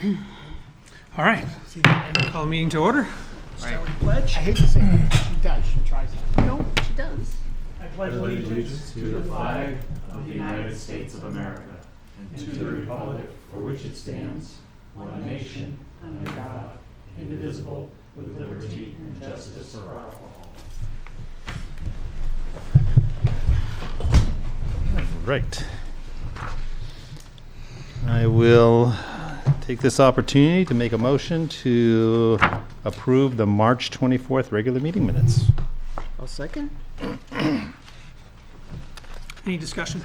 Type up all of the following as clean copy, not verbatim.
All right, call the meeting to order. Start with the pledge. I hate to say it. She does. She tries to. No, she does. I pledge allegiance to the flag of the United States of America and to the republic for which it stands, one nation, under God, indivisible, with liberty and justice for all. Right. I will take this opportunity to make a motion to approve the March 24th regular meeting minutes. I'll second. Any discussion?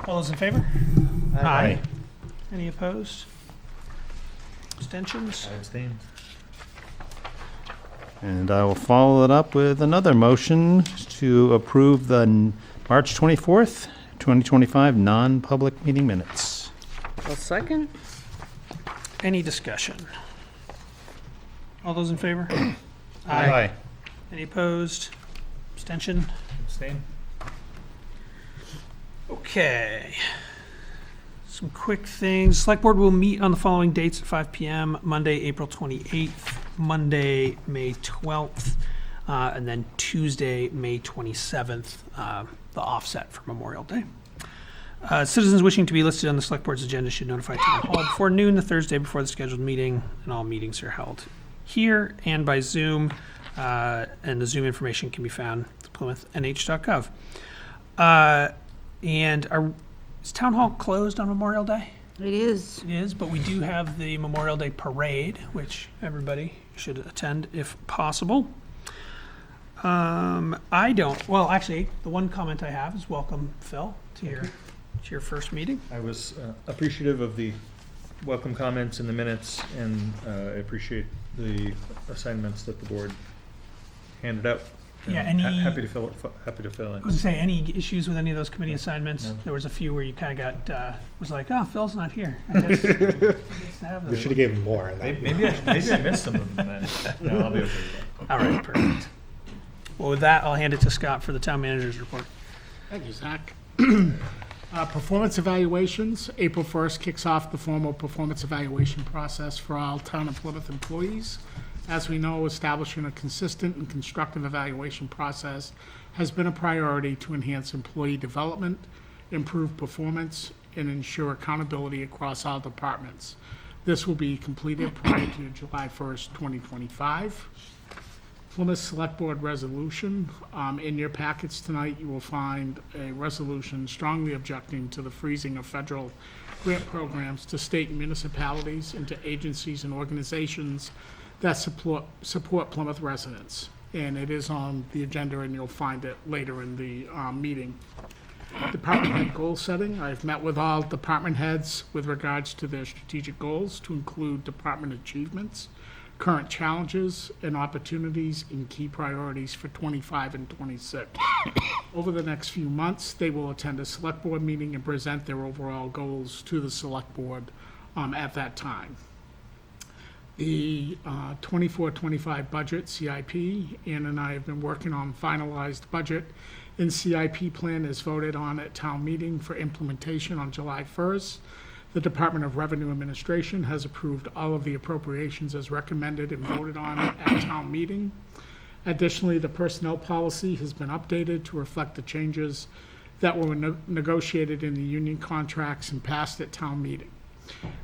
All those in favor? Aye. Any opposed? Abstentions? I abstain. And I will follow it up with another motion to approve the March 24th, 2025 non-public meeting minutes. I'll second. Any discussion? All those in favor? Any opposed? Abstention? Abstain. Okay. Some quick things. Select Board will meet on the following dates at 5 p.m. Monday, April 28th, Monday, May 12th, and then Tuesday, May 27th, the offset for Memorial Day. Citizens wishing to be listed on the Select Board's agenda should notify Town Hall before noon the Thursday before the scheduled meeting, and all meetings are held here and by Zoom, and the Zoom information can be found at PlymouthNH.gov. Is Town Hall closed on Memorial Day? It is. It is, but we do have the Memorial Day Parade, which everybody should attend if possible. Actually, the one comment I have is welcome, Phil, to your first meeting. I was appreciative of the welcome comments in the minutes, and I appreciate the assignments that the board handed out. Yeah, And any- happy to fill in. I was going to say, any issues with any of those committee assignments? No. There was a few where you kind of got, was like, oh, Phil's not here. I guess to have We those. should have given more. In that. Maybe I missed some of them then. No, I'll be okay with that. All right, perfect. Well, with that, I'll hand it to Scott for the town manager's report. Thank you, Zach. Performance evaluations. April 1st kicks off the formal performance evaluation process for all Town of Plymouth employees. As we know, establishing a consistent and constructive evaluation process has been a priority to enhance employee development, improve performance, and ensure accountability across all departments. This will be completed prior to July 1st, 2025. Plymouth Selectboard resolution. In your packets tonight, you will find a resolution strongly objecting to the freezing of federal grant programs to state and municipalities and to agencies and organizations that support Plymouth residents. And it is on the agenda, and you'll find it later in the meeting. Department head goal setting. I've met with all department heads with regards to their strategic goals to include department achievements, current challenges and opportunities, and key priorities for 25 and 26. Over the next few months, they will attend a select board meeting and present their overall goals to the select board at that time. The 24-25 budget, CIP, Ann and I have been working on finalized budget, and CIP plan is voted on at town meeting for implementation on July 1st. The Department of Revenue Administration has approved all of the appropriations as recommended and voted on at town meeting. Additionally, the personnel policy has been updated to reflect the changes that were negotiated in the union contracts and passed at town meeting.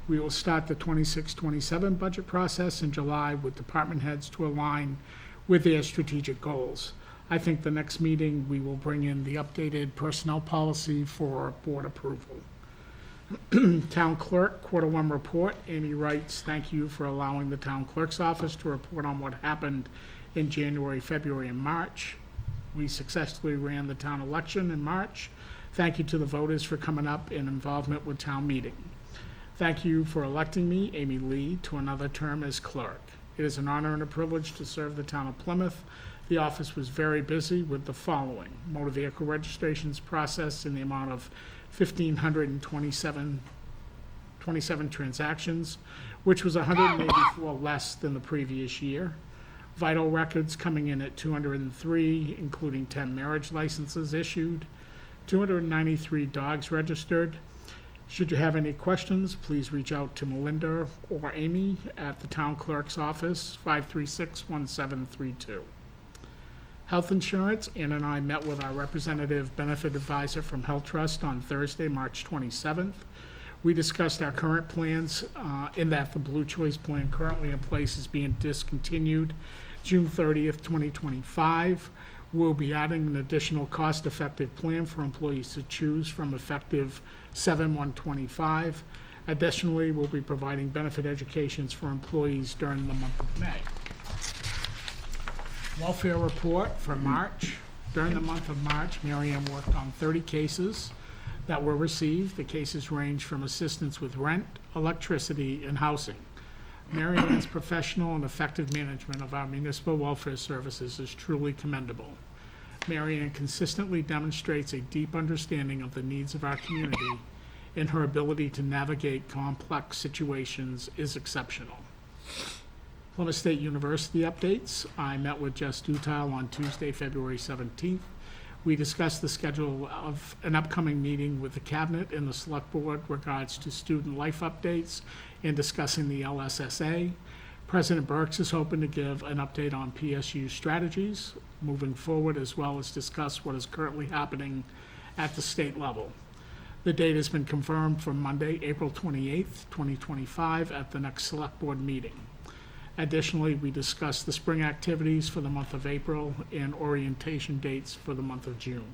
We will start the 26-27 budget process in July with department heads to align with their strategic goals. I think the next meeting, we will bring in the updated personnel policy for board approval. Town clerk, quarter one report. Amy writes, thank you for allowing the town clerk's office to report on what happened in January, February, and March. We successfully ran the town election in March. Thank you to the voters for coming up and involvement with town meeting. Thank you for electing me, Amy Lee, to another term as clerk. It is an honor and a privilege to serve the town of Plymouth. The office was very busy with the following: motor vehicle registrations processed in the amount of 1,527 transactions, which was 184 less than the previous year. Vital records coming in at 203, including 10 marriage licenses issued, 293 dogs registered, Should you have any questions, please reach out to Melinda or Amy at the town clerk's office, 536-1732. Health insurance, Ann and I met with our representative benefit advisor from Health Trust on Thursday, March 27th. We discussed our current plans, in that the Blue Choice plan currently in place is being discontinued June 30th, 2025. We'll be adding an additional cost-effective plan for employees to choose from effective 7/1/25. Additionally, we'll be providing benefit educations for employees during the month of May. Welfare report for March. During the month of March, Mary Ann worked on 30 cases that were received. The cases range from assistance with rent, electricity, and housing. Mary Ann's professional and effective management of our municipal welfare services is truly commendable. Mary Ann consistently demonstrates a deep understanding of the needs of our community, and her ability to navigate complex situations is exceptional. Plymouth State University updates. I met with Jess Dutile on Tuesday, February 17th. We discussed the schedule of an upcoming meeting with the Cabinet and the Select Board regards to student life updates and discussing the LSSA. President Burks is hoping to give an update on PSU strategies moving forward, as well as discuss what is currently happening at the state level. The date has been confirmed for Monday, April 28th, 2025, at the next Select Board meeting. Additionally, we discussed the spring activities for the month of April and orientation dates for the month of June.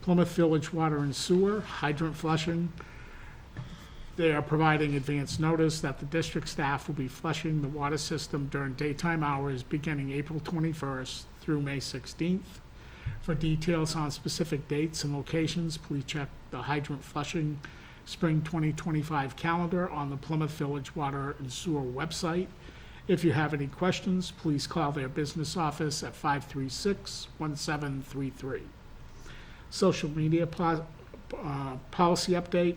Plymouth Village Water and Sewer, hydrant flushing. They are providing advance notice that the district staff will be flushing the water system during daytime hours beginning April 21st through May 16th. For details on specific dates and locations, please check the hydrant flushing Spring 2025 calendar on the Plymouth Village Water and Sewer website. If you have any questions, please call their business office at 536-1733. Social media policy update.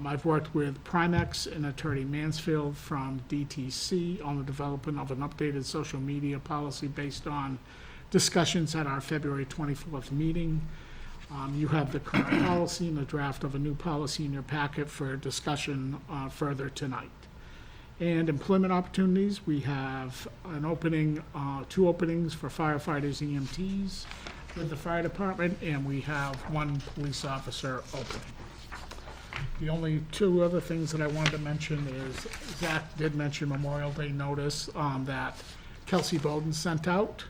I've worked with Primex and Attorney Mansfield from DTC on the development of an updated social media policy based on discussions at our February 24th meeting. You have the current policy and the draft of a new policy in your packet for discussion further tonight. And employment opportunities, we have an opening, 2 openings for firefighters, EMTs with the fire department, and we have 1 police officer opening. The only 2 other things that I wanted to mention is Zach did mention Memorial Day notice that Kelsey Bowden sent out.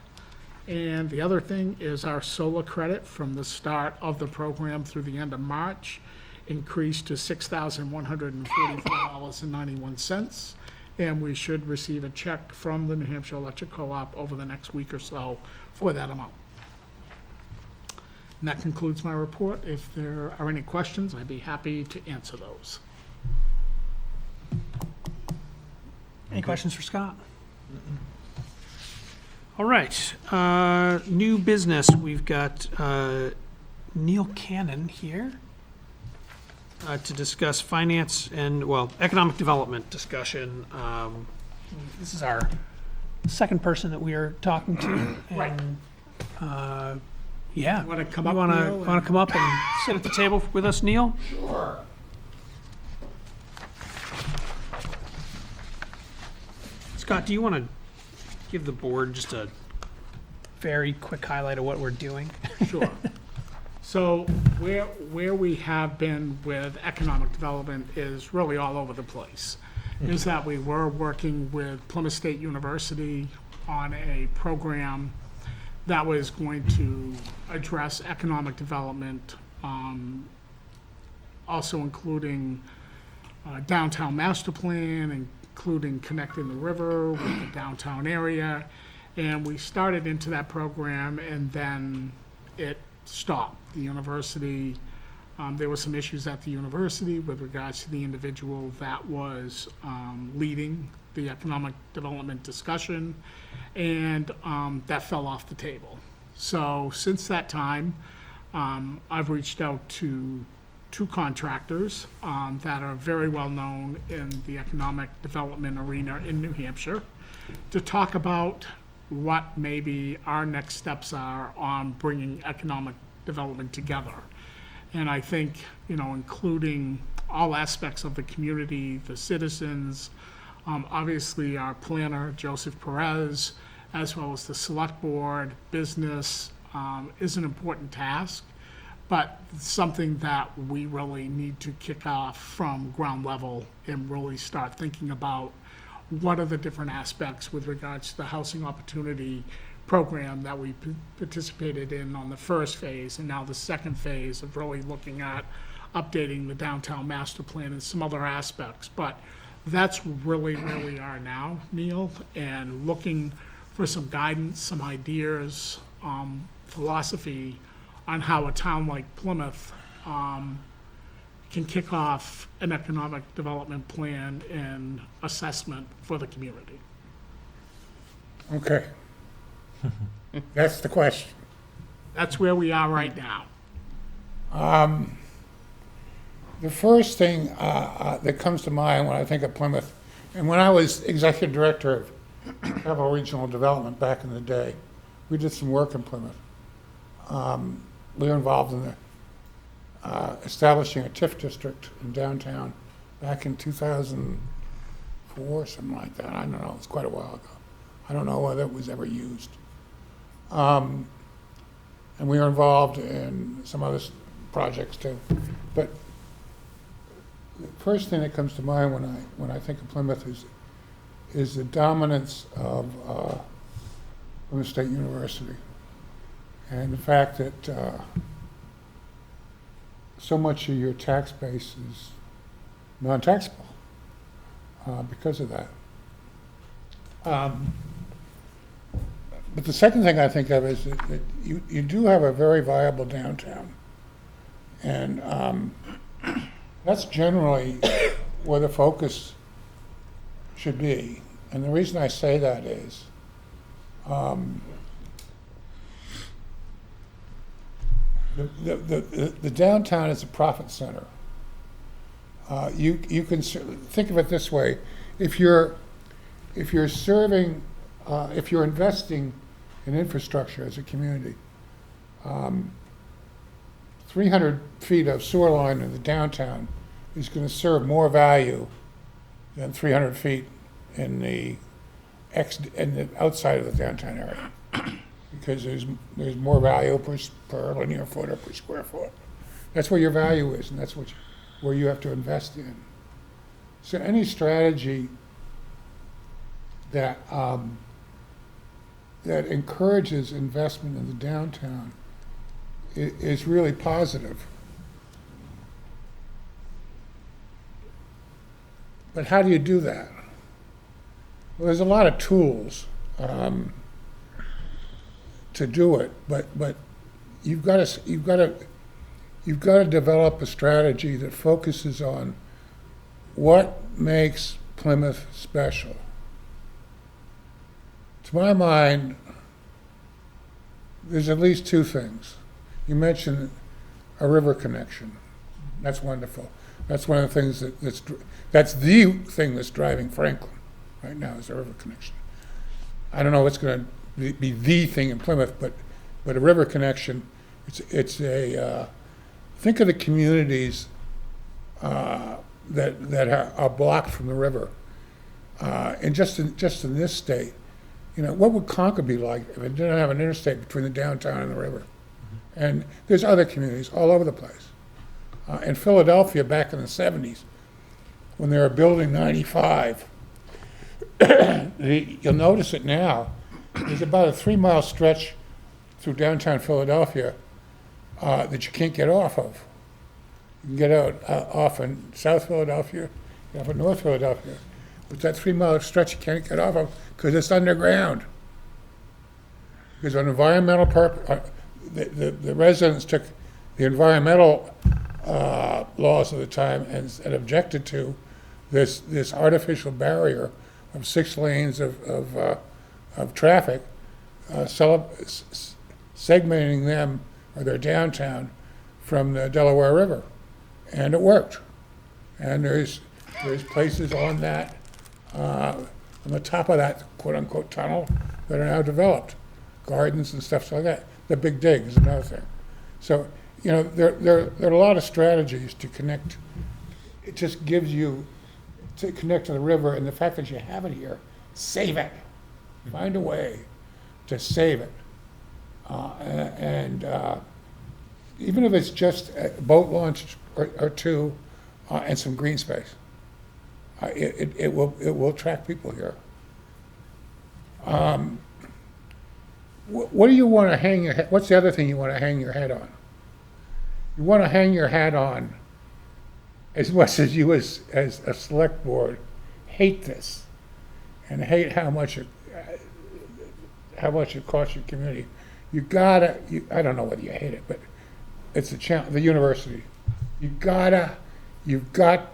And the other thing is our solar credit from the start of the program through the end of March increased to $6,144.91. And we should receive a check from the New Hampshire Electric Co-op over the next week or so for that amount. And that concludes my report. If there are any questions, I'd be happy to answer those. Any questions for Scott? All right, new business. We've got Neil Cannon here to discuss finance and, well, economic development discussion. This is our second person that we are talking to. Right. And, yeah. Want to come You up, want Neil, to come up and sit at the table with us, Neil? Sure. Scott, do you want to give the board just a very quick highlight of what we're doing? Sure. So where we have been with economic development is really all over the place. Is that we were working with Plymouth State University on a program that was going to address economic development, also including downtown master plan, including connecting the river with the downtown area. And we started into that program, and then it stopped. The university, there were some issues at the university with regards to the individual that was leading the economic development discussion, and that fell off the table. So since that time, I've reached out to 2 contractors that are very well known in the economic development arena in New Hampshire to talk about what maybe our next steps are on bringing economic development together. And I think, including all aspects of the community, the citizens, obviously our planner, Joseph Perez, as well as the select board, business, is an important task, but something that we really need to kick off from ground level and really start thinking about what are the different aspects with regards to the housing opportunity program that we participated in on the first phase, and now the second phase of really looking at updating the downtown master plan and some other aspects. But that's really where we are now, Neil, and looking for some guidance, some ideas, philosophy on how a town like Plymouth can kick off an economic development plan and assessment for the community. Okay. That's the question. That's where we are right now. The first thing that comes to mind when I think of Plymouth, and when I was executive director of Capital Regional Development back in the day, we did some work in Plymouth. We were involved in establishing a TIF district in downtown back in 2004, something like that. I don't know, it's quite a while ago. I don't know whether it was ever used. And we were involved in some other projects too. But the first thing that comes to mind when I think of Plymouth is the dominance of Plymouth State University, and the fact that so much of your tax base is non-taxable because of that. But the second thing I think of is that you do have a very viable downtown, and that's generally where the focus should be. And the reason I say that is the downtown is a profit center. You can think of it this way: if you're investing in infrastructure as a community, 300 feet of sewer line in the downtown is going to serve more value than 300 feet in the outside of the downtown area, because there's more value per linear foot or per square foot. That's where your value is, and that's where you have to invest in. So any strategy that that encourages investment in the downtown is really positive. But how do you do that? Well, there's a lot of tools to do it, but you've got to develop a strategy that focuses on what makes Plymouth special. To my mind, there's at least two things. You mentioned a river connection. That's wonderful. That's one of the things that's the thing that's driving Franklin right now, is a river connection. I don't know what's going to be the thing in Plymouth, but a river connection. It's a think of the communities that are blocked from the river, and just in this state. What would Concord be like if it didn't have an interstate between the downtown and the river? And there's other communities all over the place. In Philadelphia back in the 70s, when they were building 95, you'll notice it now, there's about a 3-mile stretch through downtown Philadelphia that you can't get off of. You can get off in South Philadelphia, get off in North Philadelphia, but that 3-mile stretch you can't get off of because it's underground. Because on environmental purpose, the residents took the environmental laws of the time and segmented to this artificial barrier of 6 lanes of traffic, segmenting them or their downtown from the Delaware River, and it worked. And there's places on that on the top of that quote unquote tunnel that are now developed, gardens and stuff like that. The Big Dig is another thing. So you know, there are a lot of strategies to connect. It just gives you, to connect to the river, and the fact that you have it here, save it. Find a way to save it. Even if it's just a boat launch or two, and some green space, it will attract people here. What do you want to hang your head? What's the other thing you want to hang your head on? You want to hang your hat on, as much as you as a select board hate this, and hate how much it costs your community. You gotta. I don't know whether you hate it, but it's the university. You've got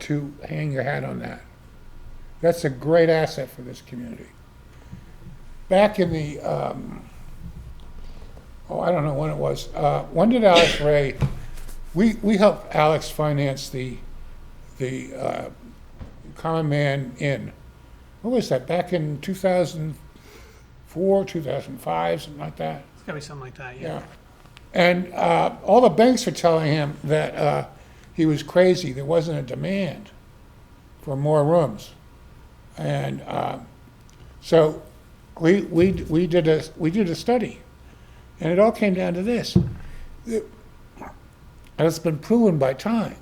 to hang your hat on that. That's a great asset for this community. Back in the, I don't know when it was. When did Alex Ray? We helped Alex finance the Common Man Inn. What was that? Back in 2004, 2005, something like that. It's gotta be something like that, yeah. Yeah. And all the banks were telling him that he was crazy. There wasn't a demand for more rooms. And so we did a study, and it all came down to this. And it's been proven by time.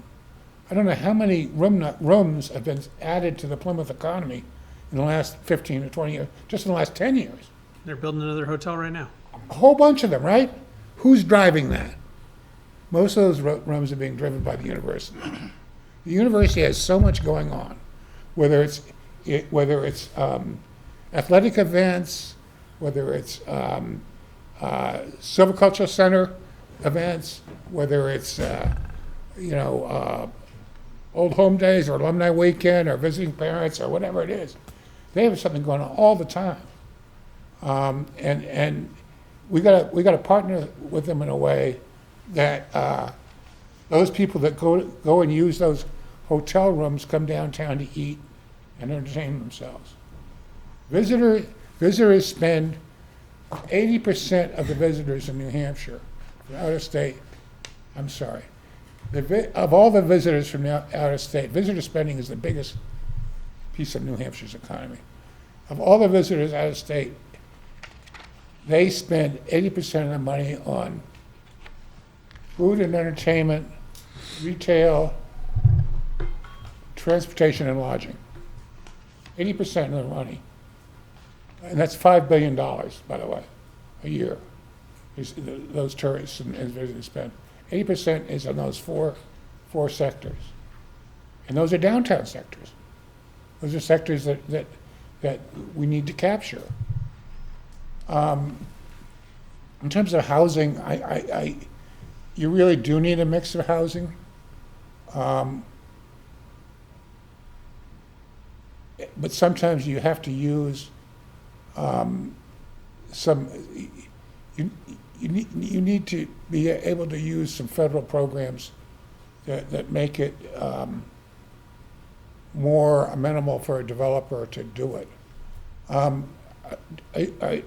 I don't know how many rooms have been added to the Plymouth economy in the last 15 or 20 years, just in the last 10 years. They're building another hotel right now. A whole bunch of them, right? Who's driving that? Most of those rooms are being driven by the university. The university has so much going on, whether it's athletic events, whether it's silviculture center events, whether it's old home days or alumni weekend or visiting parents or whatever it is. They have something going on all the time, and we got to partner with them in a way that those people that go and use those hotel rooms come downtown to eat and entertain themselves. Visitors spend 80% of the visitors in New Hampshire from out of state. I'm sorry. Of all the visitors from out of state, visitor spending is the biggest piece of New Hampshire's economy. Of all the visitors out of state, they spend 80% of their money on food and entertainment, retail, transportation, and lodging. 80% of their money. And that's $5 billion, by the way, a year, those tourists and visitors spend. 80% is on those four sectors. And those are downtown sectors. Those are sectors that we need to capture. In terms of housing, you really do need a mix of housing. But sometimes you have to use you need to be able to use some federal programs that make it more amenable for a developer to do it.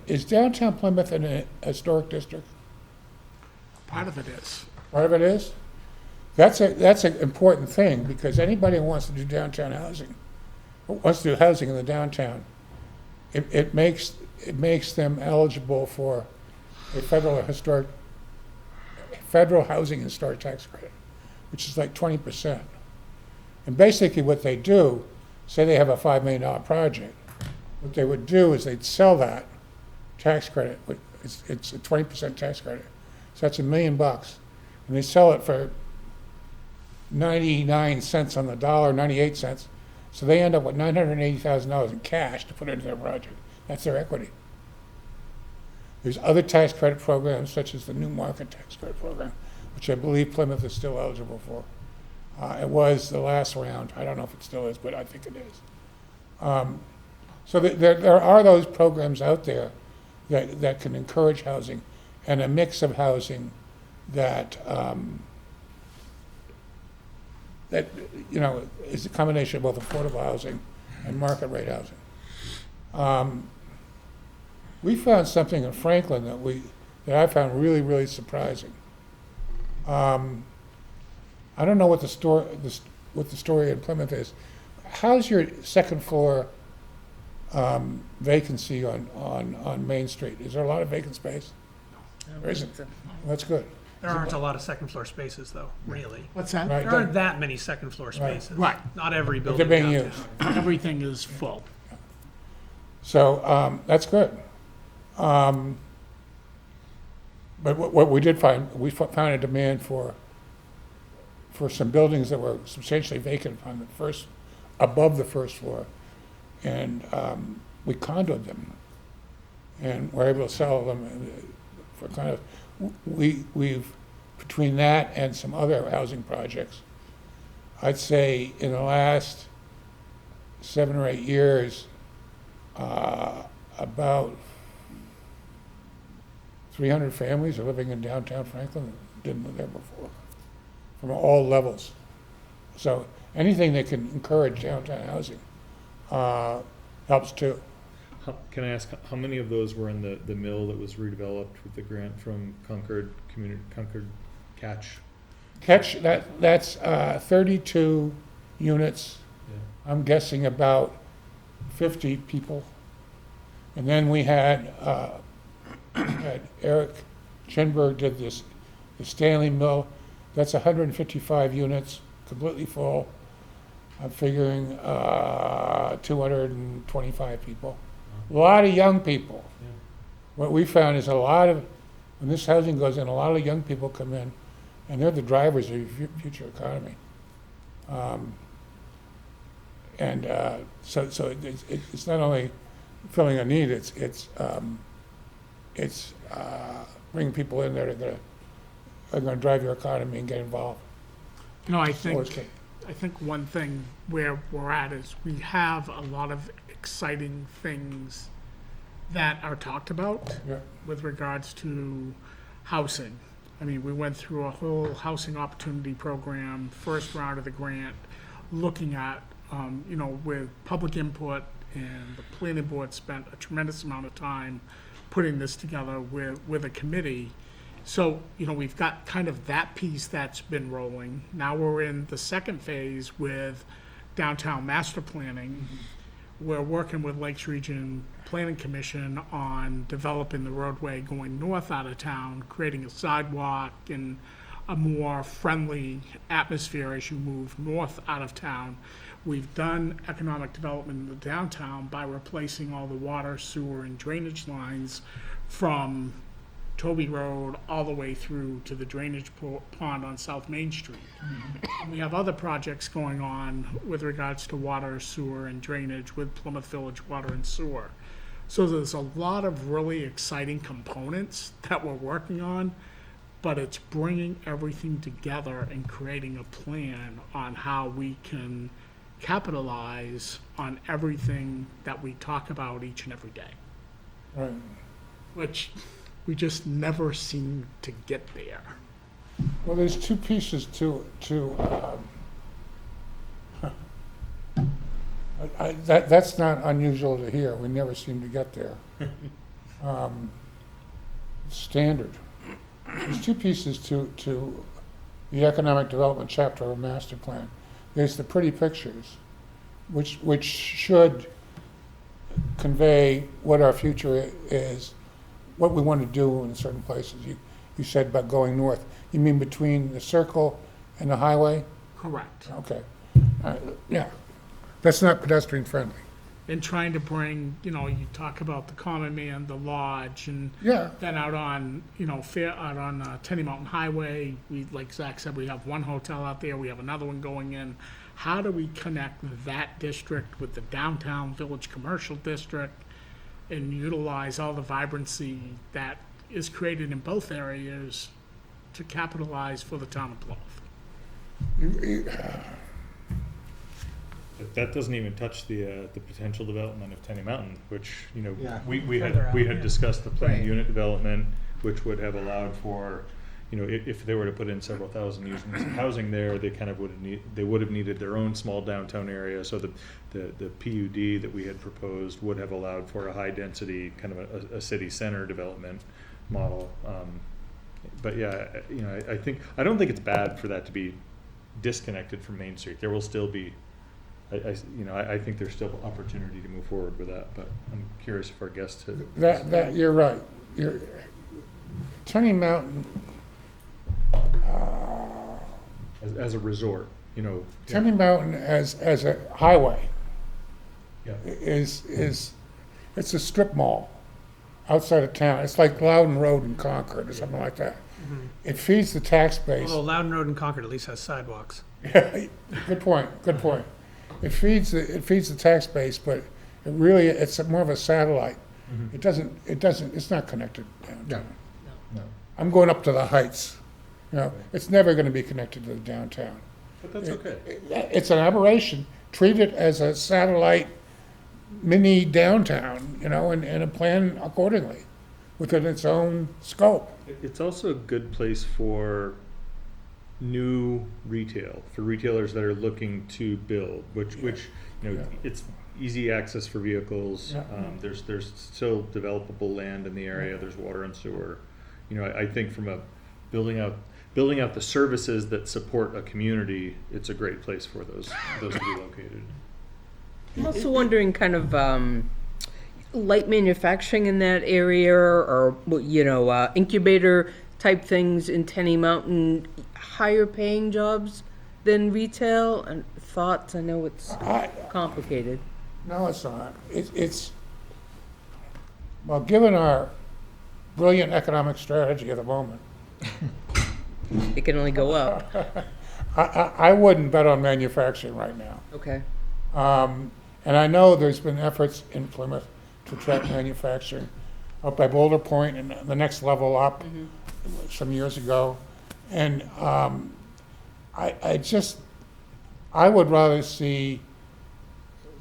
Is downtown Plymouth in a historic district? Part of it is. Part of it is? That's an important thing, because anybody who wants to do downtown housing, wants to do housing in the downtown, it makes them eligible for a federal housing and historic tax credit, which is like 20%. And basically what they do, say they have a $5 million project, what they would do is they'd sell that tax credit. It's a 20% tax credit. So that's $1 million. And they sell it for 99 cents on the dollar, 98 cents. So they end up with $980,000 in cash to put into their project. That's their equity. There's other tax credit programs, such as the New Market Tax Credit Program, which I believe Plymouth is still eligible for. It was the last round. I don't know if it still is, but I think it is. So there are those programs out there that can encourage housing, and a mix of housing that is a combination of both affordable housing and market rate housing. We found something in Franklin that I found really, really surprising. I don't know what the story in Plymouth is. How's your second floor vacancy on Main Street? Is there a lot of vacant space? There isn't. That's good. There aren't a lot of second floor spaces, though, really. What's that? Right. There aren't that many second floor Right. spaces. Right. Not every But building they're being downtown. used. Everything is full. So that's good. But what we did find, we found a demand for some buildings that were substantially vacant on the first, above the first floor. And we condoed them. And we're able to sell them for kind of, we've, between that and some other housing projects, I'd say in the last 7 or 8 years, about 300 families are living in downtown Franklin that didn't live there before, from all levels. So anything that can encourage downtown housing helps too. Can I ask, how many of those were in the mill that was redeveloped with the grant from Concord Catch? Catch, that's 32 units. I'm guessing about 50 people. And then we had Eric Chinberg did the Stanley Mill. That's 155 units, completely full. I'm figuring 225 people. A lot of young people. Yeah. What we found is when this housing goes in, a lot of young people come in, and they're the drivers of your future economy. So it's not only filling a need, it's bringing people in there that are going to drive your economy and get involved. You know, I Always think, good. one thing where we're at is we have a lot of exciting things that are talked about Yeah. with regards to housing. I mean, we went through a whole housing opportunity program, first round of the grant, looking at, with public input, and the planning board spent a tremendous amount of time putting this together with a committee. So, we've got kind of that piece that's been rolling. Now we're in the second phase with downtown master planning. We're working with Lakes Region Planning Commission on developing the roadway going north out of town, creating a sidewalk and a more friendly atmosphere as you move north out of town. We've done economic development in the downtown by replacing all the water, sewer, and drainage lines from Toby Road all the way through to the drainage pond on South Main Street. We have other projects going on with regards to water, sewer, and drainage with Plymouth Village Water and Sewer. So there's a lot of really exciting components that we're working on, but it's bringing everything together and creating a plan on how we can capitalize on everything that we talk about each and every day, Right. which we just never seem to get there. Well, there's two pieces to that's not unusual to hear. We never seem to get there. Standard. There's two pieces to the economic development chapter of a master plan. There's the pretty pictures, which should convey what our future is, what we want to do in certain places. You said about going north. You mean between the circle and the highway? Correct. Okay. Yeah. That's not pedestrian friendly. And trying to bring, you talk about the Common Man, the lodge, and Yeah. then out on, out on Tenny Mountain Highway, like Zach said, we have one hotel out there, we have another one going in. How do we connect that district with the downtown Village Commercial District and utilize all the vibrancy that is created in both areas to capitalize for the town of Plymouth? But that doesn't even touch the potential development of Tenny Mountain, which, Yeah. we Further had, out, we had yeah. discussed the planned Right. unit development, which would have allowed for, if they were to put in several thousand units of housing there, they kind of would have needed their own small downtown area. So the PUD that we had proposed would have allowed for a high density, kind of a city center development model. But yeah, you know, I don't think it's bad for that to be disconnected from Main Street. There will still be, I think there's still opportunity to move forward with that, but I'm curious if our guests have. That, you're right. Tenny Mountain, As a resort, you know. Tenny Mountain as a highway Yeah. is, it's a strip mall outside of town. It's like Loudon Road in Concord or something like that. It feeds the tax base. Although Loudon Road in Concord at least has sidewalks. Good point, good point. It feeds the tax base, but it's more of a satellite. It's not connected downtown. No. I'm going up to the Heights. You know, it's never gonna be connected to the downtown. But that's okay. It's an aberration. Treat it as a satellite mini downtown, you know, and plan accordingly within its own scope. It's also a good place for new retail, for retailers that are looking to build, which, you know, Yeah. it's easy access for vehicles. Yeah. There's still developable land in the area, there's water and sewer. You know, I think from building out the services that support a community, it's a great place for those to be located. I'm also wondering kind of light manufacturing in that area or, incubator type things in Tenny Mountain, higher paying jobs than retail, and thoughts. I know it's complicated. No, it's not. Well, given our brilliant economic strategy at the moment, It can only go up. I wouldn't bet on manufacturing right now. Okay. And I know there's been efforts in Plymouth to attract manufacturing up by Boulder Point and the next level up some years ago. And I would rather see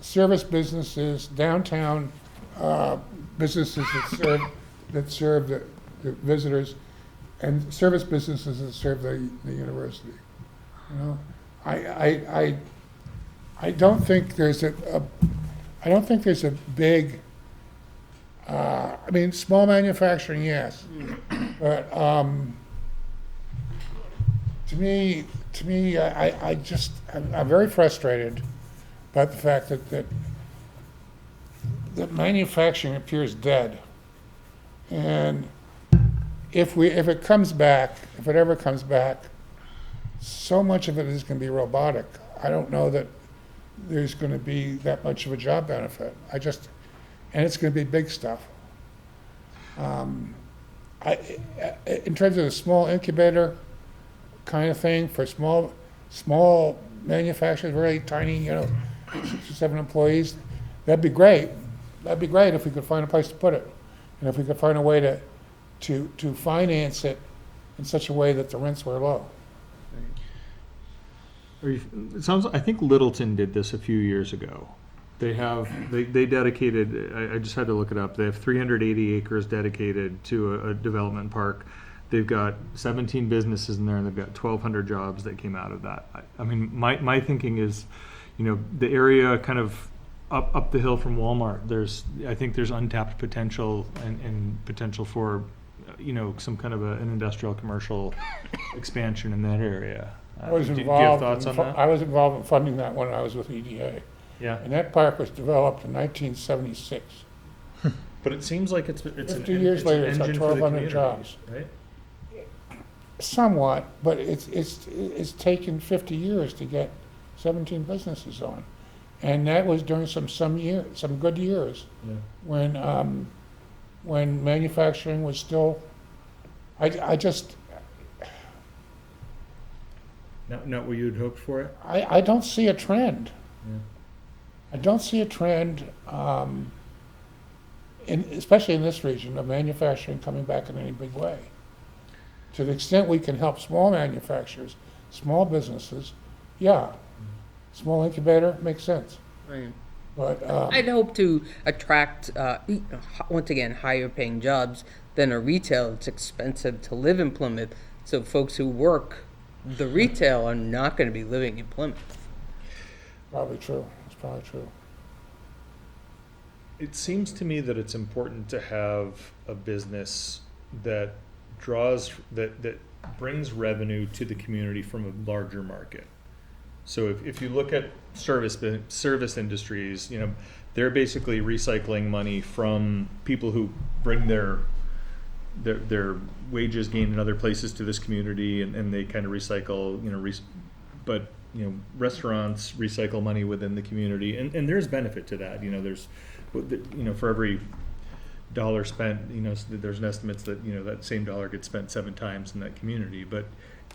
service businesses, downtown businesses that serve the visitors, and service businesses that serve the university. You know, I don't think there's a big. I mean, small manufacturing, yes, but to me, I'm very frustrated by the fact that manufacturing appears dead, and if it ever comes back, so much of it is going to be robotic. I don't know that there's going to be that much of a job benefit. And it's going to be big stuff. In terms of a small incubator kind of thing for small manufacturers, very tiny, 6 or 7 employees, that'd be great. That'd be great if we could find a place to put it, and if we could find a way to finance it in such a way that the rents were low. It sounds. I think Littleton did this a few years ago. They dedicated. I just had to look it up. They have 380 acres dedicated to a development park. They've got 17 businesses in there, and they've got 1,200 jobs that came out of that. I mean, my thinking is, the area kind of up the hill from Walmart. I think there's untapped potential and potential for, some kind of an industrial commercial expansion in that area. Do you have thoughts on that? I was involved in funding that when I was with EDA. Yeah. And that park was developed in 1976. But it seems like it's 50 years later, it's got 1,200 jobs. Right? Somewhat, but it's taken 50 years to get 17 businesses on. And that was during some good years, Yeah. when manufacturing was still, Not what you'd hoped for it? I don't see a trend. Yeah. I don't see a trend, especially in this region, of manufacturing coming back in any big way. To the extent we can help small manufacturers, small businesses, yeah, small incubator makes sense. Right. But I'd hope to attract, once again, higher paying jobs than a retail. It's expensive to live in Plymouth, so folks who work the retail are not going to be living in Plymouth. probably true. It's probably true. It seems to me that it's important to have a business that that brings revenue to the community from a larger market. So if you look at service industries, you know, they're basically recycling money from people who bring their wages gained in other places to this community, and they kind of recycle, you know, but, you know, restaurants recycle money within the community, and there's benefit to that. You know, there's, you know, for every dollar spent, you know, there's an estimates that, you know, that same dollar gets spent 7 times in that community. But,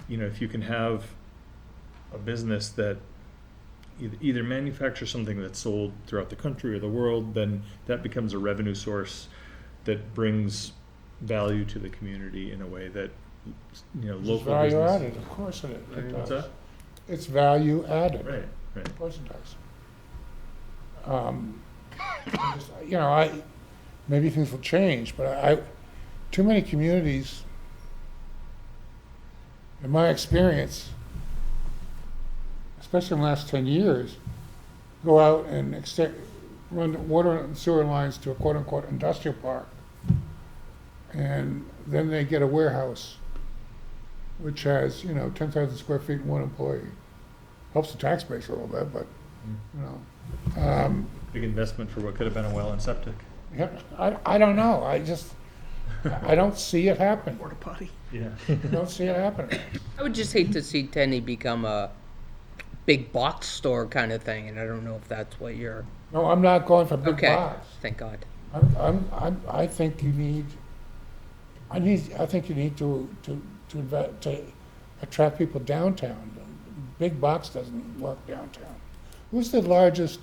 you know, if you can have a business that either manufactures something that's sold throughout the country or the world, then that becomes a revenue source that brings value to the community in a way that, you know, It's local value business. added, of course it What's does. that? It's value added. Right, right. Of course it does. You know, maybe things will change, but too many communities, in my experience, especially in the last 10 years, go out and run water and sewer lines to a quote-unquote industrial park. And then they get a warehouse, which has, you know, 10,000 square feet and 1 employee. Helps the tax base a little bit, but, you know. Big investment for what could have been a well and septic. Yeah, I don't know. I don't see it happen. Porta potty. Yeah. I don't see it happening. I would just hate to see Tenny become a big box store kind of thing, and I don't know if that's what you're. No, I'm not going for big Okay, box. thank God. I think you need, I think you need to attract people downtown. Big box doesn't work downtown. Who's the largest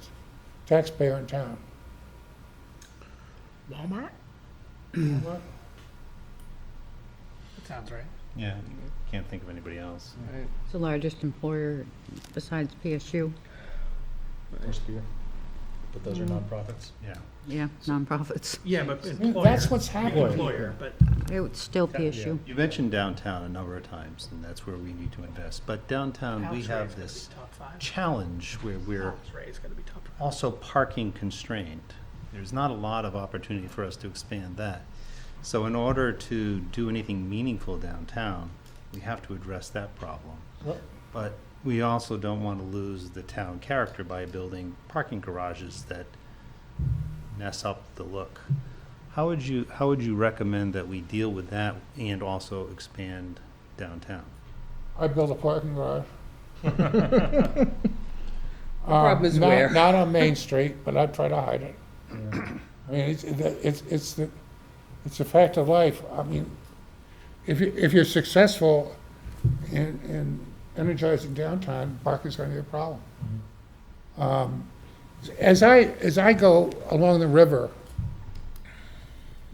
taxpayer in town? Walmart? What? That sounds right. Yeah, can't think of anybody else. It's the largest employer besides PSU. Or Spear. But those are nonprofits. Yeah. Yeah, nonprofits. Yeah, but That's employer, what's happening. employer, but It's still PSU. You mentioned downtown a number of times, and that's where we need to invest. But downtown, we House have Ray's gotta this be top 5. challenge where we're House Ray's gotta be top 5. also parking constrained. There's not a lot of opportunity for us to expand that. So in order to do anything meaningful downtown, we have to address that problem. What? But we also don't want to lose the town character by building parking garages that mess up the look. How would you recommend that we deal with that and also expand downtown? I built a parking garage. problem is where? Not on Main Street, but I try to hide it. I mean, it's a fact of life. I mean, if you're successful in energizing downtown, parking's going to be a problem. As I go along the river,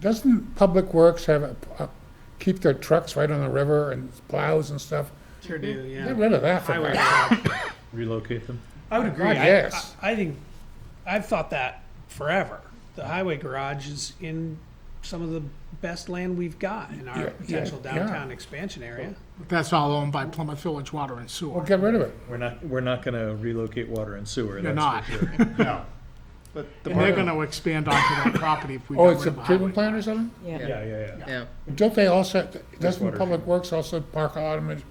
doesn't Public Works have keep their trucks right on the river and plows and stuff? Sure do, yeah. Get rid of that for Highway now. garage. Relocate them. I would agree. Yes. I think, I've thought that forever. The highway garage is in some of the best land we've got in our Yeah, potential yeah. downtown expansion area. That's all owned by Plymouth Village Water and Well, Sewer. get rid of it. We're not gonna relocate water and sewer, They're that's not. for sure. No. But And they're gonna expand onto that property if we Oh, get it's rid a of the treatment highway. plant or something? Yeah, yeah, yeah. Yeah. Don't they also, doesn't water Public treatment. Works also park a lot of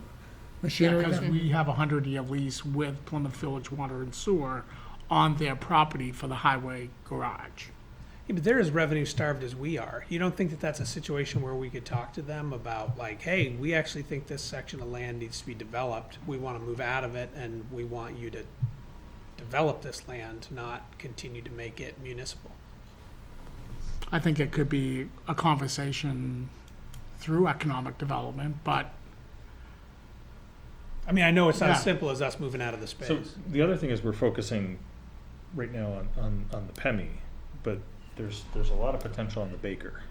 machinery Because there? we have a 100-year lease with Plymouth Village Water and Sewer on their property for the highway garage. Yeah, but they're as revenue starved as we are. You don't think that that's a situation where we could talk to them about like, hey, we actually think this section of land needs to be developed. We want to move out of it and we want you to develop this land, not continue to make it municipal. I think it could be a conversation through economic development, but I mean, I know it's not as Yeah. simple as us moving out of the space. So the other thing is we're focusing right now on the PEMI, but there's a lot of potential on the Baker.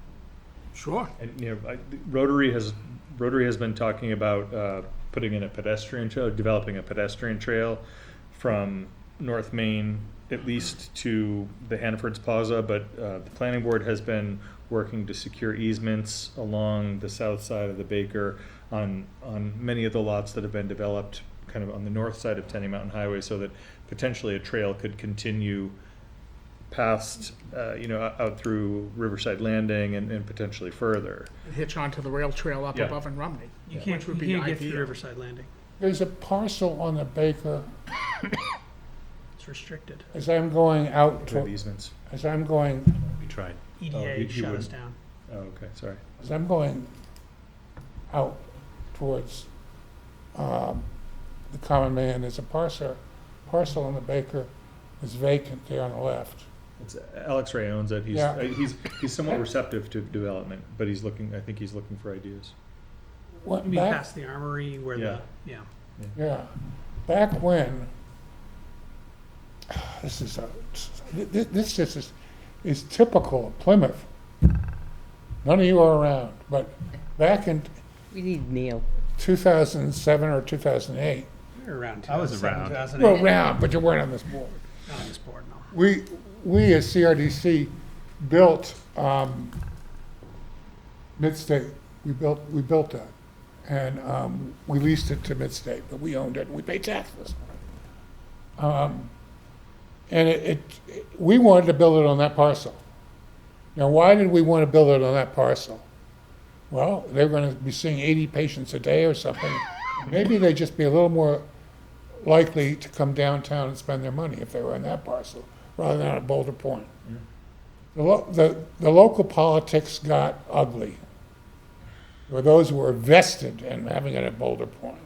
sure. And, you know, Rotary has been talking about putting in a pedestrian trail, developing a pedestrian trail from North Main at least to the Hannaford's Plaza, but the planning board has been working to secure easements along the south side of the Baker on many of the lots that have been developed kind of on the north side of Tenny Mountain Highway, so that potentially a trail could continue past, out through Riverside Landing and potentially further. Hitch onto the rail trail up Yeah. above in Rumney. You can't, Which would you be can't get through ideal. Riverside Landing. There's a parcel on the Baker It's restricted. as I'm going out, We have to- easements. as I'm going, We tried. EDA you shut us wouldn't. down. Oh, okay, sorry. as I'm going out towards the common man, there's a parcel on the Baker that's vacant there on the left. It's, Alex Ray owns it. Yeah. He's somewhat receptive to development, but I think he's looking for ideas. What, You mean back, past the armory where Yeah. yeah. yeah, back when, this is, this just is typical of Plymouth. None of you are around, but back in We need Neil. 2007 or 2008, We were around I was 2007, around. 2008. you were around, but you weren't on this board. Not on this board, no. We as CRDC built Midstate. We built that, and we leased it to Midstate, but we owned it and we paid taxes. And we wanted to build it on that parcel. Now, why did we want to build it on that parcel? Well, they were going to be seeing 80 patients a day or something. Maybe they'd just be a little more likely to come downtown and spend their money if they were on that parcel, rather than at Boulder Point. The local politics got ugly. There were those who were vested in having it at Boulder Point.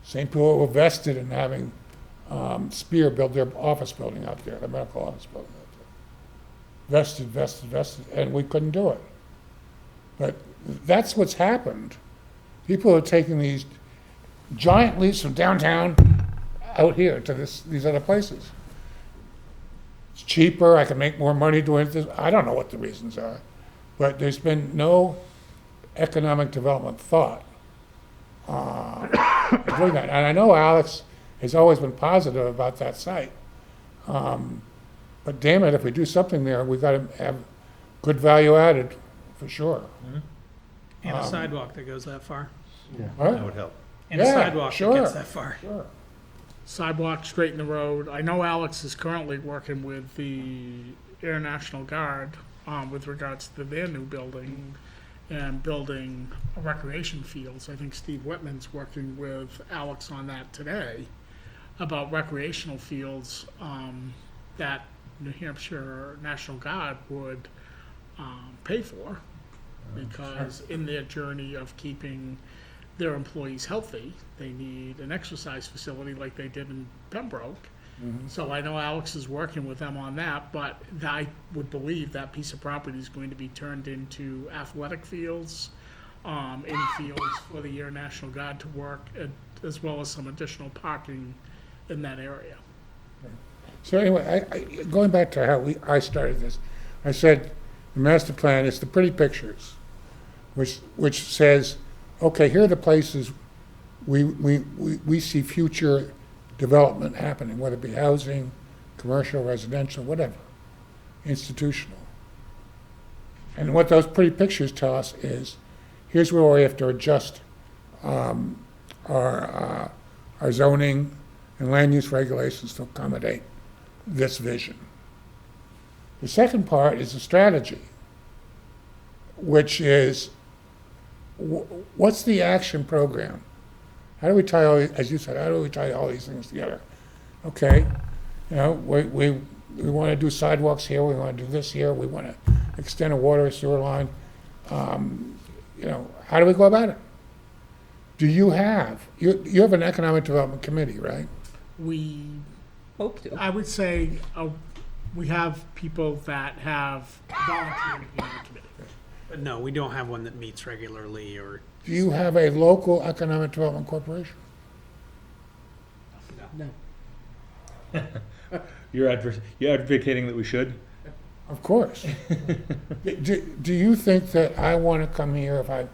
Same people who were vested in having Spear build their office building out there, the medical office building out there. Vested, and we couldn't do it. But that's what's happened. People are taking these giant leaps from downtown out here to these other places. It's cheaper, I can make more money doing this. I don't know what the reasons are, but there's been no economic development thought doing that. And I know Alex has always been positive about that site. But damn it, if we do something there, we gotta have good value added, for sure. And a sidewalk that goes that far. All That right? would help. And a Yeah, sidewalk that sure. gets that far. Sure. Sidewalk, straighten the road. I know Alex is currently working with the Air National Guard with regards to their new building and building recreation fields. I think Steve Whitman's working with Alex on that today about recreational fields that New Hampshire National Guard would pay for because in their journey of keeping their employees healthy, they need an exercise facility like they did in Pembroke. So I know Alex is working with them on that, but I would believe that piece of property is going to be turned into athletic fields, infields for the Air National Guard to work, as well as some additional parking in that area. So anyway, going back to how I started this, I said the master plan is the pretty pictures, which says, okay, here are the places we see future development happening, whether it be housing, commercial, residential, whatever, institutional. And what those pretty pictures tell us is, here's where we have to adjust our zoning and land use regulations to accommodate this vision. The second part is the strategy, which is what's the action program? How do we tie all, as you said, how do we tie all these things together? Okay, we want to do sidewalks here, we want to do this here, we want to extend a water sewer line. How do we go about it? Do you have an economic development committee, right? We, Hope to. I would say, we have people that have volunteered in the committee. But no, we don't have one that meets regularly or, Do you have a local economic development corporation? No. You're advocating that we should? Of course. Do you think that I want to come here if I'm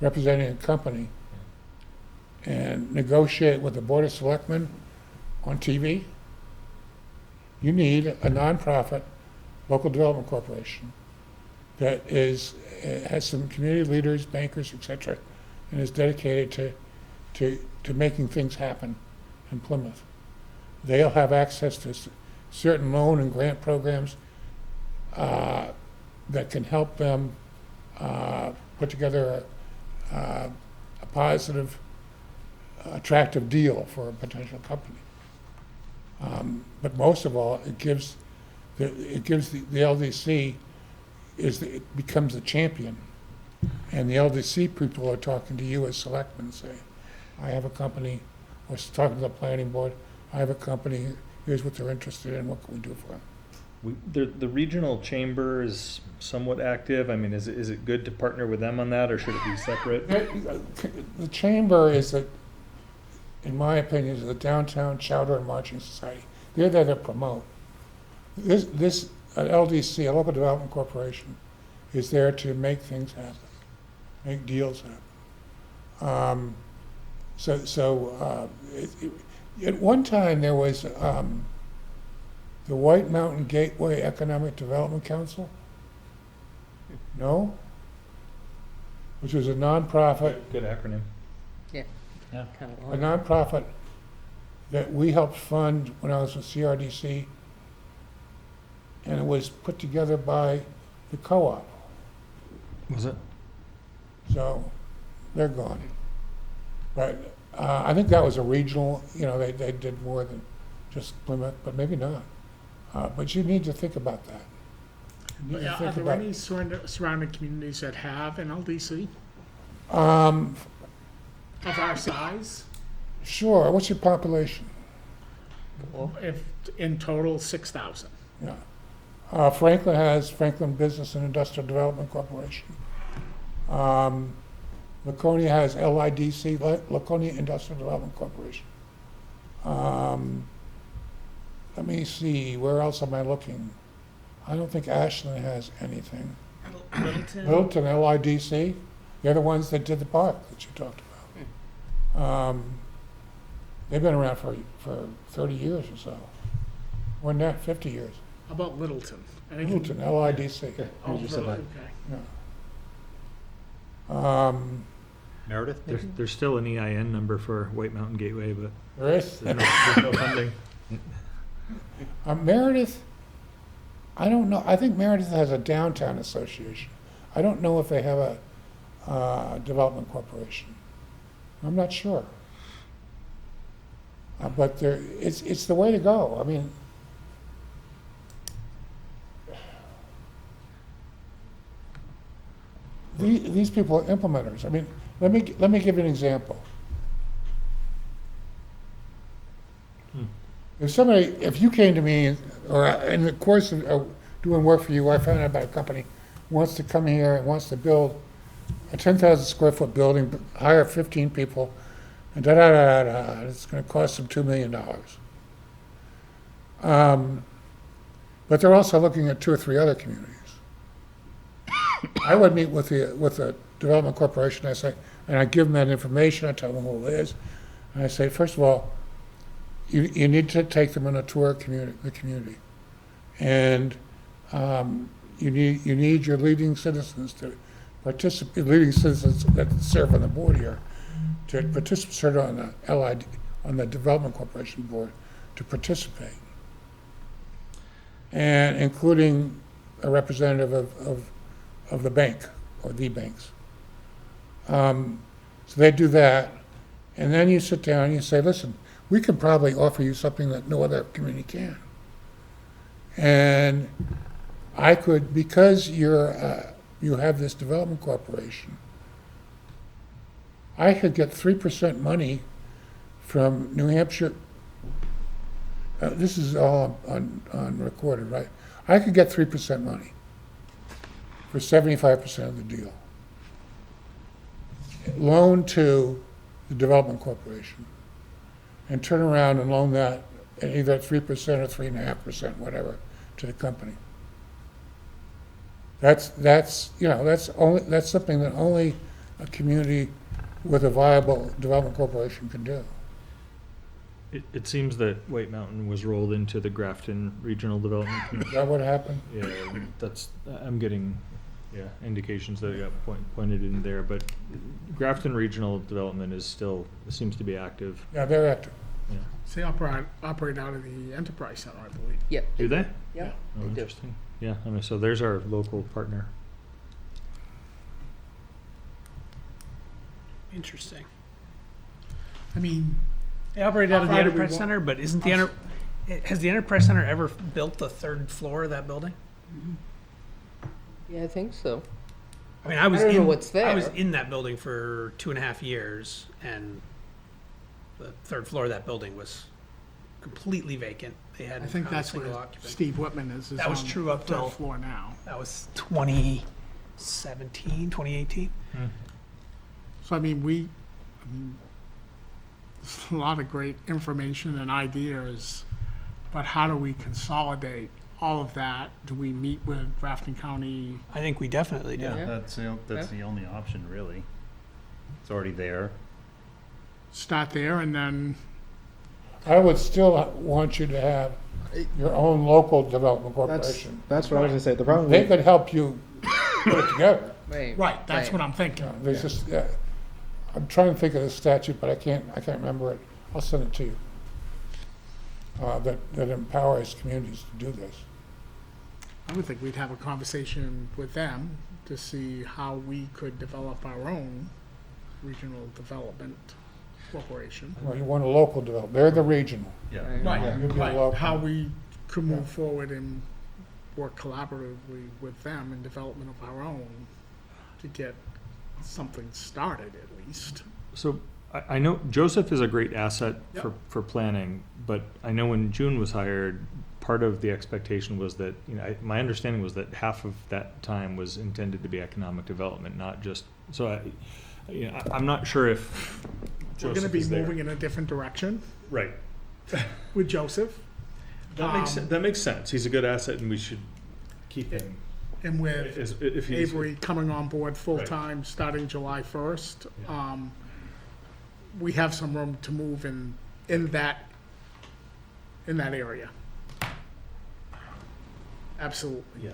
representing a company and negotiate with the Board of Selectmen on TV? You need a nonprofit local development corporation that has some community leaders, bankers, et cetera, and is dedicated to making things happen in Plymouth. They'll have access to certain loan and grant programs that can help them put together a positive, attractive deal for a potential company. But most of all, it gives the LDC it becomes the champion. And the LDC people are talking to you as selectmen, saying, I have a company, or talking to the planning board, I have a company, here's what they're interested in, what can we do for them? The regional chamber is somewhat active. I mean, is it good to partner with them on that, or should it be separate? The chamber is, in my opinion, is the Downtown Chowder and Marching Society. They're there to promote. This LDC, a Local Development Corporation, is there to make things happen, make deals happen. At one time, there was the White Mountain Gateway Economic Development Council? No? Which was a nonprofit, Good acronym. Kind of a long. nonprofit that we helped fund when I was with CRDC, and it was put together by the co-op. Was it? So they're gone. But I think that was a regional, they did more than just Plymouth, but maybe not. But you need to think about that. You need to Are think there about- any surrounding communities that have an LDC Um, of our size? sure, what's your population? If, in total, 6,000. Yeah. Franklin has Franklin Business and Industrial Development Corporation. Laconia has LIDC, Laconia Industrial Development Corporation. Let me see, where else am I looking? I don't think Ashland has anything. Littleton, LIDC, they're the ones that did the park that you talked about. They've been around for 30 years or so. More than that, 50 years. How about Littleton? Anything- Littleton, LIDC. Oh, You just said really? that. Okay. Meredith? There's still an EIN number for White Mountain Gateway, but There is. there's no funding. Meredith, I don't know, I think Meredith has a downtown association. I don't know if they have a development corporation. I'm not sure. But it's the way to go. I mean, these people are implementers. I mean, let me give you an example. If you came to me, or in the course of doing work for you, I found out about a company who wants to come here and wants to build a 10,000 square foot building, hire 15 people, and da-da-da-da-da, it's gonna cost them $2 million. But they're also looking at 2 or 3 other communities. I would meet with the development corporation, and I give them that information, I tell them who it is, and I say, first of all, you need to take them on a tour of the community. And you need your leading citizens to participate, leading citizens that serve on the board here, to participate on the LID, on the Development Corporation Board, to participate. And including a representative of the bank, or the banks. So they do that, and then you sit down and you say, listen, we can probably offer you something that no other community can. And I could, because you have this development corporation, I could get 3% money from New Hampshire. This is all on recorded, right? I could get 3% money for 75% of the deal. Loan to the development corporation, and turn around and loan that at either 3% or 3.5%, whatever, to the company. That's something that only a community with a viable development corporation can do. It seems that White Mountain was rolled into the Grafton Regional Development Is Commission. that what happened? Yeah, I'm getting, indications that it got pointed in there, but Grafton Regional Development is still, seems to be active. Yeah, they're active. Yeah. They operate out of the Enterprise Center, I believe. Yep. Do they? Yeah, Oh, they do. interesting. Yeah, I mean, so there's our local partner. Interesting. I mean, They operate out of the How far do we Enterprise wa- Center, but isn't the has the Enterprise Center ever built the third floor of that building? Yeah, I think so. I mean, I was I don't know in what's I was there. in that building for 2.5 years, and the third floor of that building was completely vacant. They had I think not a that's single where occupant. Steve Whitman is That was on true the up till- third floor now. That was 2017, 2018. So I mean, there's a lot of great information and ideas, but how do we consolidate all of that? Do we meet with Grafton County? I think we definitely do. Yeah, Yeah. that's the only option, really. It's already there. Start there and then, I would still want you to have your own local development corporation. That's what I was gonna say. The problem They with, could help you put it together. right, that's what I'm thinking. There's just, I'm trying to think of the statute, but I can't remember it. I'll send it to you. That empowers communities to do this. I would think we'd have a conversation with them to see how we could develop our own regional development corporation. Well, you want a local development, they're the regional. Yeah. Right, You'd be right, local. how we could move forward and work collaboratively with them in development of our own to get something started at least. So I know Joseph is a great asset Yep. for planning, but I know when June was hired, part of the expectation was that, my understanding was that half of that time was intended to be economic development, not just, so I'm not sure if We're gonna Joseph be is there. moving in a different direction Right. with Joseph That makes sense. He's a good asset and we should keep him. and with If he's. Avery coming on board full-time starting July 1st. We have some room to move in that area. Absolutely. Yeah.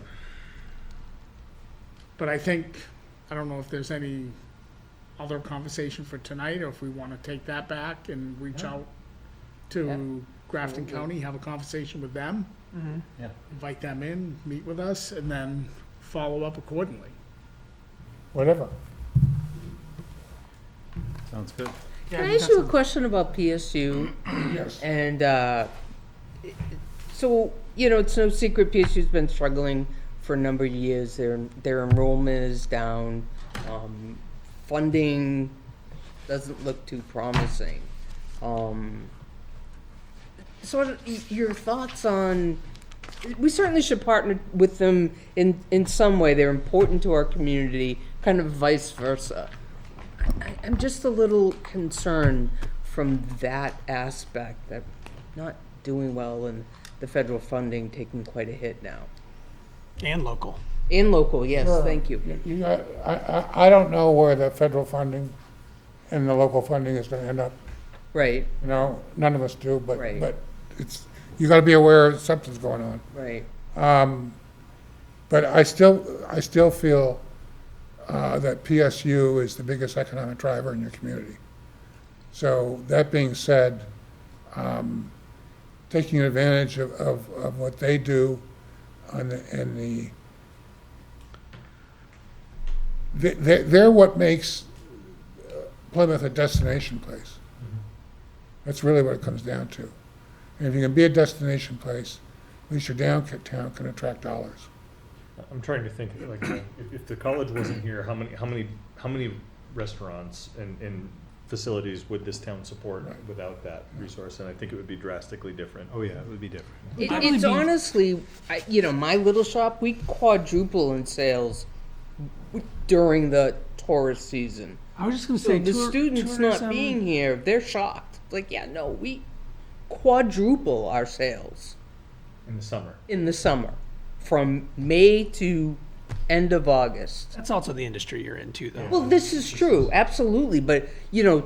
But I don't know if there's any other conversation for tonight, or if we want to take that back and reach out to Grafton County, have a conversation with them, Yeah. invite them in, meet with us, and then follow up accordingly. Whatever. Sounds good. Can I ask you a question about PSU? Yes. And so, it's no secret PSU's been struggling for a number of years. Their enrollment is down. Funding doesn't look too promising. Sort of your thoughts on, we certainly should partner with them in some way. They're important to our community, kind of vice versa. I'm just a little concerned from that aspect, that not doing well and the federal funding taking quite a hit now. And local. And local, yes, Sure. thank you. I don't know where the federal funding and the local funding is gonna end up. Right, None of us do, but Right. it's, you gotta be aware something's going on. right. But I still feel that PSU is the biggest economic driver in your community. So that being said, taking advantage of what they do they're what makes Plymouth a destination place. That's really what it comes down to. And if you can be a destination place, at least your downtown can attract dollars. I'm trying to think, like, if the college wasn't here, how many restaurants and facilities would this town support Right. without that resource? And I think it would be drastically different. Oh, yeah, it would be different. It's honestly, my little shop, we quadruple in sales during the tourist season. I was just going to So say, the students not being here, they're shocked. Like, we quadruple our sales In the summer. in the summer, from May to end of August. That's also the industry you're in, too, though. Well, this is true, absolutely, but,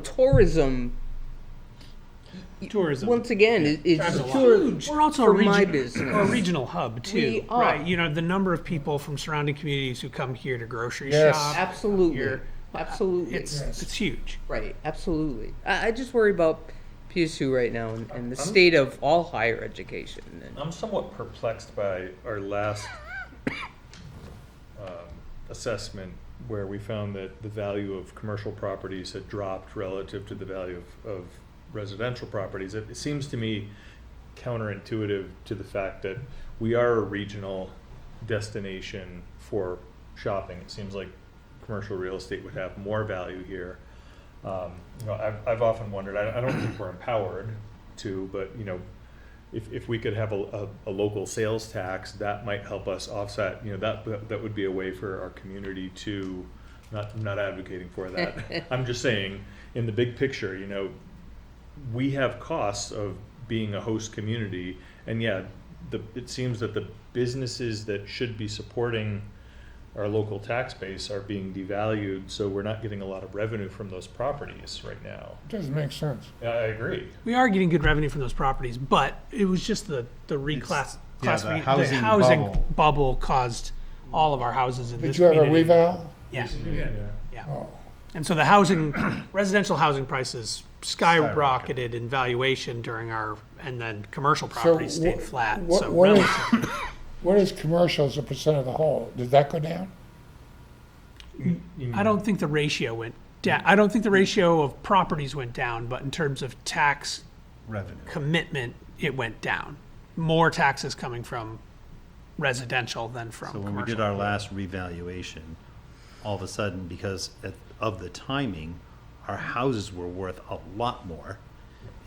tourism, Tourism. once again, is Huge. We're also for a, my region, business. we're a regional hub, too. We are. Right. The number of people from surrounding communities who come here to grocery Yes. shop. Absolutely, You're- absolutely. It's huge. Right, absolutely. I just worry about PSU right now and the state of all higher education. And I'm somewhat perplexed by our last assessment where we found that the value of commercial properties had dropped relative to the value of residential properties. It seems to me counterintuitive to the fact that we are a regional destination for shopping. It seems like commercial real estate would have more value here. I've often wondered, I don't think we're empowered to, but if we could have a local sales tax, that might help us offset, that would be a way for our community to, I'm not advocating for that. I'm just saying, in the big picture, we have costs of being a host community, and it seems that the businesses that should be supporting our local tax base are being devalued, so we're not getting a lot of revenue from those properties right now. Doesn't make sense. I agree. We are getting good revenue from those properties, but it was just the housing bubble caused all of our houses in Did this you have a community. reval? Yeah, yeah. Oh, And so the residential housing prices skyrocketed in valuation and then commercial properties stayed flat. So what is commercial as a percent of the whole? Did that go down? I don't think the ratio went down. I don't think the ratio of properties went down, but in terms of tax Revenue. commitment, it went down. More taxes coming from residential than from So commercial. when we did our last revaluation, all of a sudden, because of the timing, our houses were worth a lot more,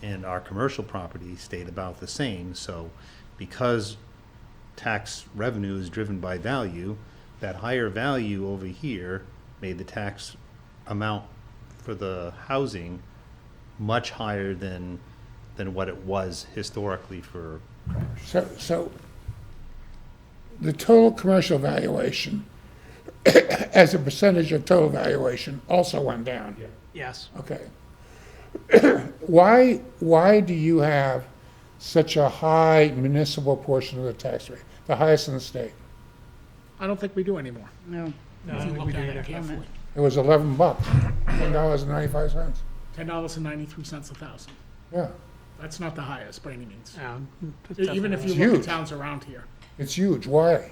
and our commercial property stayed about the same. So because tax revenue is driven by value, that higher value over here made the tax amount for the housing much higher than what it was historically for. So the total commercial valuation as a percentage of total valuation also went down. Yes. Okay. Why do you have such a high municipal portion of the tax rate, the highest in the state? I don't think we do anymore. No. No, if you look at it carefully. It was $11, $10.95. $10.93 a thousand. Yeah, That's not the highest by any means. Even Even if you It's look at huge. towns around here. it's huge. Why? I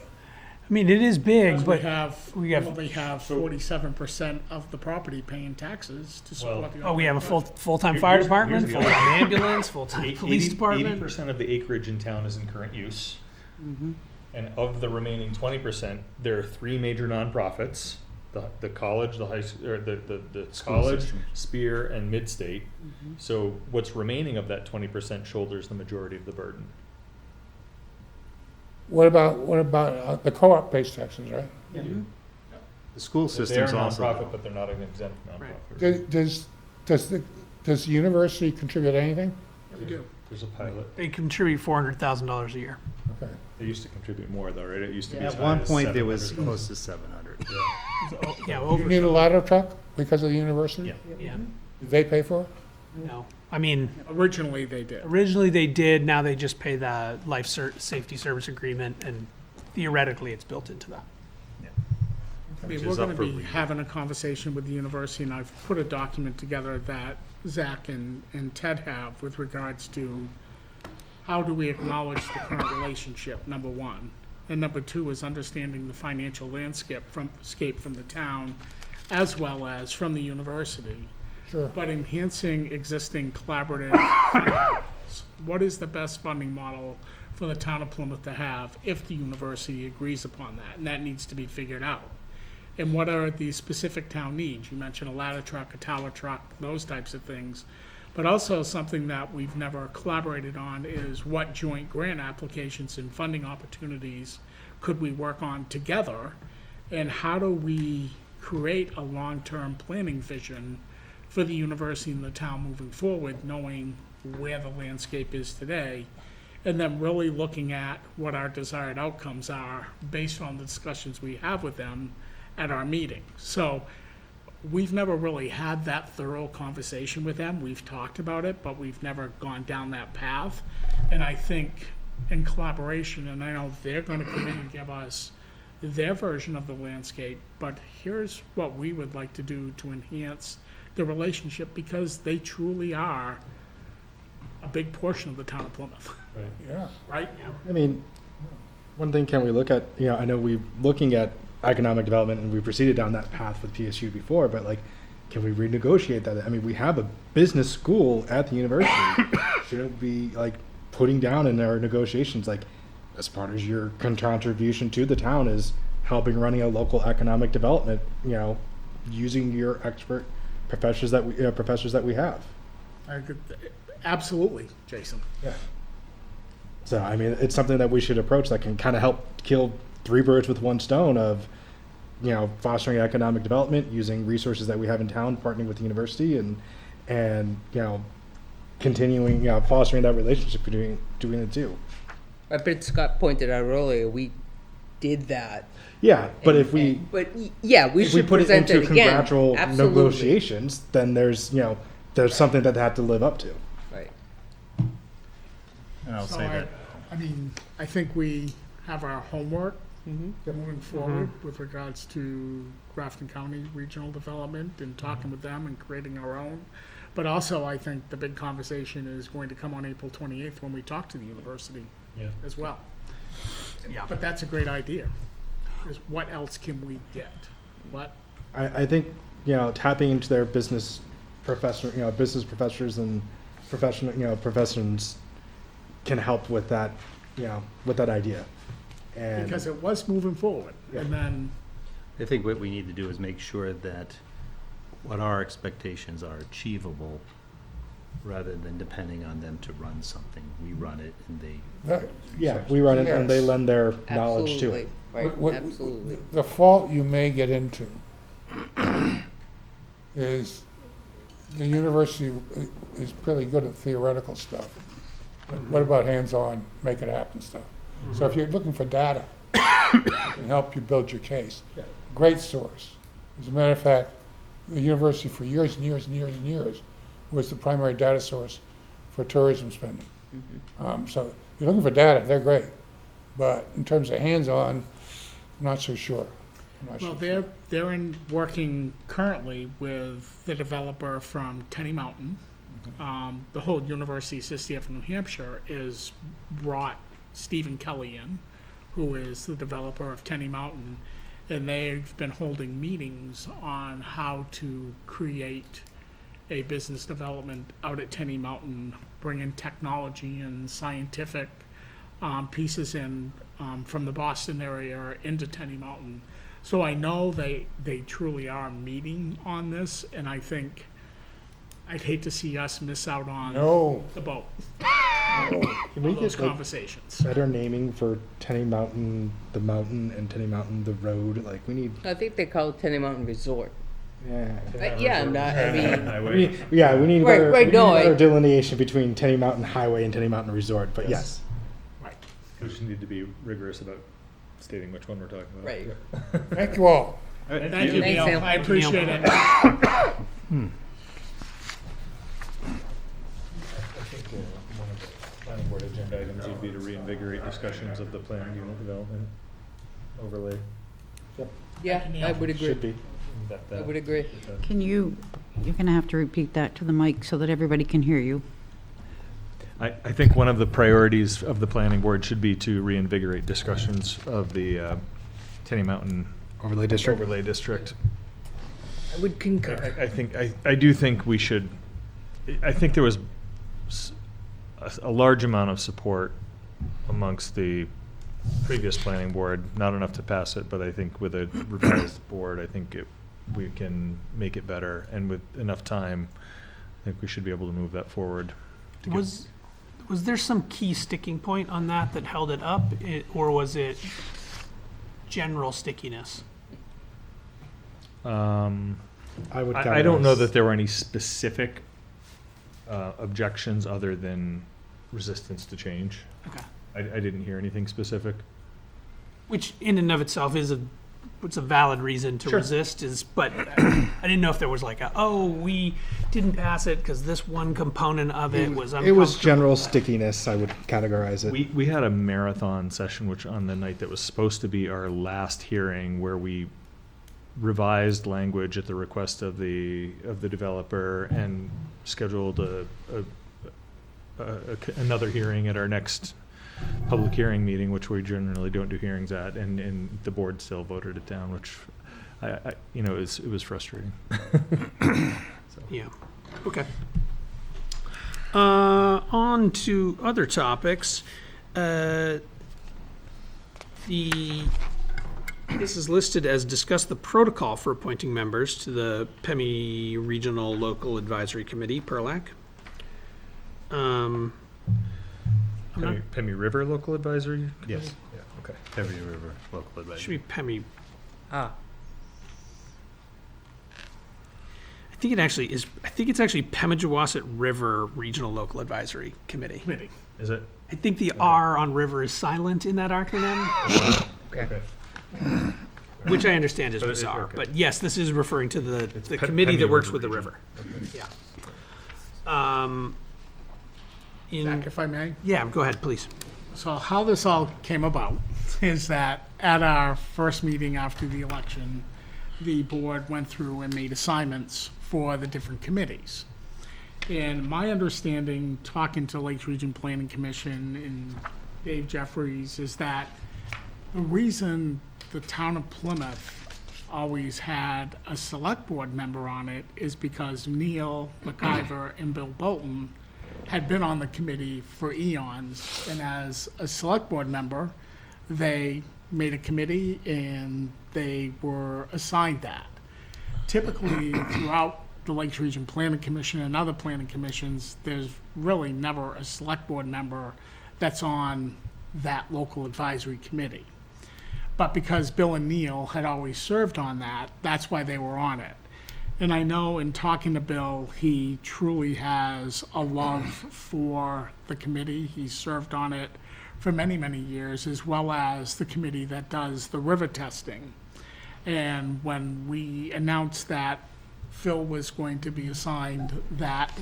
mean, it is big, We but have, we have- probably have 47% of the property paying taxes to support the. we have a operating budget. full-time fire Here's- department, here's the full-time ambulance, full-time police department. 80% of the acreage in town is in current use. And of the remaining 20%, there are three major nonprofits: the college, the high, or the college, system. Spear, and Midstate. So what's remaining of that 20% shoulders the majority of the burden. What about the co-op pays taxes, right? The school They're a system's also. nonprofit, but they're not an exempt nonprofit. Does the university contribute anything? We do. There's a pilot. They contribute $400,000 a year. Okay. They used to contribute more though, right? It used to be as At high one as point, there was 700. close to 700. Yeah, You over, need a ladder truck because of the university? Yeah. yeah, Did they pay for it? no. I mean, Originally, they did. originally they did, now they just pay the safety service agreement, and theoretically, it's built into that. I mean, Which we're is gonna up for be review. having a conversation with the university, and I've put a document together that Zach and Ted have with regards to how do we acknowledge the current relationship, number one. And number two is understanding the financial landscape from the town as well as from the university. Sure. But enhancing existing collaborative, what is the best funding model for the town of Plymouth to have if the university agrees upon that? And that needs to be figured out. And what are the specific town needs? You mentioned a ladder truck, a tower truck, those types of things. But also something that we've never collaborated on is what joint grant applications and funding opportunities could we work on together? And how do we create a long-term planning vision for the university and the town moving forward, knowing where the landscape is today? And then really looking at what our desired outcomes are based on the discussions we have with them at our meeting. So we've never really had that thorough conversation with them. We've talked about it, but we've never gone down that path. And I think in collaboration, and I know they're gonna come in and give us their version of the landscape, but here's what we would like to do to enhance the relationship, because they truly are a big portion of the town of Plymouth, Yeah. right? I mean, one thing can we look at, I know we're looking at economic development and we proceeded down that path with PSU before, but like, can we renegotiate that? I mean, we have a business school at the university. Shouldn't we like putting down in our negotiations, like, as part of your contribution to the town is helping running a local economic development, using your expert professors that we have. I could- Absolutely, Jason. Yeah. So, I mean, it's something that we should approach that can kind of help kill three birds with one stone of, fostering economic development, using resources that we have in town, partnering with the university and, continuing, fostering that relationship between doing the two. But Scott pointed out earlier, we did that. Yeah, but if we, But yeah, we if we should put it present into it again. contractual Absolutely. negotiations, then there's something that they have to live up to. Right. And I'll So say that, I think we have our homework moving forward with regards to Grafton County regional development and talking with them and creating our own. But also, I think the big conversation is going to come on April 28th when we talk to the university Yeah. as well. Yeah. But that's a great idea, is what else can we get? What, I think, tapping into their business business professors and professions can help with that, with that idea. And because it was moving forward, and then, I think what we need to do is make sure that what our expectations are achievable, rather than depending on them to run something. We run it and they, we run it and they Yes. lend their knowledge to Absolutely. it. Right, What- absolutely. The fault you may get into is the university is pretty good at theoretical stuff. But what about hands-on, make it happen stuff? So if you're looking for data, it can help you build your case. Great source. As a matter of fact, the university for years and years and years and years was the primary data source for tourism spending. So if you're looking for data, they're great. But in terms of hands-on, I'm not so sure. I'm not well, so they're working currently with the developer from Tenny Mountain. The whole University System of New Hampshire is brought Stephen Kelly in, who is the developer of Tenny Mountain, and they've been holding meetings on how to create a business development out at Tenny Mountain, bringing technology and scientific pieces in from the Boston area into Tenny Mountain. So I know they truly are meeting on this, and I think I'd hate to see us miss out on No, the boat, Can we on those get like conversations. better naming for Tenny Mountain, the mountain, and Tenny Mountain, the road? Like we need. I think they call it Tenny Mountain Resort. Yeah. Yeah, I mean, Highway. We need Right, better, right, we need no, better I- delineation between Tenny Mountain Highway and Tenny Mountain Resort. But yes, Right. We just need to be rigorous about stating which one we're talking about. right. thank you all. Thank you, Thanks, Neil. Neil. I appreciate it. I think one of the planning board agenda items would be to reinvigorate discussions of the planned unit development overlay. Yeah, I would should agree. be. I would agree. Can you're gonna have to repeat that to the mic so that everybody can hear you. I think one of the priorities of the planning board should be to reinvigorate discussions of the Tenny Mountain Overlay district. overlay district. I would concur. I do think we should, I think there was a large amount of support amongst the previous planning board, not enough to pass it, but I think with a revised board, I think we can make it better, and with enough time, I think we should be able to move that forward. to get- Was there some key sticking point on that that held it up, or was it general stickiness? I would. I don't know categorize- that there were any specific objections other than resistance to change. Okay. I didn't hear anything specific. Which in and of itself is it's a valid reason to Sure. resist, but I didn't know if there was like we didn't pass it because this one component of it was It was uncomfortable. general stickiness. I would categorize it. We had a marathon session, which on the night that was supposed to be our last hearing, where we revised language at the request of the developer and scheduled another hearing at our next public hearing meeting, which we generally don't do hearings at, and the board still voted it down, which it was frustrating. Yeah, okay. On to other topics. This is listed as discuss the protocol for appointing members to the PEMI Regional Local Advisory Committee, PERLAC. I'm not- Pemmy River Local Advisory? Yes. Yeah, okay. Every River Local Should Advisory. be PEMI. Ah, I think it actually is. I think it's actually Pemigewasset River Regional Local Advisory Committee. Committee. Is it? I think the R on river is silent in that acronym, okay. which I understand is But it- bizarre. okay. But yes, this is referring to the It's committee that Pemmy works River with the Region. river. Yeah. Zach, if I may? Yeah, go ahead, please. So how this all came about is that at our first meeting after the election, the board went through and made assignments for the different committees. And my understanding, talking to Lakes Region Planning Commission and Dave Jeffries, is that the reason the town of Plymouth always had a select board member on it is because Neil McIver and Bill Bolton had been on the committee for eons, and as a select board member, they made a committee and they were assigned that. Typically, throughout the Lakes Region Planning Commission and other planning commissions, there's really never a select board member that's on that local advisory committee. But because Bill and Neil had always served on that, that's why they were on it. And I know in talking to Bill, he truly has a love for the committee. He's served on it for many, many years, as well as the committee that does the river testing. And when we announced that Phil was going to be assigned that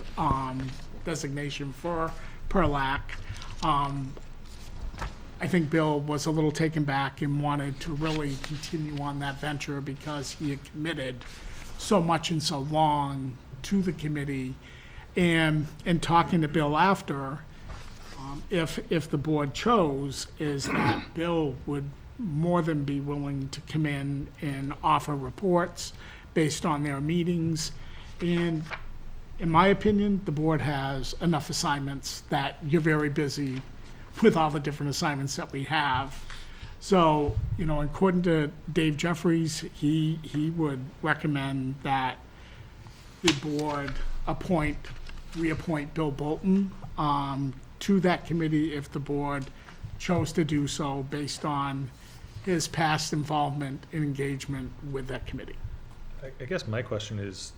designation for PERLAC, I think Bill was a little taken back and wanted to really continue on that venture because he had committed so much and so long to the committee. And in talking to Bill after, if the board chose, is that Bill would more than be willing to come in and offer reports based on their meetings. And in my opinion, the board has enough assignments that you're very busy with all the different assignments that we have. So, according to Dave Jeffries, he would recommend that the board reappoint Bill Bolton to that committee if the board chose to do so based on his past involvement and engagement with that committee. I guess my question is,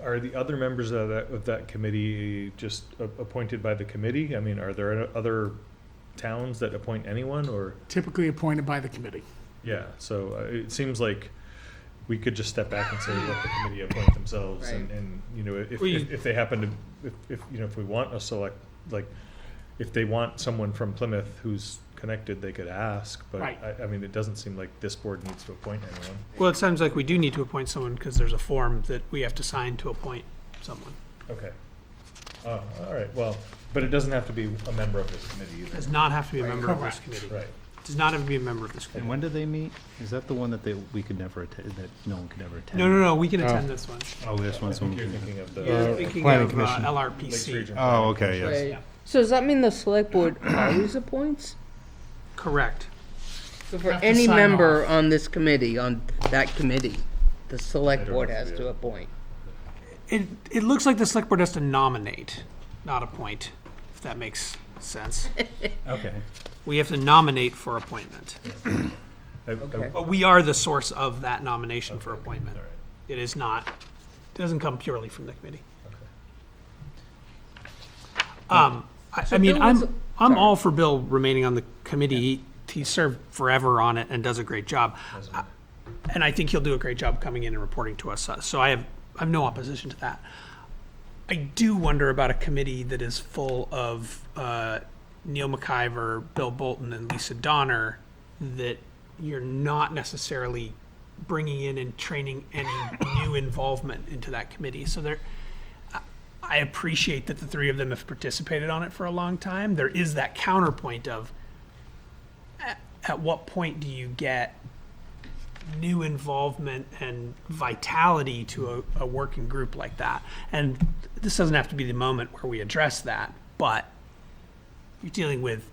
are the other members of that committee just appointed by the committee? I mean, are there other towns that appoint anyone, or? Typically appointed by the committee. Yeah, so it seems like we could just step back and say, let the committee appoint themselves, Right. and Well, if they happen to, if we want a select, like, if they want someone from Plymouth who's connected, they could ask, but Right. I mean, it doesn't seem like this board needs to appoint anyone. Well, it sounds like we do need to appoint someone because there's a form that we have to sign to appoint someone. Okay. Oh, all right, well, but it doesn't have to be a member of this committee either. Does not have to be a member of this Correct. committee. Right. Does not have to be a member of this And committee. when do they meet? Is that the one that we could never attend, that no one could ever attend? No, we can attend this one. Oh, this I one's think one. you're thinking of the You're thinking Planning of Commission. Lakes LRPC. Region. Oh, okay, yes. Right. So does that mean the select board always appoints? Correct. So for Have to any sign member off. on this committee, on that committee, the I select don't board know if has we to have- appoint. It looks like the select board has to nominate, not appoint, if that makes sense. Okay. We have to nominate for appointment. Okay. But we are the source of that nomination for appointment. All right. It is not, doesn't come purely from the committee. I mean, Bill was- I'm all for Bill remaining on the committee. He served forever on it and does a great job. And I think he'll do a great job coming in and reporting to us. So I have no opposition to that. I do wonder about a committee that is full of Neil McIver, Bill Bolton, and Lisa Donner, that you're not necessarily bringing in and training any new involvement into that committee. So I appreciate that the three of them have participated on it for a long time. There is that counterpoint of at what point do you get new involvement and vitality to a working group like that? And this doesn't have to be the moment where we address that, but you're dealing with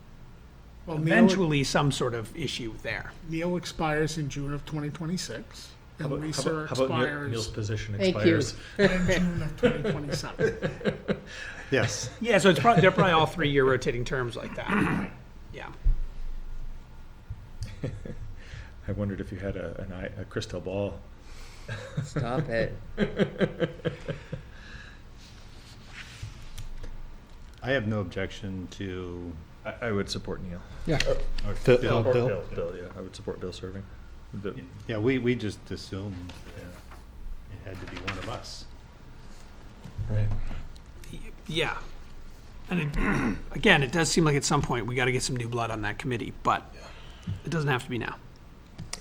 Well, eventually some sort of issue there. Neil expires in June of 2026, and Lisa How about Neil's expires position Thank you. expires? in June of 2027. Yes. Yeah, so they're probably all 3-year rotating terms like that. Yeah. I wondered if you had a crystal ball. Stop it. I have no objection to, I would support Neil. Yeah. or Phil- Bill. Bill. Bill, yeah, I would support Bill serving. Yeah, we just assumed it had to be one of us. Right. Yeah. And again, it does seem like at some point we got to get some new blood on that committee, but it doesn't have to be now.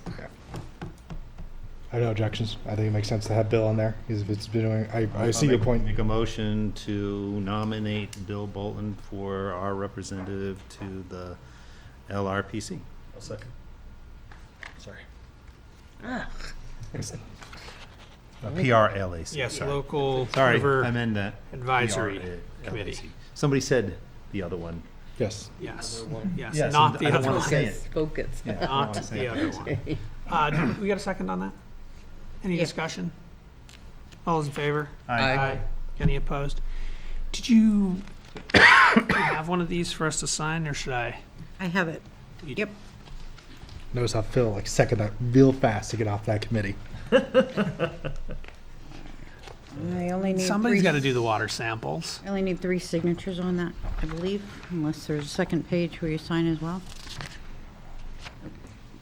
Okay. I have no objections. I think it makes sense to have Bill on there. Because if it's been doing, I see your point. Make a motion to nominate Bill Bolton for our representative to the LRPC. I'll second. Sorry. PRLAC. Yes, sorry. local Sorry, river I meant that. advisory PRLAC. committee. Somebody said the other one. Yes. Yes, yes, Yes, not and the I don't other wanna one. say Focus, focus. Yeah, I don't wanna Not say the it. other one. We got a second on that? Any Yeah. discussion? All those in favor? Aye. Any opposed? Did you have one of these for us to sign, or should I? I have it. You- Yep. Notice how Phil like second that real fast to get off that committee. I only need Somebody's three- got to do the water samples. I only need 3 signatures on that, I believe, unless there's a second page where you sign as well.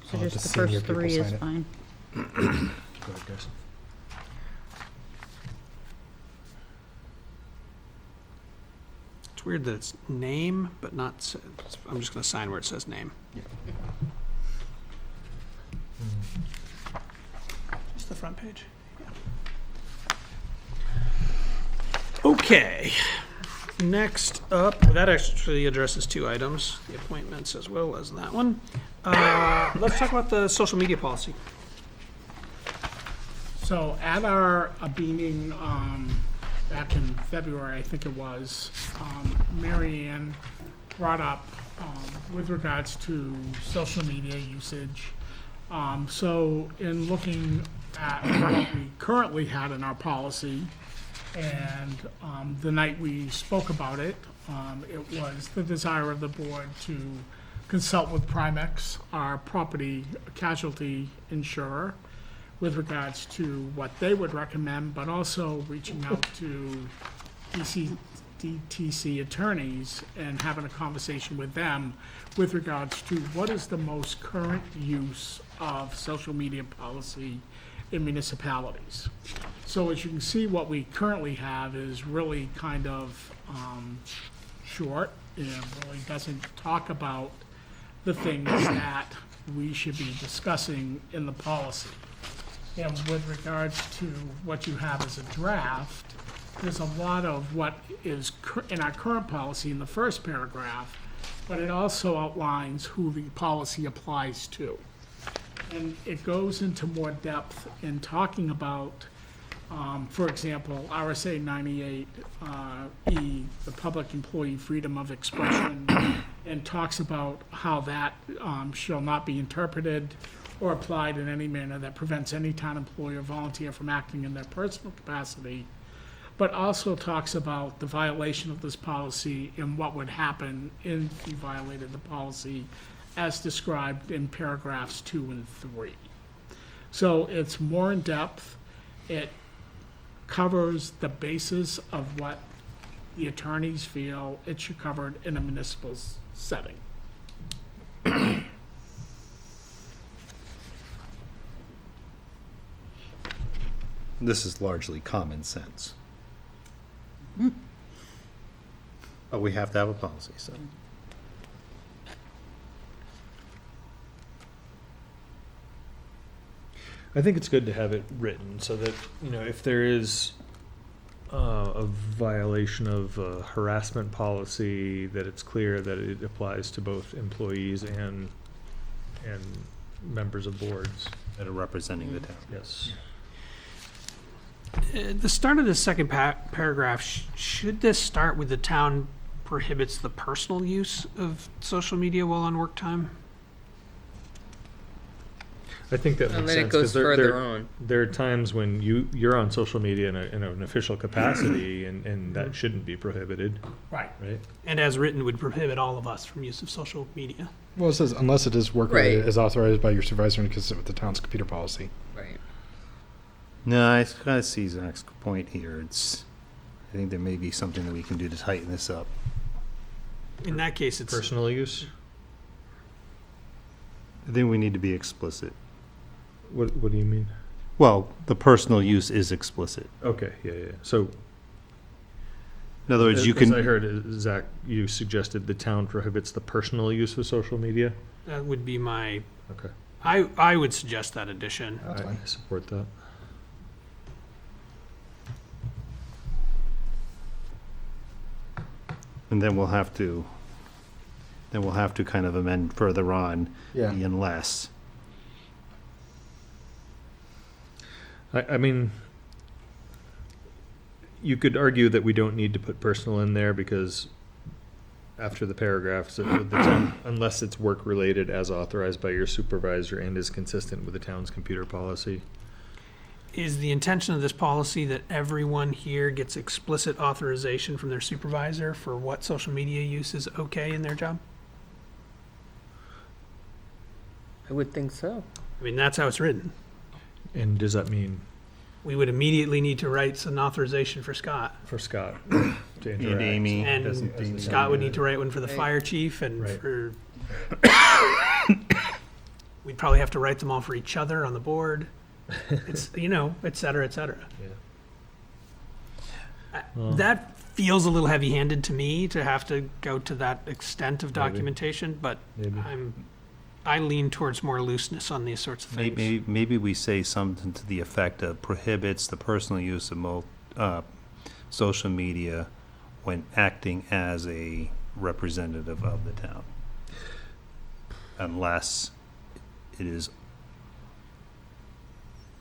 So I'll let just the the senior first people 3 is sign it. fine. Go ahead, guys. It's weird that it's name, but not, I'm just going to sign where it says name. Just the front page? Yeah. Okay. Next up, that actually addresses 2 items, the appointments as well as that one. Let's talk about the social media policy. So at our meeting back in February, I think it was, Mary Ann brought up with regards to social media usage. So in looking at what we currently had in our policy, and the night we spoke about it, it was the desire of the board to consult with Primex, our property casualty insurer, with regards to what they would recommend, but also reaching out to DTC attorneys and having a conversation with them with regards to what is the most current use of social media policy in municipalities. So as you can see, what we currently have is really kind of short. It really doesn't talk about the things that we should be discussing in the policy. And with regards to what you have as a draft, there's a lot of what is in our current policy in the first paragraph, but it also outlines who the policy applies to. And it goes into more depth in talking about, for example, RSA 98E, the Public Employee Freedom of Expression, and talks about how that shall not be interpreted or applied in any manner that prevents any town employee or volunteer from acting in their personal capacity, but also talks about the violation of this policy and what would happen if you violated the policy as described in paragraphs 2 and 3. So it's more in depth. It covers the basis of what the attorneys feel it should cover in a municipal setting. This is largely common sense. But we have to have a policy, so. I think it's good to have it written so that, if there is a violation of harassment policy, that it's clear that it applies to both employees and members of boards. That are representing the town. Yes. At the start of the second paragraph, should this start with the town prohibits the personal use of social media while on work time? I think that And makes then it sense, goes 'cause there, further there, on. there are times when you're on social media in an official capacity, and that shouldn't be prohibited, Right. right? And as written, would prohibit all of us from use of social media. Well, it says unless it is work related, Right. as authorized by your supervisor and consistent with the town's computer policy. Right. No, I kind of see Zach's point here. I think there may be something that we can do to tighten this up. In that case, it's Personal use? I think we need to be explicit. What do you mean? Well, the personal use is explicit. Okay, yeah. So, In other words, you as I can, heard, Zach, you suggested the town prohibits the personal use of social media? that would be my. Okay. I would suggest that addition. That's I fine. support that. and then we'll have to kind of amend further on Yeah. the unless. I mean, you could argue that we don't need to put personal in there, because after the paragraphs, the town, unless it's work-related as authorized by your supervisor and is consistent with the town's computer policy. Is the intention of this policy that everyone here gets explicit authorization from their supervisor for what social media use is okay in their job? I would think so. I mean, that's how it's written. And does that mean We would immediately need to write an authorization for Scott. for Scott to And interact? Amy. And doesn't Amy Scott would do need to write one for the Right. fire chief and Right. for, we'd probably have to write them all for each other on the board. It's, et cetera, et cetera. Well, That feels a little heavy-handed to me to have to go to that extent of Maybe. documentation, but maybe. I lean towards more looseness on these sorts of things. Maybe we say something to the effect of prohibits the personal use of social media when acting as a representative of the town. Unless it is,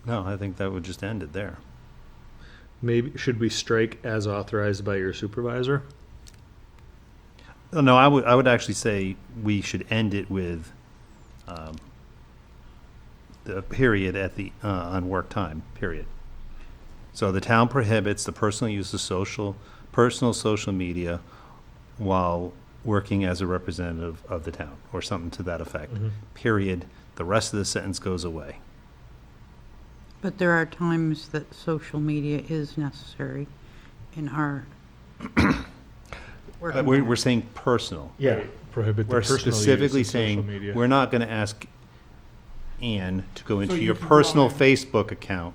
no, I think that would just end it there. Maybe, should we strike as authorized by your supervisor? No, I would actually say we should end it with the period at the, on work time, period. So the town prohibits the personal use of personal social media while working as a representative of the town, or something to that effect, period. The rest of the sentence goes away. But there are times that social media is necessary in our work. We're saying personal. Yeah. Prohibit the We're personal use specifically of social saying, media. we're not gonna ask Ann to go into you your can go personal on- Facebook account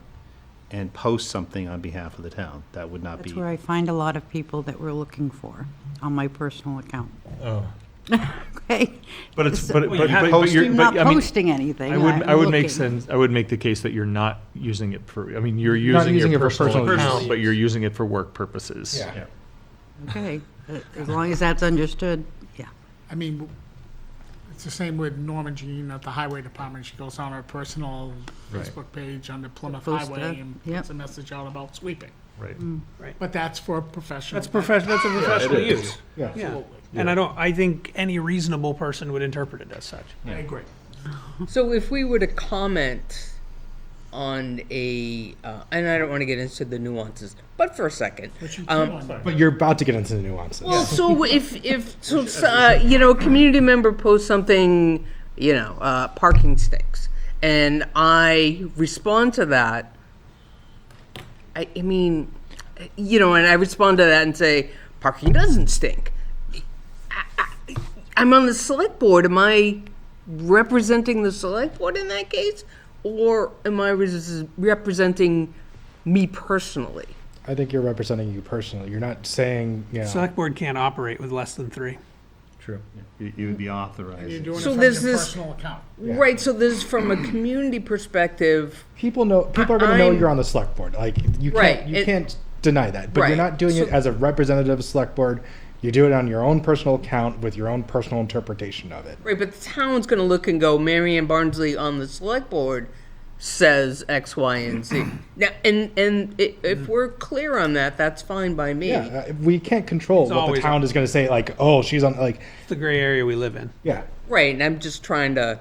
and post something on behalf of the town. That would not be. That's where I find a lot of people that we're looking for on my personal account. Oh. Okay? But it's, So- but, Well, but, you have but you're, I'm not but, I mean, posting anything. I would I'm make looking. sense, I would make the case that you're not using it for, I mean, you're Not using using your it for personal personal account, use. but you're using it for work purposes. Yeah. Okay, as long as that's understood, yeah. I mean, it's the same with Norma Jean at the highway department. She goes on her personal Right. Facebook page under Plymouth Post Highway stuff, and yep. puts a message out about sweeping. Right. But that's for professional. That's a professional it is. use. Yeah. Yeah. And I think any reasonable person would interpret it as such. I agree. So if we were to comment on a, and I don't want to get into the nuances, but for a second. But you Um, can. But you're about to get into the nuances. Well, so a community member posts something, parking stinks, and I respond to that. I mean, and I respond to that and say, parking doesn't stink. I'm on the select board. Am I representing the select board in that case? Or am I representing me personally? I think you're representing you personally. You're not saying, Select board can't operate with less than 3. True. You would be You're authorized. doing So it from there's your this- personal account. Yeah. Right, so this is from a community perspective. people are going to know I'm- you're on the select board. Like you Right, can't, you it- can't deny that, but Right. you're not doing it So- as a representative of the select board. You do it on your own personal account with your own personal interpretation of it. Right, but the town's gonna look and go, Mary Ann Barnsley on the select board says X, Y, and Z. Now, if we're clear on that, that's fine by me. Yeah, we can't control It's what the always- town is going to say. Like, oh, she's on. Like, It's the gray area we live in. yeah, Right, and I'm just trying to,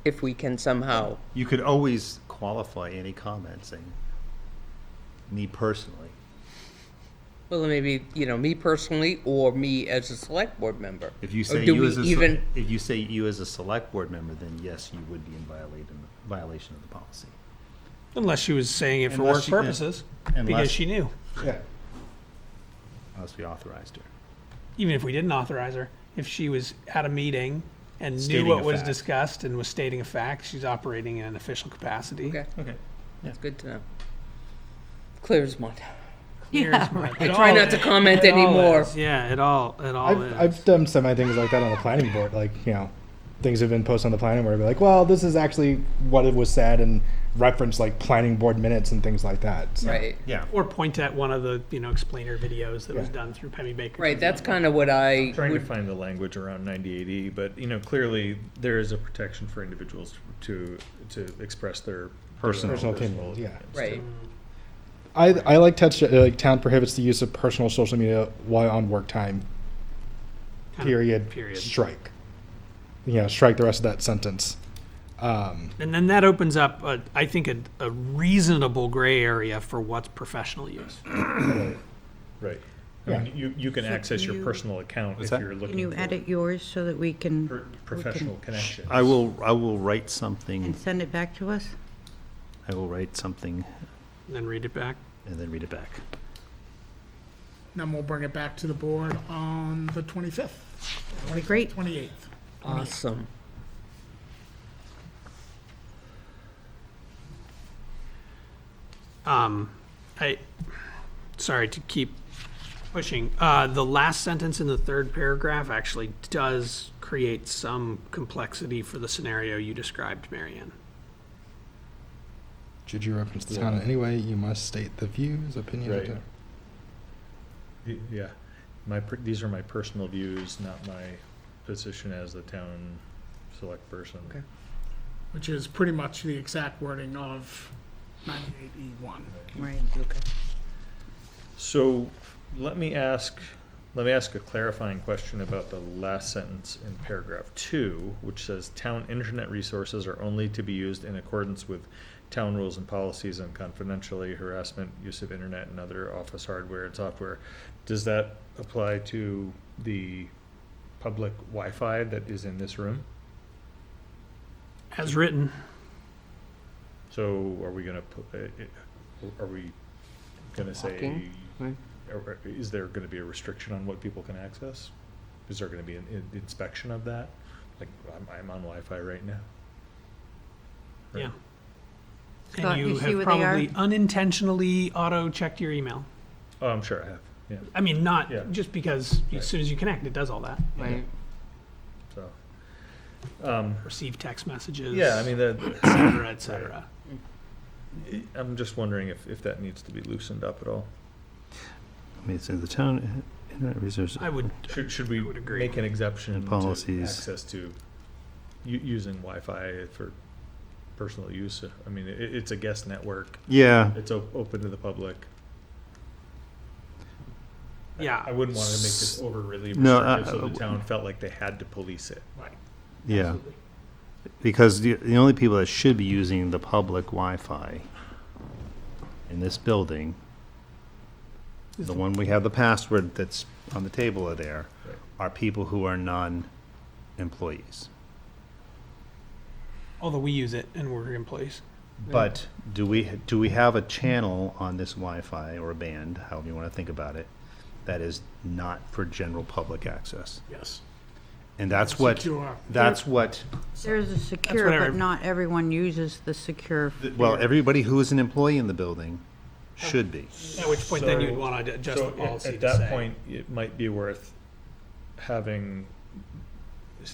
if we can somehow, You could always qualify any comment saying, me personally. well, maybe, me personally, or me as a select board member. If you Or say do you we as a, even- if you say you as a select board member, then yes, you would be in violation of the policy. Unless she was saying it for Unless work she- purposes, because unless- she knew. yeah. Unless we authorized her. Even if we didn't authorize her, if she was at a meeting and knew Stating what a was fact. discussed and was stating a fact, she's operating in an official capacity. Okay, Okay. that's good to know. Clear as mud. Clear as mud. I It try all not to is. comment It all anymore. is. Yeah, it all is. I've done semi things like that on the planning board. Like, things have been posted on the planning board. I'd be like, well, this is actually what it was said, and reference like planning board minutes and things like that. So, Right, Yeah. Or point at one of the, explainer videos that was Yeah. done through Pemmy Baker. right, that's kind of what I Trying to would, find the language around 98E, but clearly there is a protection for individuals to express their Personal opinion, opinions. yeah. right. I like touch like town prohibits the use of personal social media while on work time. Kind of Period. period. Strike. Strike the rest of that sentence. And then that opens up, I think, a reasonable gray area for what's professional use. Right. I mean, you can So access can your you- personal account What's if that? you're looking Can you for edit yours so that we can, professional connections. I will write and something, send it back to us? I will write something And then read it back. and then read it back. Then we'll bring it back to the board on the 25th, That'd be great. 28th. Awesome. Sorry to keep pushing. The last sentence in the third paragraph actually does create some complexity for the scenario you described, Marianne. Should you reference the town in any way, you must state the views, opinions. Right. Yeah, these are my personal views, not my position as the town select person. Okay. Which is pretty much the exact wording of 98E1. Right. Okay. So let me ask a clarifying question about the last sentence in paragraph 2, which says town internet resources are only to be used in accordance with town rules and policies on confidentiality, harassment, use of internet and other office hardware and software. Does that apply to the public Wi-Fi that is in this room? As written. So are we gonna put, are we gonna say, Blocking, right. is there gonna be a restriction on what people can access? Is there gonna be an inspection of that? Like, I'm on Wi-Fi right now. Right. Yeah. Scott, And you you see have what they are? probably unintentionally auto-checked your email. Oh, I'm sure I have, yeah, I mean, not Yeah. just because Right. as soon as you connect, it does all that. Right. so. Receive text messages. Yeah, I mean, Et cetera, et cetera. I'm just wondering if that needs to be loosened up at all. I mean, so the town internet resources. I would, Should we I would agree. make an exception And to policies. access to using Wi-Fi for personal use? I mean, it's a guest network. Yeah, It's open to the public. Yeah. I wouldn't want to make this overly No, restrictive so the town felt like they had to police it. yeah. Because the only people that should be using the public Wi-Fi in this building, the one we have the password that's on the table there, Right. are people who are non-employees. Although we use it and we're employees. But do we have a channel on this Wi-Fi or a band, however you want to think about it, that is not for general public access? Yes. And that's what, Secure. that's what, There's a secure, what I- but not everyone uses the secure. well, everybody who is an employee in the building should be. At which point then So- you'd want to adjust the So policy at to say. that point, it might be worth having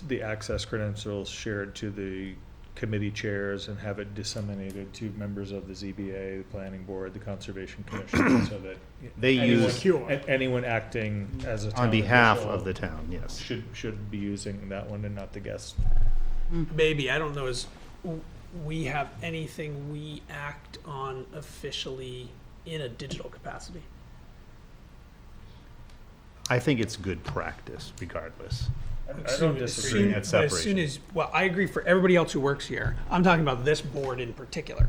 the access credentials shared to the committee chairs and have it disseminated to members of the ZBA, the planning board, the conservation commission, so that They anyone- use, Secure. anyone acting as a town on behalf official of the town, yes. should be using that one and not the guest. Maybe, I don't know, is we have anything we act on officially in a digital capacity? I think it's good practice regardless. I don't disagree. Soon- that But as soon separation. as, well, I agree for everybody else who works here. I'm talking about this board in particular.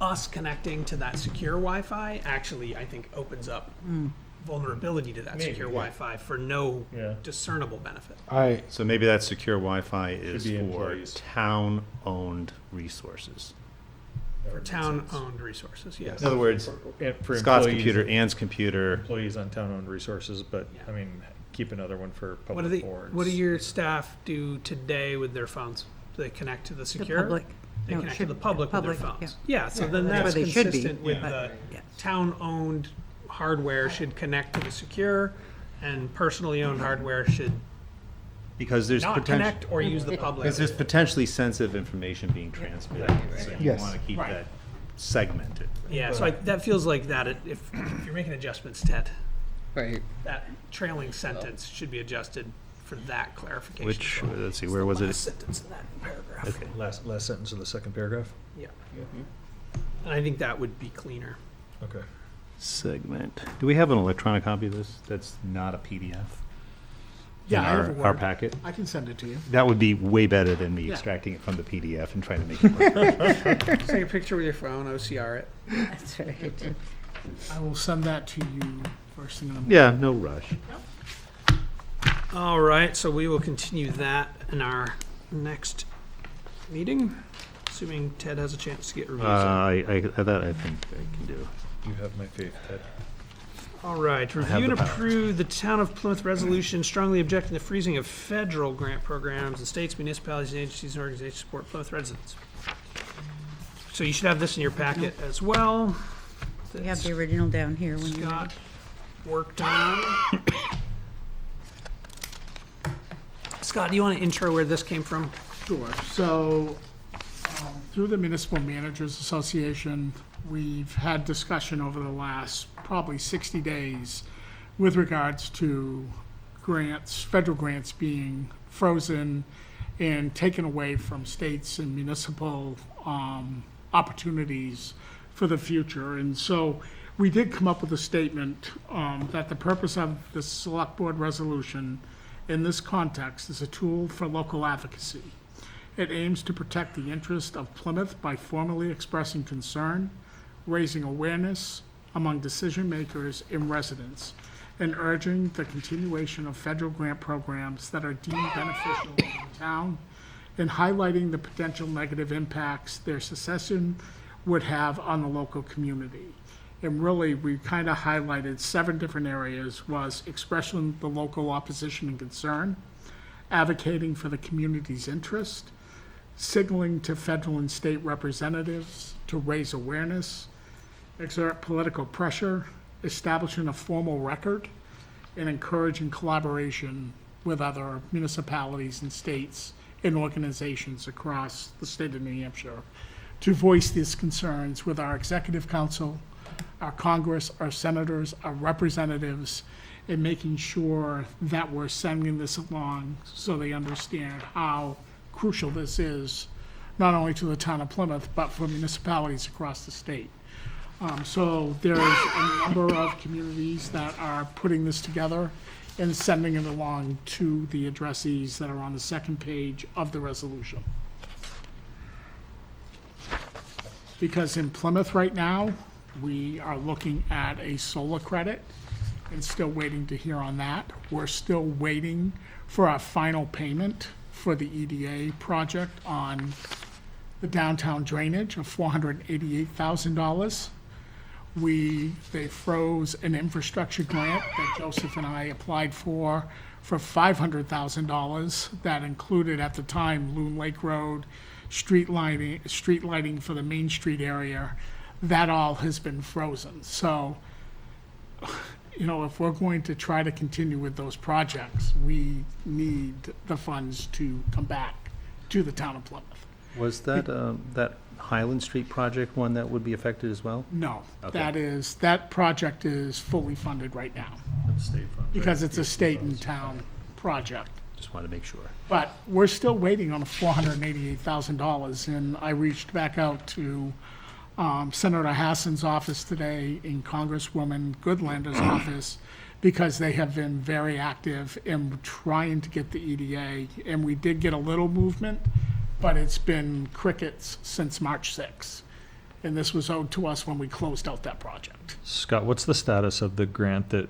Us connecting to that secure Wi-Fi actually, I think, opens up vulnerability to that Maybe, secure yeah. Wi-Fi for no Yeah. discernible benefit. So maybe that secure Wi-Fi is be for employees. town-owned resources. That For would make sense. town-owned resources, yes. In other words, For Scott's employees- computer, Ann's computer, Employees on town-owned resources, but, I mean, keep another one for What do public they, boards. what do your staff do today with their phones? Do they connect to the The secure? public. They No, it connect to should- the public with their public, phones. Yeah, so then That's that's where they should be, consistent with but- the yes. town-owned hardware should connect to the secure, and personally owned hardware should because there's not potential, connect or use the public. because there's potentially sensitive information being transmitted. So you Yes. want to keep Right. that segmented. Yeah, so that feels like that, if you're making adjustments, Ted, Right. that trailing sentence should be adjusted for that clarification. Which, let's see, where was Last it? sentence in that paragraph. Okay. Last sentence of the second paragraph? Yeah. And I think that would be cleaner. Okay. Segment. Do we have an electronic copy of this that's not a PDF? Yeah, in I have a our Word. packet? I can send it to you. That would be way better than me Yeah. extracting it from the PDF and trying to make it work. Take a picture with your phone, OCR it. That's right. I will send that to you first thing in the morning. Yeah, no rush. All right, so we will continue that in our next meeting, assuming Ted has a chance to get reviews. That I think I can do. You have my faith, Ted. All right, have review and the power. approve the Town of Plymouth resolution strongly objecting to freezing of federal grant programs and states, municipalities, agencies, and organizations support Plymouth residents. So you should have this in your packet as well. We have the original down here when you. Scott worked on. Scott, do you want to intro where this came from? Sure. So, through the Municipal Managers Association, we've had discussion over the last probably 60 days with regards to grants, federal grants being frozen and taken away from states and municipal opportunities for the future. And so we did come up with a statement that the purpose of the Select Board resolution in this context is a tool for local advocacy. It aims to protect the interest of Plymouth by formally expressing concern, raising awareness among decision makers and residents, and urging the continuation of federal grant programs that are deemed beneficial to the town, and highlighting the potential negative impacts their cessation would have on the local community. And really, we kind of highlighted 7 different areas, was expressing the local opposition and concern, advocating for the community's interest, signaling to federal and state representatives to raise awareness, exert political pressure, establishing a formal record, and encouraging collaboration with other municipalities and states and organizations across the state of New Hampshire to voice these concerns with our executive council, our Congress, our senators, our representatives, and making sure that we're sending this along so they understand how crucial this is, not only to the town of Plymouth, but for municipalities across the state. So there's a number of communities that are putting this together and sending it along to the addressees that are on the second page of the resolution. Because in Plymouth right now, we are looking at a solar credit and still waiting to hear on that. We're still waiting for our final payment for the EDA project on the downtown drainage of $488,000. They froze an infrastructure grant that Joseph and I applied for $500,000 that included at the time Loon Lake Road, street lighting for the Main Street area. That all has been frozen. So, if we're going to try to continue with those projects, we need the funds to come back to the town of Plymouth. Was that, that Highland Street project one that would be affected as well? No, Okay. that project is fully funded right now, That's state funds, right? because it's a state and funds. town project. Just wanted to make sure. But we're still waiting on $488,000, and I reached back out to Senator Hassan's office today, in Congresswoman Goodlander's office, because they have been very active in trying to get the EDA, and we did get a little movement, but it's been crickets since March 6th. And this was owed to us when we closed out that project. Scott, what's the status of the grant that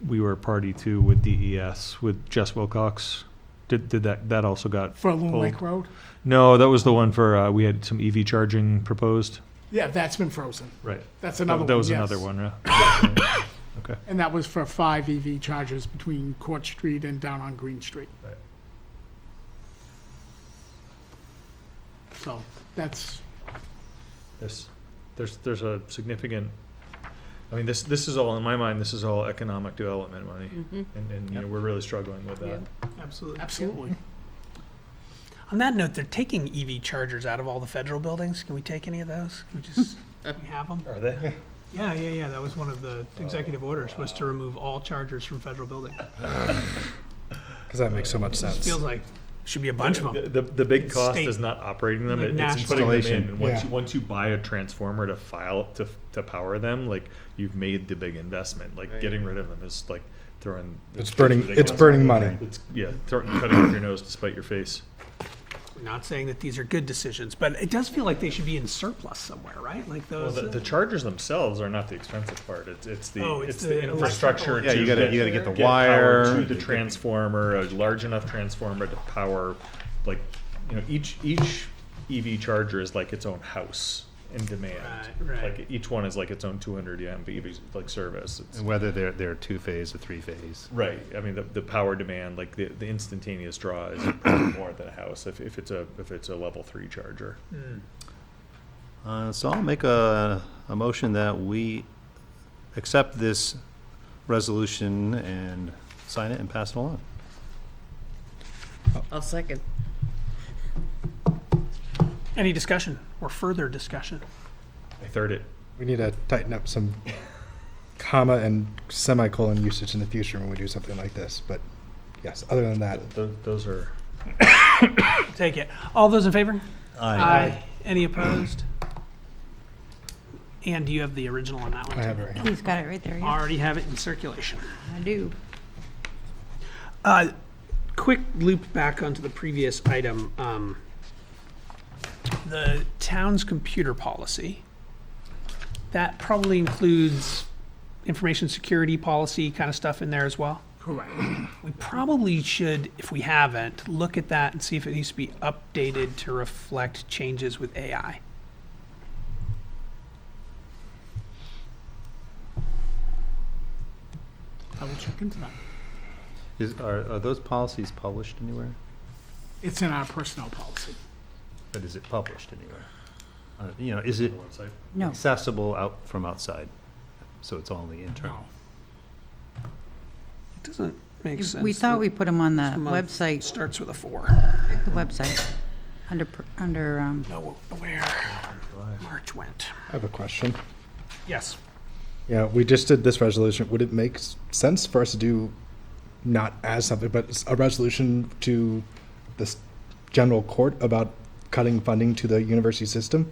we were party to with DES, with Jess Wilcox? Did that also got For Loon pulled? Lake Road? No, that was the one for, we had some EV charging proposed. Yeah, that's been frozen. Right. That's another one, That was yes. another one, yeah. Okay. And that was for 5 EV chargers between Court Street and down on Green Street. Right. So that's, There's a significant, I mean, this is all, in my mind, this is all economic development money. And you know, we're really struggling with that. Absolutely. absolutely. On that note, they're taking EV chargers out of all the federal buildings. Can we take any of those? Can we just, can we have them? Are they? Yeah. That was one of the executive orders, was to remove all chargers from federal buildings. Because that makes so much It sense. feels like should be a bunch of them. The big It's cost state- is not operating them, like it's national- putting them in. Installation, And yeah. once you buy a transformer to power them, like, you've made the big investment. Like, getting rid of them is like throwing. It's burning ridiculous. money. It's, yeah, cutting off your nose to spite your face. We're not saying that these are good decisions, but it does feel like they should be in surplus somewhere, right? Like Well, those. the chargers themselves are not the expensive part. It's the Oh, it's it's the the infrastructure. Yeah, to you gotta get the power wire. to the transformer, a large enough transformer to power, like, you know, each EV charger is like its own house in demand. Right. Like, each one is like its own 200 MB like service. It's, And whether they're two-phase or three-phase. right. I mean, the power demand, like the instantaneous draw, is probably more than a house if it's a level 3 charger. So I'll make a motion that we accept this resolution and sign it and pass it along. I'll second. Any discussion or further discussion? I third it. We need to tighten up some comma and semicolon usage in the future when we do something like this. But yes, other than that, Those are. Take it. All those in favor? Aye. Any opposed? And do you have the original on that one? I have it right here. He's got it right there, yeah. Already have it in circulation. I do. Quick loop back onto the previous item. The town's computer policy. That probably includes information security policy kind of stuff in there as well. Correct. We probably should, if we haven't, look at that and see if it needs to be updated to reflect changes with AI. I will check into that. Are those policies published anywhere? It's in our personnel policy. But is it published anywhere? You know, is it Website. No, accessible out from outside? So it's only internal? No. It doesn't make sense. we thought we put them on the This month website, Starts with a 4. the website, under, No, where March went. I have a question. Yes. Yeah, we just did this resolution. Would it make sense for us to do not as something, but a resolution to this general court about cutting funding to the university system?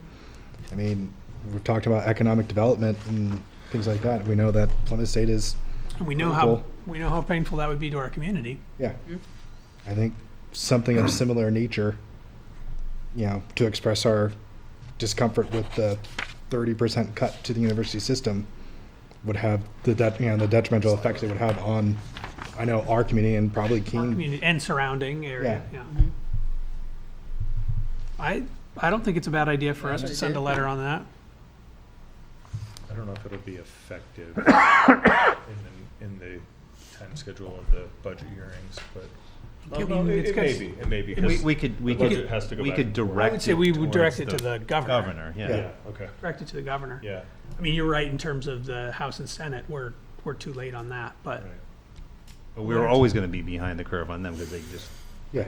I mean, we've talked about economic development and things like that. We know that Plymouth State is, And we know how painful that would be to our community. yeah. I think something of similar nature, you know, to express our discomfort with the 30% cut to the university system would have the detrimental effects it would have on, I know, our community and probably Our Keene. community and surrounding area, Yeah. yeah. I don't think it's a bad idea for us to send a letter on that. I don't know if it'll be effective in the time schedule of the budget hearings, but. I Well, mean, no, it may be, We because could, the budget has to go back. and forth. I direct would say it we would direct it towards to the governor. governor, yeah. Yeah, okay, Direct it to the governor. yeah, I mean, you're right in terms of the House and Senate, we're too late on that, but right. But we were always gonna be behind the curve on them because they just Yeah.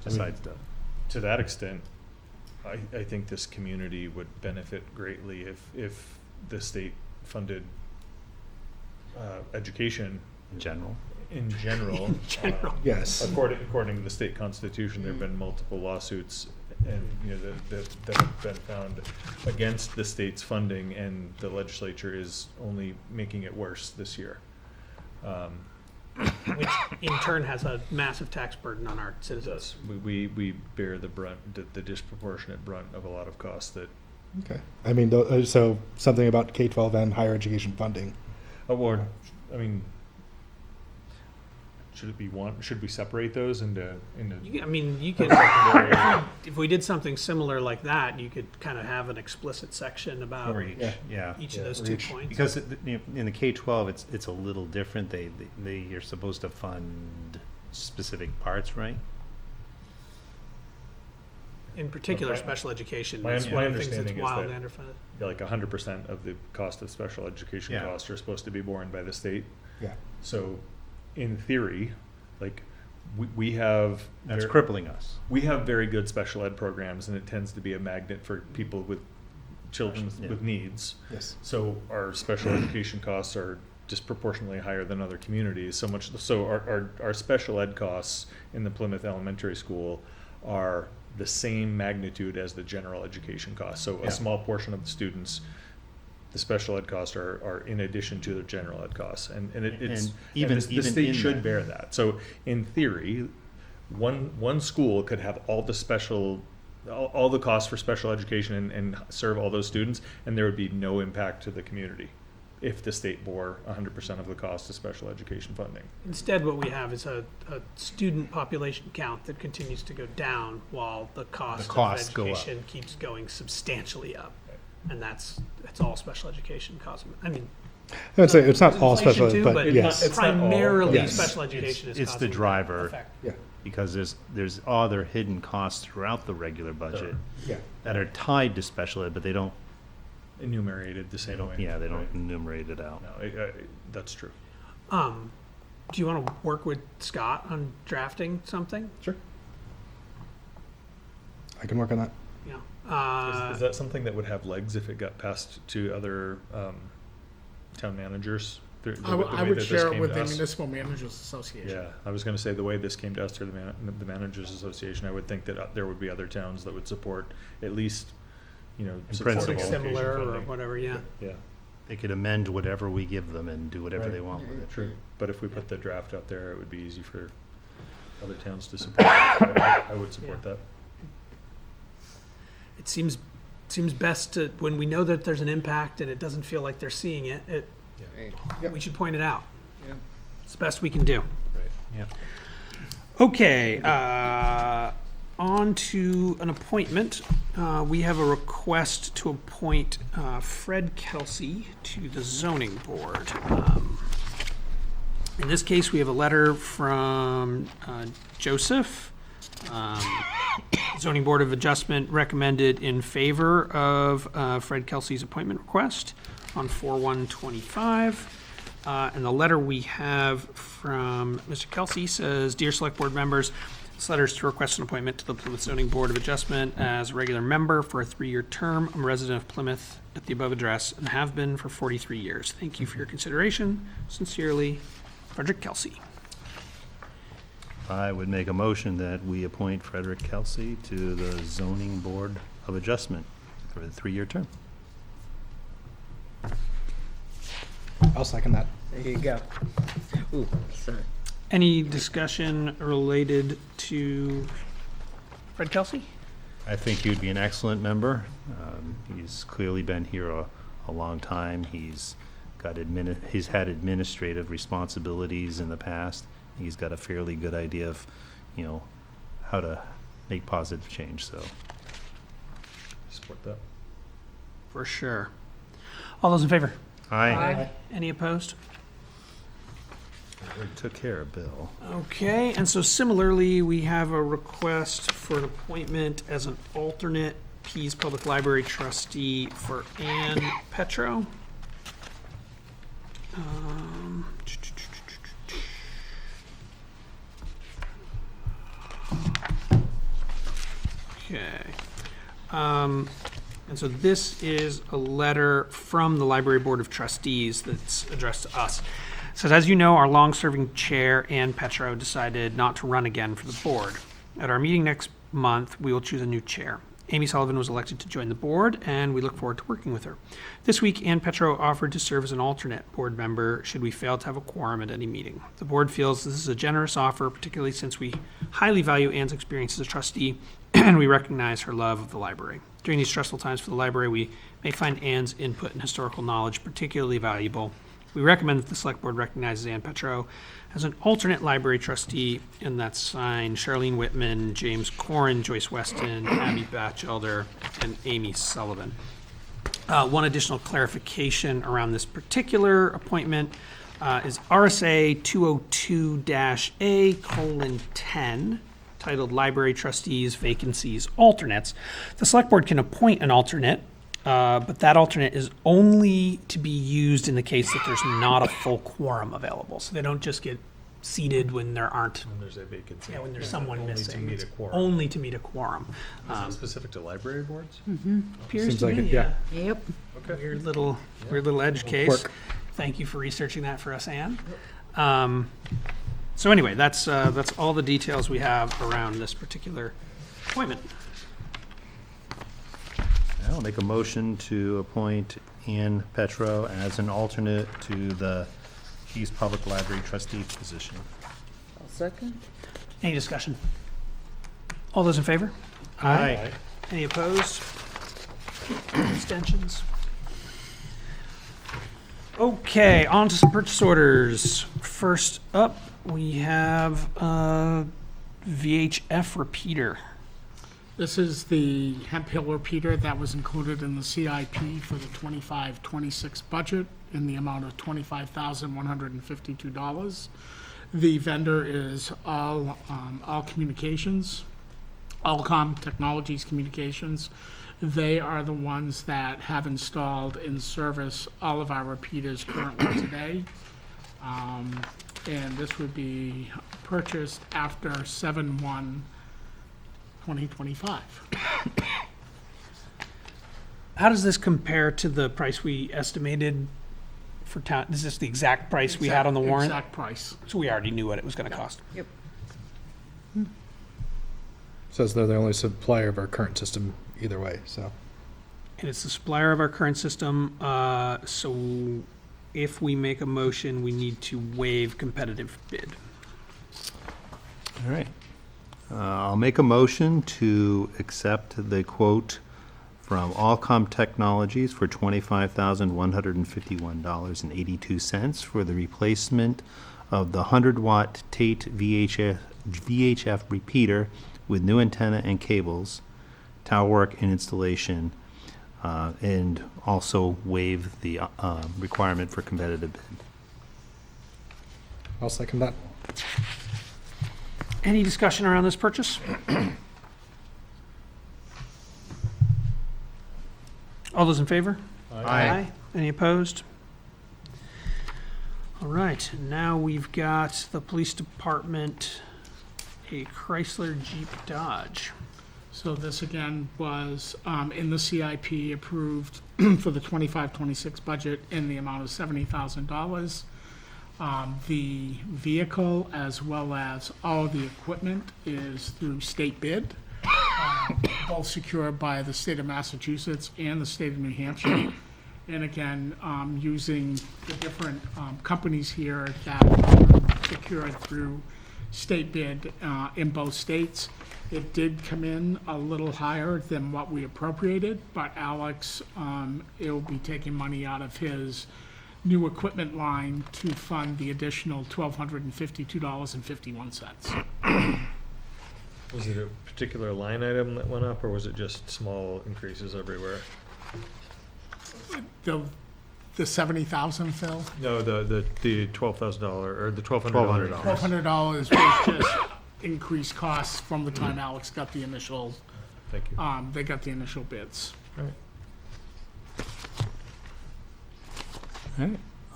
decide stuff. To that extent, I think this community would benefit greatly if the state funded education In general. in general. Yes. According to the state constitution, there have been multiple lawsuits and, that have been found against the state's funding, and the legislature is only making it worse this year. Which in turn has a massive tax burden on our citizens. We bear the brunt, the disproportionate brunt of a lot of costs that, Okay. I mean, so something about K-12 and higher education funding. or, I mean, should we separate those into? I mean, you could, if we did something similar like that, you could kind of have an explicit section about Or each, yeah. each of those or 2 each. points. Because in the K-12, it's a little different. You're supposed to fund specific parts, right? In particular, My- special education my is un- one my of the things that's understanding is wildly that- underfunded. Like 100% of the cost of special education Yeah. costs are supposed to be borne by the state. Yeah. So, in theory, like, we have. That's crippling us. We have very good special ed programs, and it tends to be a magnet for people with children Yeah. with needs. Yes. So our special education costs are disproportionately higher than other communities, so much, so our special ed costs in the Plymouth Elementary School are the same magnitude as the general education costs. So Yeah. a small portion of the students, the special ed costs are in addition to the general ed costs, and it's, And even- the even state in should that. bear that. So in theory, one school could have all the costs for special education and serve all those students, and there would be no impact to the community if the state bore 100% of the cost of special education funding. Instead, what we have is a student population count that continues to go down while the cost costs of go up. education keeps going substantially up. And that's all special education costs. I mean, I would say it's not all inflation special, too, but yes. It's not all, primarily yes. special education is It's the causing that driver. effect. Yeah. Because there's other hidden costs throughout the regular budget Yeah. that are tied to special ed, but they don't Enumerated the same way. they don't Right. enumerate it out. No, that's true. Do you want to work with Scott on drafting something? Sure. I can work on that. Yeah. Is that something that would have legs if it got passed to other town managers? I way would that this share it came with to the us? Municipal Managers Association. Yeah, I was gonna say, the way this came to us through the Managers Association, I would think that there would be other towns that would support at least, support principle. education Similar or funding. whatever, yeah. Yeah, They could amend whatever we give them and do whatever they want with it. true. But if we put the draft out there, it would be easy for other towns to support. I would support that. It seems best to, when we know that there's an impact and it doesn't feel like they're seeing it, we should point it out. It's the best we can do. Right. Yeah. Okay, on to an appointment. We have a request to appoint Fred Kelsey to the zoning board. In this case, we have a letter from Joseph. Zoning Board of Adjustment recommended in favor of Fred Kelsey's appointment request on 4/1/25. And the letter we have from Mr. Kelsey says, "Dear Select Board members, this letter is to request an appointment to the Plymouth Zoning Board of Adjustment as a regular member for a 3-year term. I'm a resident of Plymouth at the above address and have been for 43 years. Thank you for your consideration. Sincerely, Frederick Kelsey." I would make a motion that we appoint Frederick Kelsey to the Zoning Board of Adjustment for a 3-year term. I'll second that. There you go. Ooh, sorry. Any discussion related to Fred Kelsey? I think he'd be an excellent member. He's clearly been here a long time. He's had administrative responsibilities in the past. He's got a fairly good idea of, how to make positive change, so. Support that. For sure. All those in favor? Aye. Any opposed? We took care of Bill. Okay, and so similarly, we have a request for an appointment as an alternate Pease Public Library trustee for Ann Petro. Okay. And so this is a letter from the Library Board of Trustees that's addressed to us. It says, as you know, our long-serving chair, Ann Petro, decided not to run again for the board. At our meeting next month, we will choose a new chair. Amy Sullivan was elected to join the board, and we look forward to working with her. This week, Ann Petro offered to serve as an alternate board member should we fail to have a quorum at any meeting. The board feels this is a generous offer, particularly since we highly value Ann's experience as a trustee, and we recognize her love of the library. During these stressful times for the library, we may find Ann's input and historical knowledge particularly valuable. We recommend that the Select Board recognizes Ann Petro as an alternate library trustee, and that's signed Charlene Whitman, James Corrin, Joyce Weston, Abby Batchelder, and Amy Sullivan. One additional clarification around this particular appointment is RSA 202-A:10, titled Library Trustees Vacancies Alternates. The Select Board can appoint an alternate, but that alternate is only to be used in the case that there's not a full quorum available. So they don't just get seated when there aren't, When there's a vacancy. when there's someone Only to missing. meet It's a quorum. only to meet a quorum. Is that specific to library boards? Appears Seems to like me, it, yeah. Yep. Weird little edge case. quirk. Thank you for researching that for us, Anne. So anyway, that's all the details we have around this particular appointment. I'll make a motion to appoint Ann Petro as an alternate to the Keys Public Library trustee position. I'll second. Any discussion? All those in favor? Aye. Any opposed? Abstentions? Okay, on to some purchase orders. First up, we have a VHF repeater. This is the hemp hill repeater that was included in the CIP for the 25-26 budget in the amount of $25,152. The vendor is All Communications, Allcom Technologies Communications. They are the ones that have installed and service all of our repeaters currently today. And this would be purchased after 7/1/2025. How does this compare to the price we estimated for town? Is this the exact price we had on the warrant? Exact price. So we already knew what it was gonna cost. Yep. Says they're the only supplier of our current system either way, so. And it's the supplier of our current system, so if we make a motion, we need to waive competitive bid. All right. I'll make a motion to accept the quote from Allcom Technologies for $25,151.82 for the replacement of the 100-watt Tate VHF repeater with new antenna and cables, tower work and installation, and also waive the requirement for competitive bid. I'll second that. Any discussion around this purchase? All those in favor? Aye. Any opposed? All right, now we've got the police department, a Chrysler Jeep Dodge. So this again was in the CIP approved for the 25-26 budget in the amount of $70,000. The vehicle, as well as all the equipment, is through state bid, both secured by the state of Massachusetts and the state of New Hampshire. And again, using the different companies here that are secured through state bid in both states. It did come in a little higher than what we appropriated, but Alex, will be taking money out of his new equipment line to fund the additional $1,252.51. Was it a particular line item that went up, or was it just small increases everywhere? The 70,000, Phil? No, the $12,000 or the $1,200. $1,200 was just increased costs from the time Alex got the initial, Thank you. they got the initial bids.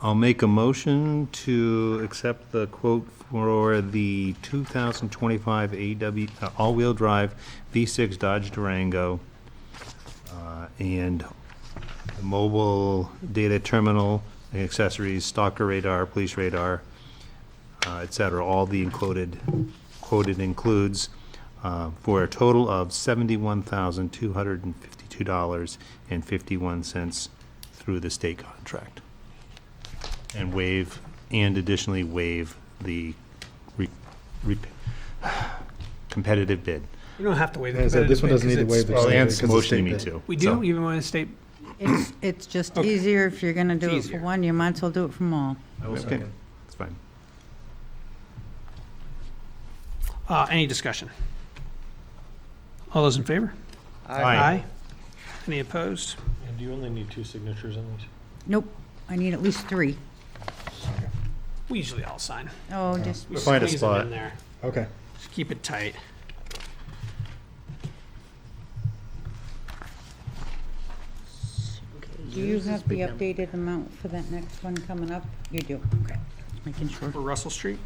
I'll make a motion to accept the quote for the 2025 all-wheel drive V6 Dodge Durango And the mobile data terminal, accessories, stalker radar, police radar, et cetera, all the quoted includes, for a total of $71,252.51 through the state contract. And additionally waive the competitive bid. We don't have to wait. As I said, this one doesn't need to waive the Well, competitive Ann's because the motioning state me did. to. We so- do, even when the state, It's just Okay. easier if you're gonna do It's it easier. for one, you might as well do it for them all. Okay, that's fine. any discussion? All those in favor? Aye. Any opposed? And you only need 2 signatures on these? Nope, I need at least 3. We usually all sign. Oh, just, We Find a squeeze them spot. in there. Okay. Just keep it tight. do you have the updated amount for that next one coming up? You do, okay. Making sure, For Russell Street?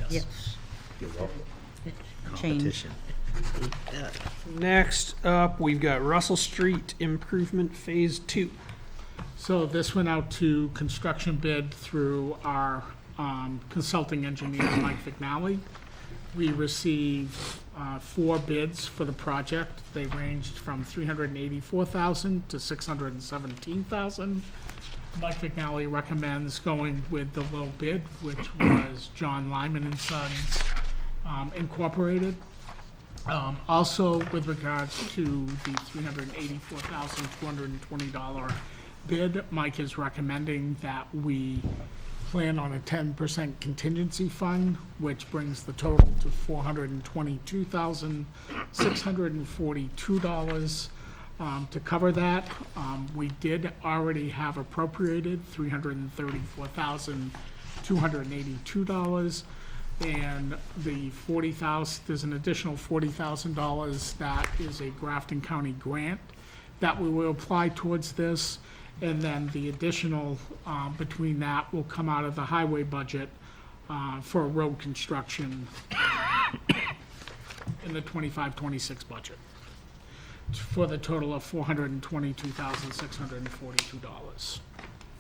yes. Change. Next up, we've got Russell Street Improvement Phase 2. So this went out to construction bid through our consulting engineer, Mike Vignali. We received 4 bids for the project. They ranged from $384,000 to $617,000. Mike Vignali recommends going with the low bid, which was John Lyman and Sons Incorporated. Also, with regards to the $384,220 bid, Mike is recommending that we plan on a 10% contingency fund, which brings the total to $422,642. To cover that, we did already have appropriated $334,282. And the there's an additional $40,000 that is a Grafton County grant that we will apply towards this. And then the additional, between that, will come out of the highway budget for road construction in the 25-26 budget, for the total of $422,642.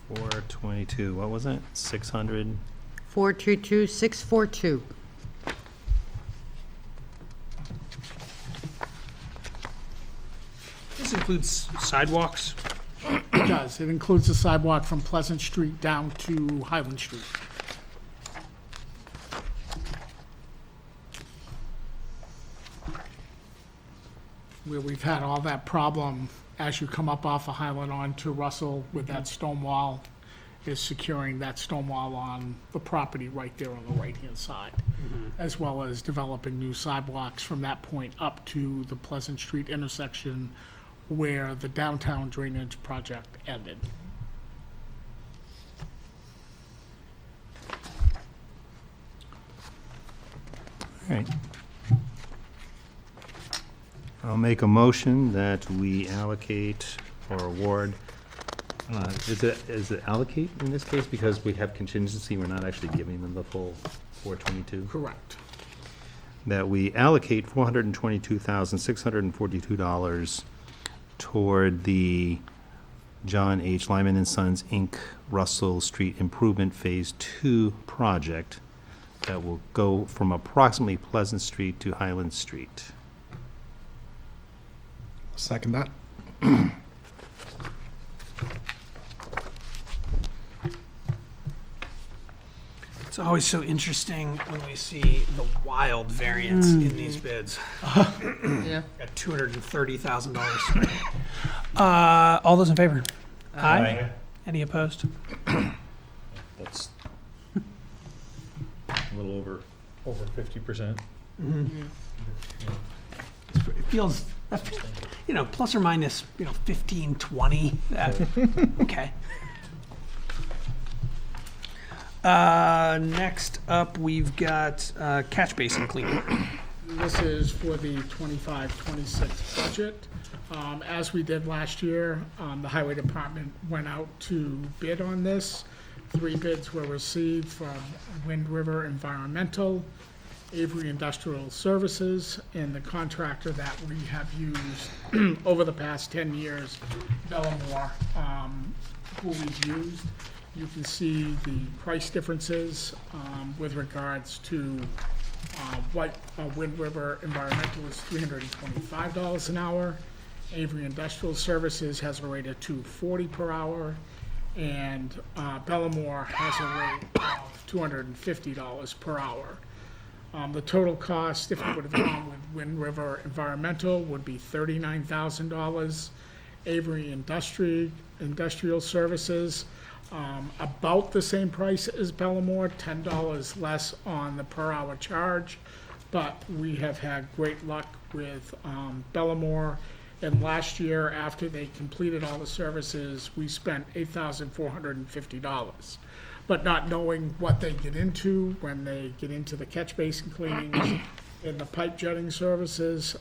422, what was it? 600? 422642. This includes sidewalks. It does. It includes the sidewalk from Pleasant Street down to Highland Street. Where we've had all that problem as you come up off of Highland onto Russell with that stone wall, is securing that stone wall on the property right there on the right-hand side, as well as developing new sidewalks from that point up to the Pleasant Street intersection where the downtown drainage project ended. All right. I'll make a motion that we allocate or award, is it allocate in this case? Because we have contingency, we're not actually giving them the full 422? Correct. That we allocate $422,642 toward the John H. Lyman and Sons, Inc. Russell Street Improvement Phase 2 project that will go from approximately Pleasant Street to Highland Street. Second that. It's always so interesting when we see the wild variance in these bids. Yeah. At $230,000. All those in favor? Aye. Any opposed? That's a little over 50%. It feels, plus or minus, 15, 20. Okay. Next up, we've got catch basin cleaning. This is for the 25-26 budget. As we did last year, the highway department went out to bid on this. 3 bids were received from Wind River Environmental, Avery Industrial Services, and the contractor that we have used over the past 10 years, Bellamore, who we've used. You can see the price differences with regards to what Wind River Environmental is $325 an hour. Avery Industrial Services has a rate of $240 per hour, and Bellamore has a rate of $250 per hour. The total cost, if it would have gone with Wind River Environmental, would be $39,000. Avery Industrial Services, about the same price as Bellamore, $10 less on the per hour charge. But we have had great luck with Bellamore. And last year, after they completed all the services, we spent $8,450. But not knowing what they get into when they get into the catch basin cleanings and the pipe jetting services,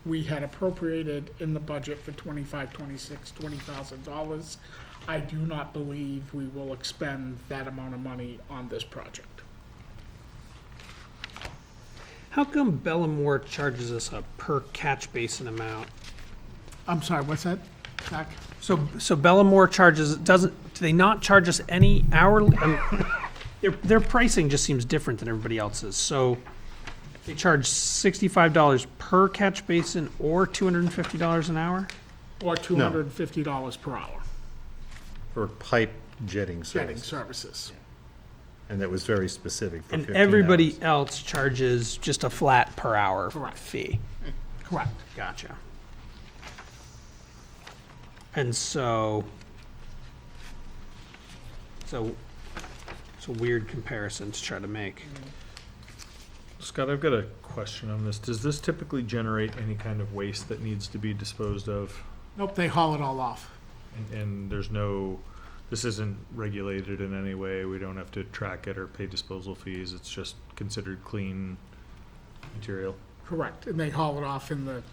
we had appropriated in the budget for 25, 26, $20,000. I do not believe we will expend that amount of money on this project. How come Bellamore charges us a per catch basin amount? I'm sorry, what's that, Zach? So Bellamore charges, do they not charge us any hourly? Their pricing just seems different than everybody else's. So they charge $65 per catch basin or $250 an hour? Or $250 per hour, For pipe jetting jetting services. services. And that was very specific for And 15 everybody hours. else charges just a flat per hour Correct. fee? Correct. Gotcha. And so it's a weird comparison to try to make. Scott, I've got a question on this. Does this typically generate any kind of waste that needs to be disposed of? Nope, they haul it all off. And there's no, this isn't regulated in any way. We don't have to track it or pay disposal fees. It's just considered clean material. Correct, and they haul it off in the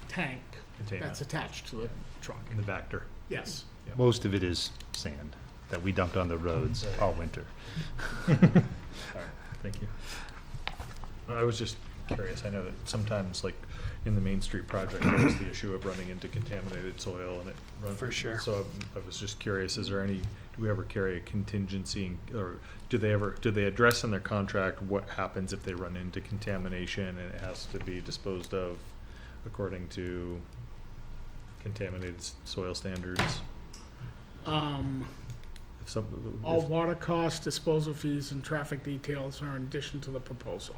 tank Container. that's attached to the truck. In the Vector. Yes. Most of it is sand that we dumped on the roads all winter. All right, thank you. I was just curious. I know that sometimes, like, in the Main Street project, there was the issue of running into contaminated soil and it runs. For sure. So I was just curious, is there any, do we ever carry a contingency, or do they address in their contract what happens if they run into contamination and it has to be disposed of according to contaminated soil standards? If some, All water costs, disposal fees, and traffic details are in addition to the proposal.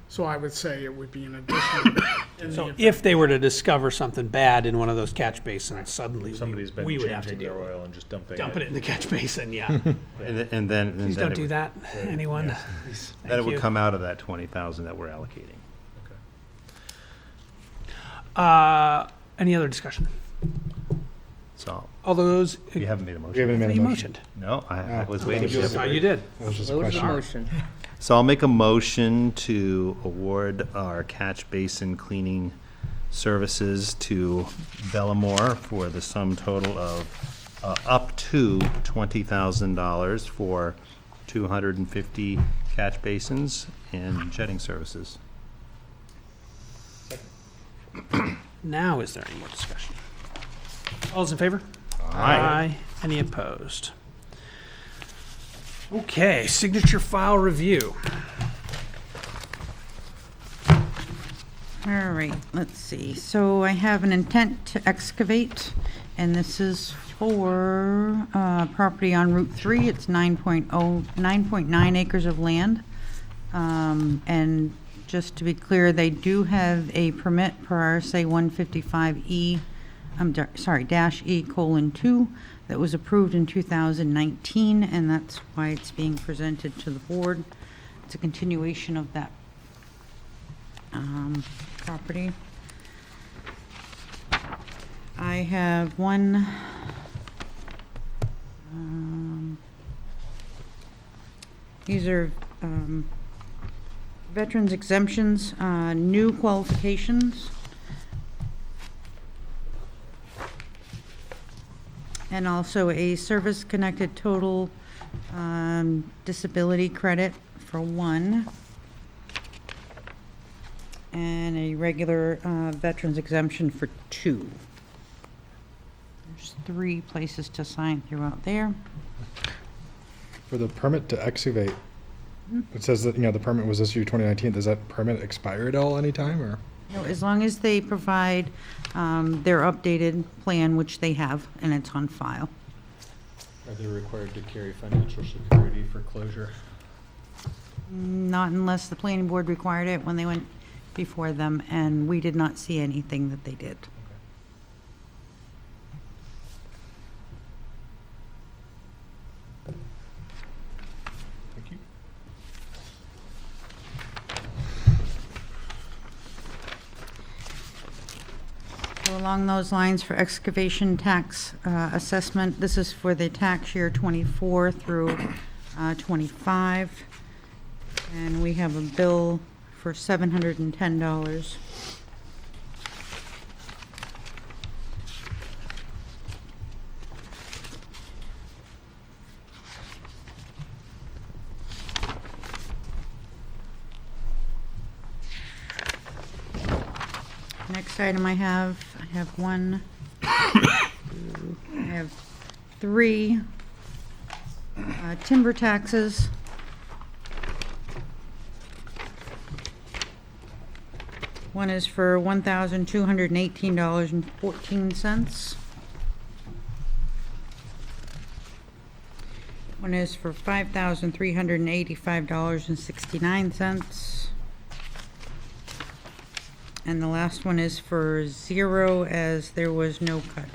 So I would say it would be an addition. in the So event- if they were to discover something bad in one of those catch basins, suddenly somebody's been we would have to changing deal their with it. oil and just dumping Dump it in the catch basin, yeah. And then. Please don't do that, anyone. Then it Thank would you. come out of that 20,000 that we're allocating. Any other discussion? So All those, you haven't made a We motion. haven't made a you motion. motioned. No, I was Oh, waiting. you for did. Oh, you. you did. That was just a What was the question. motion? So I'll make a motion to award our catch basin cleaning services to Bellamore for the sum total of up to $20,000 for 250 catch basins and jetting services. Now, is there any more discussion? All those in favor? Aye. Any opposed? Okay, signature file review. All right, let's see. So I have an intent to excavate, and this is for property on Route 3. It's 9.9 acres of land. And just to be clear, they do have a permit per RSA 155E, -E:2, that was approved in 2019, and that's why it's being presented to the board. It's a continuation of that property. I have one, these are veterans exemptions, new qualifications. And also a service-connected total disability credit for one. and a regular veterans exemption for 2. There's 3 places to sign throughout there. For the permit to excavate, it says that, the permit was issued 2019. Does that permit expire at all anytime, or? No, as long as they provide their updated plan, which they have, and it's on file. Are they required to carry financial security for closure? Not unless the planning board required it when they went before them, and we did not see anything that they did. Thank you. So along those lines for excavation tax assessment, this is for the tax year 24 through 25. And we have a bill for $710. Next item I have 3 timber taxes. One is for $1,218.14. One is for $5,385.69. And the last one is for 0, as there was no cut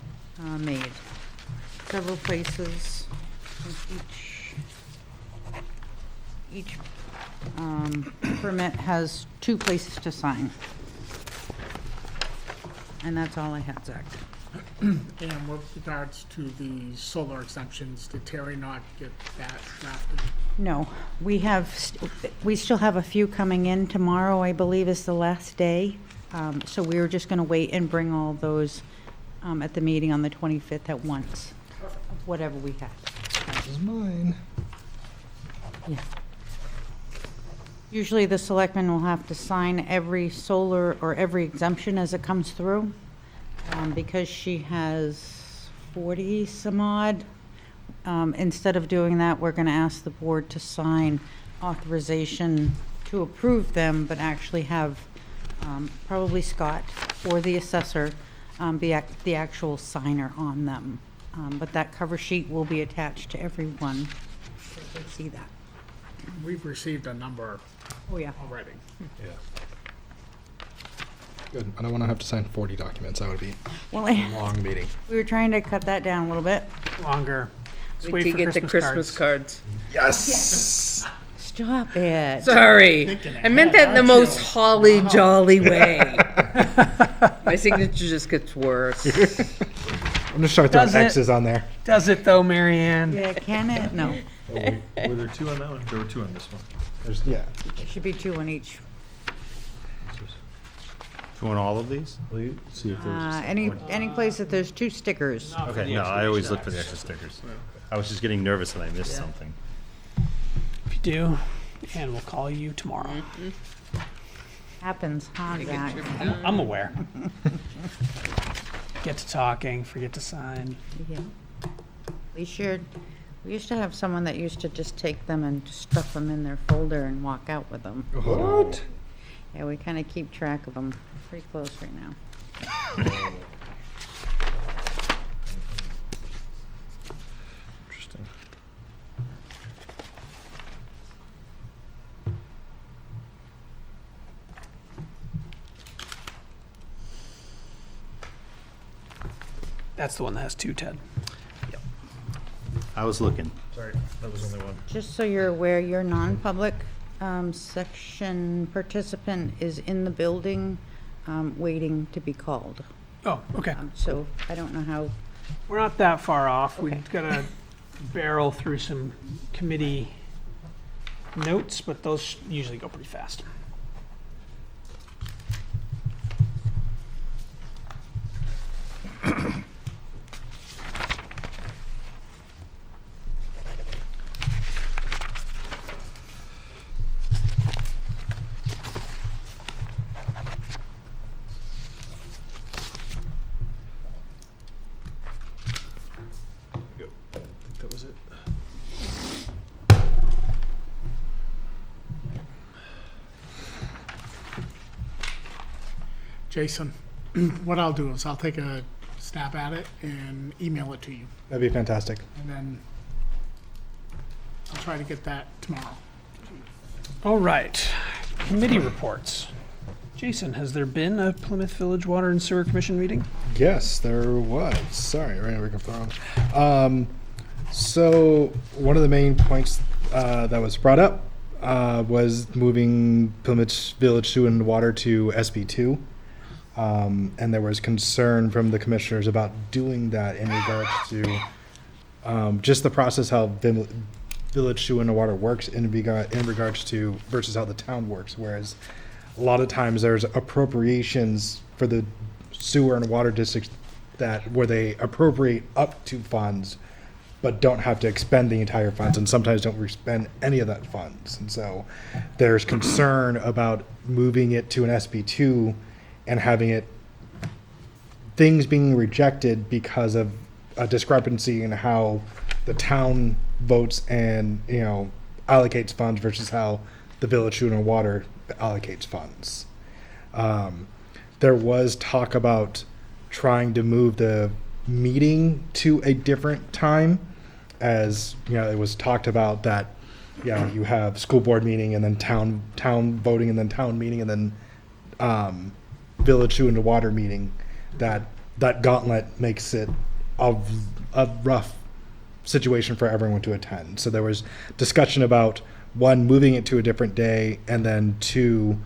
made. Several places, each permit has 2 places to sign. And that's all I had, Zach. And with regards to the solar exemptions, did Terry not get that drafted? No, we still have a few coming in. Tomorrow, I believe, is the last day. So we were just going to wait and bring all those at the meeting on the 25th at once, whatever we had. This is mine. Yeah. Usually the selectmen will have to sign every solar or every exemption as it comes through. Because she has 40 some odd, instead of doing that, we're going to ask the board to sign authorization to approve them, but actually have probably Scott or the assessor be the actual signer on them. But that cover sheet will be attached to everyone, so they see that. We've received a number Oh, yeah. already. Yeah. Good. I don't want to have to sign 40 documents. That would be Well, a long meeting. we were trying to cut that down a little bit. Longer. Let's We wait could for get the Christmas cards. Yes. Stop it. Sorry, I meant that in the most holly jolly way. My signature just gets worse. I'm gonna start throwing Does it? X's on there. Does it though, Mary Ann? Yeah, can it? No. Were there 2 on that one? There were 2 on this one. There's, yeah. There should be 2 on each. You want all of these? See if there's. Any place that there's 2 stickers. Okay, no, I always look for the extra stickers. I was just getting nervous that I missed something. If you do, and we'll call you tomorrow. Happens, huh, Zach? I'm aware. Get to talking, forget to sign. Yeah. We used to have someone that used to just take them and just stuff them in their folder and walk out with them. What? Yeah, we kind of keep track of them pretty close right now. Interesting. That's the one that has 2, Ted. I was looking. Sorry, that was only one. Just so you're aware, your non-public section participant is in the building, waiting to be called. Oh, okay. So I don't know how, We're not that far off. Okay. We've got to barrel through some committee notes, but those usually go pretty fast. Jason, what I'll do is I'll take a stab at it and email it to you, That'd be fantastic. and then I'll try to get that tomorrow. All right, committee reports. Jason, has there been a Plymouth Village Water and Sewer Commission meeting? Yes, there was. Sorry, right now we can phone. So one of the main points that was brought up was moving Plymouth Village Sewer and Water to SB2. And there was concern from the commissioners about doing that in regards to just the process how Village Sewer and Water works in regards to versus how the town works. Whereas a lot of times there's appropriations for the sewer and water districts where they appropriate up to funds, but don't have to expend the entire funds, and sometimes don't expend any of that funds. And so there's concern about moving it to an SB2 and having things being rejected because of a discrepancy in how the town votes and, allocates funds versus how the Village Sewer and Water allocates funds. There was talk about trying to move the meeting to a different time, as it was talked about that you have school board meeting and then town voting and then town meeting and then Village Sewer and Water meeting. That gauntlet makes it a rough situation for everyone to attend. So there was discussion about, one, moving it to a different day, and then two,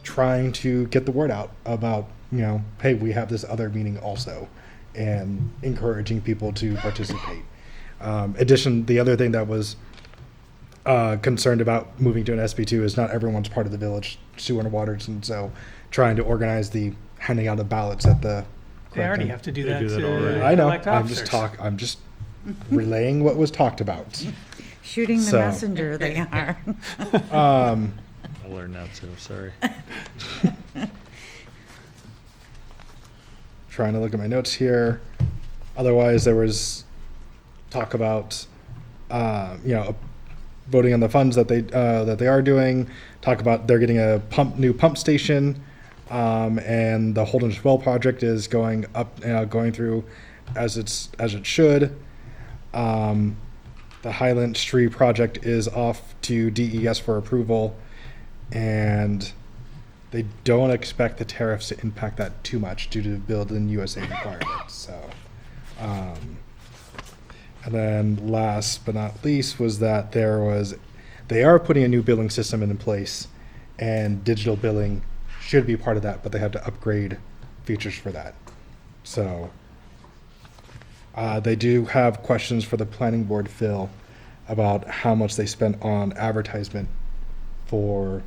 trying to get the word out about, hey, we have this other meeting also, and encouraging people to participate. The other thing that was concerned about moving to an SB2 is not everyone's part of the Village Sewer and Waters, and so trying to organize the handing out of ballots at the. They already have to do They that do that to already. I know. elect I'm officers. just relaying what was talked about. Shooting the So- messenger, they are. I'll learn that too, sorry. Trying to look at my notes here. Otherwise, there was talk about, voting on the funds that they are doing. Talk about they're getting a new pump station, and the Holderness Well project is going through as it should. The Highland Street project is off to DES for approval, and they don't expect the tariffs to impact that too much due to the Build in USA requirements. So, and then last but not least was that they are putting a new billing system in place, and digital billing should be part of that, but they have to upgrade features for that. So, they do have questions for the planning board, Phil, about how much they spent on advertisement for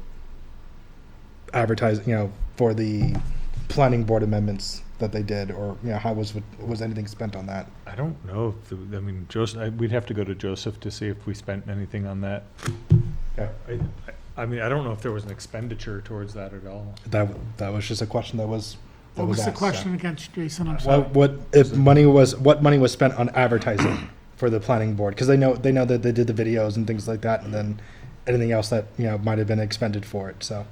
for the planning board amendments that they did, or how was anything spent on that? I don't know if, Joseph, we'd have to go to Joseph to see if we spent anything on that. Okay. I don't know if there was an expenditure towards that at all. That was just a question that was. What was the asked, so. question against Jason? I'm sorry. What money was spent on advertising for the planning board? Because they know that they did the videos and things like that, and then anything else that might have been expended for it. So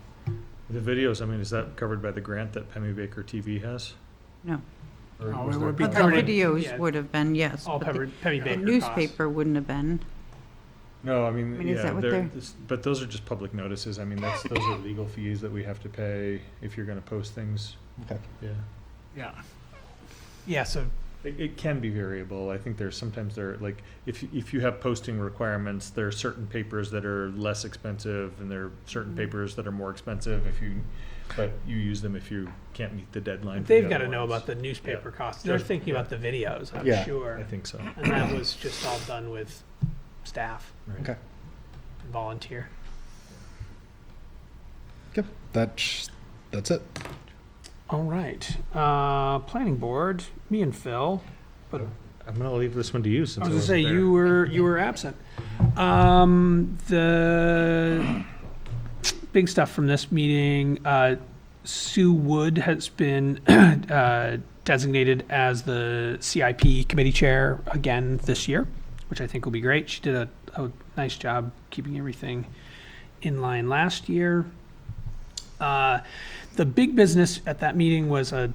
The videos, is that covered by the grant that Pemmy Baker TV has? No. Or No, was it there- would be But the covered. videos yeah. would have been, yes. All but the- Penny The Baker costs. newspaper wouldn't have been. No, is yeah, that what they're- but those are just public notices. Those are legal fees that we have to pay if you're gonna post things. okay. Yeah. Yeah. Yeah, so It can be variable. I think sometimes like, if you have posting requirements, there are certain papers that are less expensive, and there are certain papers that are more expensive but you use them if you can't meet the deadline. for the they've other got to know ones. about the newspaper Yeah. costs. They're Just- thinking yeah. about the videos, I'm Yeah. sure. I think so. And that was just all done with staff Right. Okay. and volunteer. Yep. That's it. All right. Planning board, me and Phil. But I'm gonna leave this one to you since I was gonna say wasn't you were absent. The big stuff from this meeting. Sue Wood has been designated as the CIP committee chair again this year, which I think will be great. She did a nice job keeping everything in line last year. The big business at that meeting was a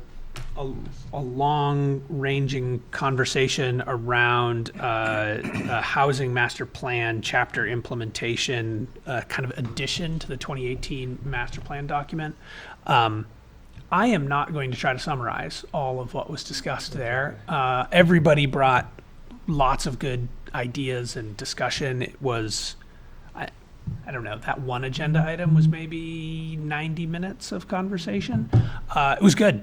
long-ranging conversation around a housing master plan chapter implementation, kind of addition to the 2018 master plan document. I am not going to try to summarize all of what was discussed there. Everybody brought lots of good ideas and discussion. It was, I don't know, that one agenda item was maybe 90 minutes of conversation. It was good.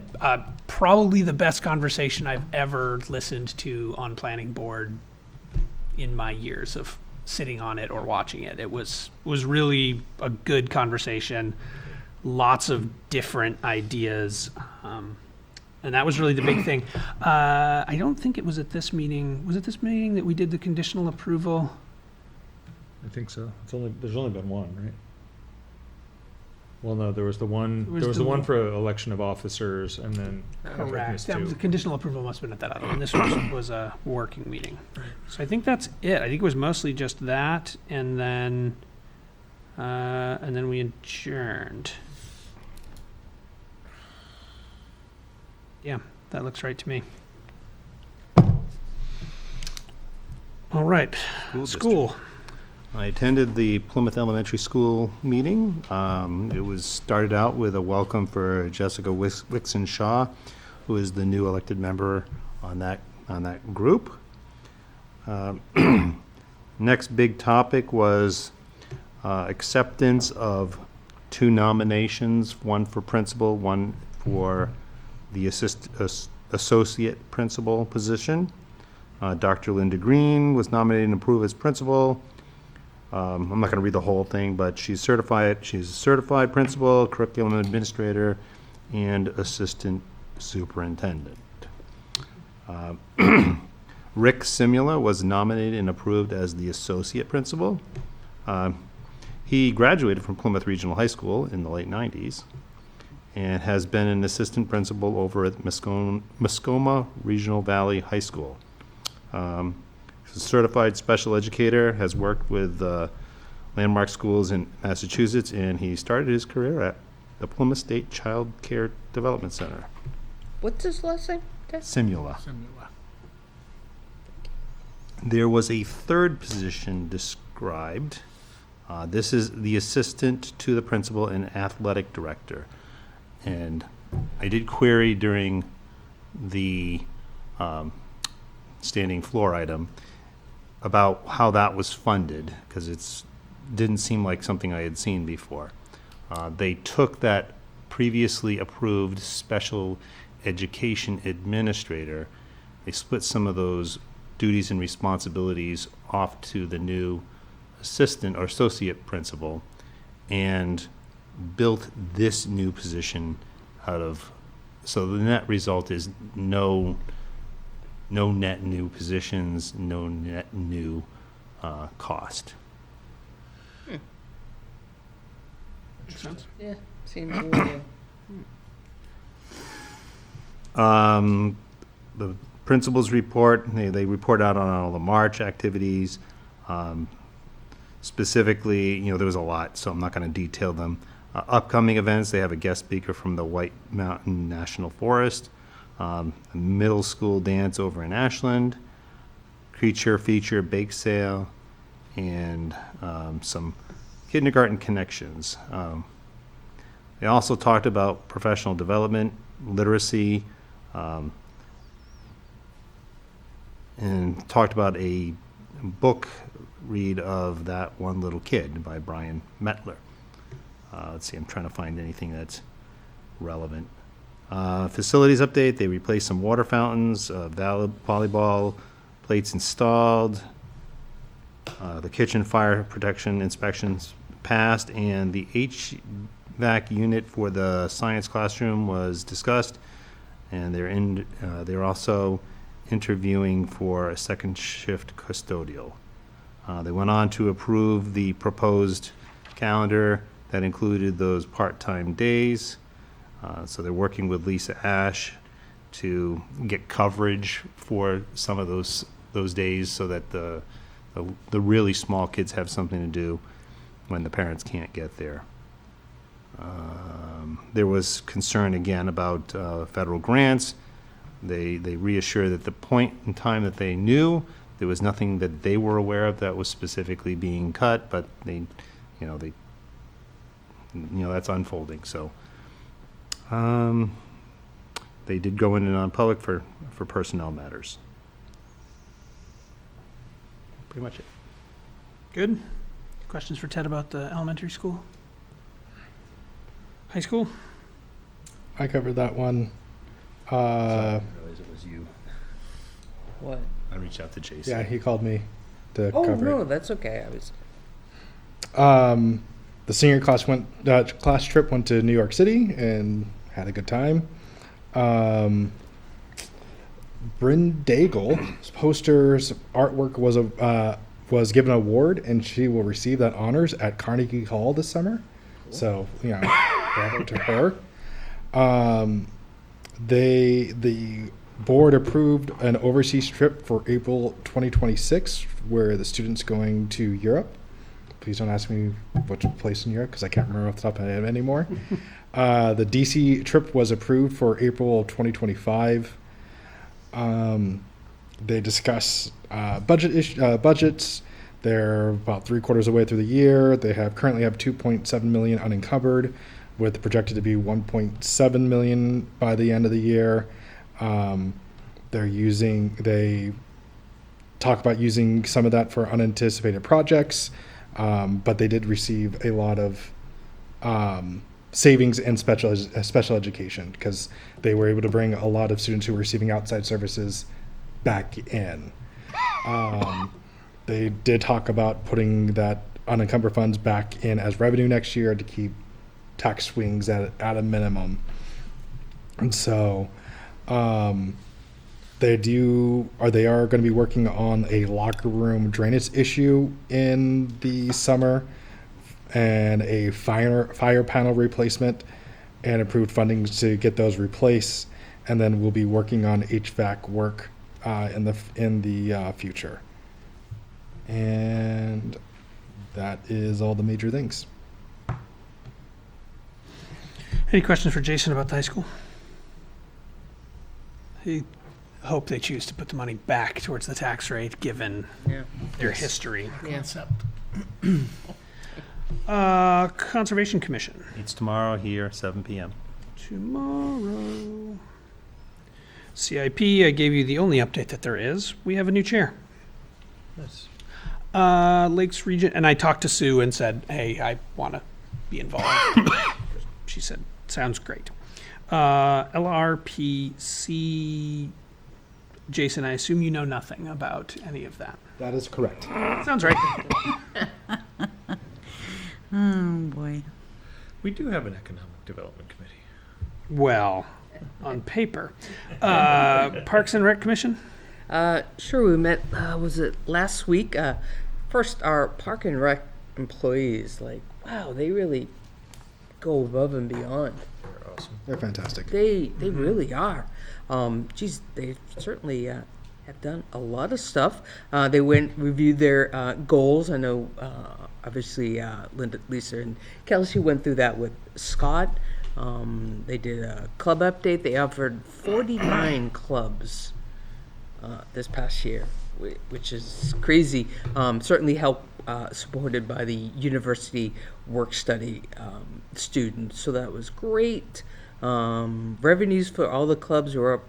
Probably the best conversation I've ever listened to on planning board in my years of sitting on it or watching it. It was really a good conversation. Lots of different ideas. And that was really the big thing. I don't think it was at this meeting. Was it this meeting that we did the conditional approval? I think so. There's only been one, right? Well, no, there was the one one for election of officers, and then. Correct. That was, the conditional approval must have been at that other one. This was a working meeting. So I think that's it. I think it was mostly just that, and then we adjourned. Yeah, that looks right to me. All right, school. I attended the Plymouth Elementary School meeting. It was started out with a welcome for Jessica Wixon Shaw, who is the new elected member on that group. Next big topic was acceptance of 2 nominations, one for principal, one for the associate principal position. Dr. Linda Green was nominated and approved as principal. I'm not going to read the whole thing, but she's certified. She's a certified principal, curriculum administrator, and assistant superintendent. Rick Simula was nominated and approved as the associate principal. He graduated from Plymouth Regional High School in the late 90s and has been an assistant principal over at Muskoma Regional Valley High School. He's a certified special educator, has worked with landmark schools in Massachusetts, and he started his career at the Plymouth State Child Care Development Center. What's his last name? Simula. Simula. There was a third position described. This is the assistant to the principal and athletic director. And I did query during the standing floor item about how that was funded, because it didn't seem like something I had seen before. They took that previously approved special education administrator, they split some of those duties and responsibilities off to the new assistant or associate principal, and built this new position out of, so the net result is no net new positions, no net new cost. Makes sense. Yeah, seems a little. The principal's report, they report out on all the March activities. Specifically, there was a lot, so I'm not going to detail them. Upcoming events, they have a guest speaker from the White Mountain National Forest, a middle school dance over in Ashland, creature feature bake sale, and some kindergarten connections. They also talked about professional development, literacy, and talked about a book read of That One Little Kid by Brian Mettler. Let's see, I'm trying to find anything that's relevant. Facilities update, they replaced some water fountains, volleyball plates installed, the kitchen fire protection inspections passed, and the HVAC unit for the science classroom was discussed, and they're also interviewing for a second shift custodial. They went on to approve the proposed calendar that included those part-time days. So they're working with Lisa Ash to get coverage for some of those days, so that the really small kids have something to do when the parents can't get there. there was concern again about federal grants. They reassure that the point in time that they knew, there was nothing that they were aware of that was specifically being cut, but that's unfolding, so. They did go into non-public for personnel matters. Pretty much it. Good. Questions for Ted about the elementary school? High school? I covered that one. I realize it was you. What? I reached out to Jason. Yeah, he called me to Oh, cover no, it. that's okay. I was, The senior class class trip went to New York City and had a good time. Bryn Dagel's poster's artwork was given an award, and she will receive that honors at Carnegie Hall this summer. So, bravo to her. The board approved an overseas trip for April 2026, where the student's going to Europe. Please don't ask me which place in Europe, because I can't remember off the top of my head anymore. The DC trip was approved for April of 2025. They discuss budgets. They're about 3/4 of the way through the year. They currently have 2.7 million unencumbered, with projected to be 1.7 million by the end of the year. They talk about using some of that for unanticipated projects, but they did receive a lot of savings in special education, because they were able to bring a lot of students who were receiving outside services back in. They did talk about putting that unencumbered funds back in as revenue next year to keep tax swings at a minimum. And so they are going to be working on a locker room drainage issue in the summer, and a fire panel replacement, and approved funding to get those replaced. And then we'll be working on HVAC work in the future. And that is all the major things. Any questions for Jason about the high school? I hope they choose to put the money back towards the tax rate, given yeah. their history. Concept. Conservation Commission. It's tomorrow here, 7 p.m. Tomorrow. CIP, I gave you the only update that there is. We have a new chair. Nice. Lakes Region, and I talked to Sue and said, hey, I want to be involved. She said, sounds great. LRPC, Jason, I assume you know nothing about any of that. That is correct. Sounds right. Oh, boy. We do have an economic development committee. Well, on paper. Parks and Rec Commission? Sure, we met, was it last week? First, our Park and Rec employees, wow, they really go above and beyond. They're awesome. They're fantastic. They really are. They certainly have done a lot of stuff. They reviewed their goals. I know, obviously, Lisa and Kelsey went through that with Scott. They did a club update. They offered 49 clubs this past year, which is crazy. Certainly supported by the university work-study students, so that was great. Revenues for all the clubs were up.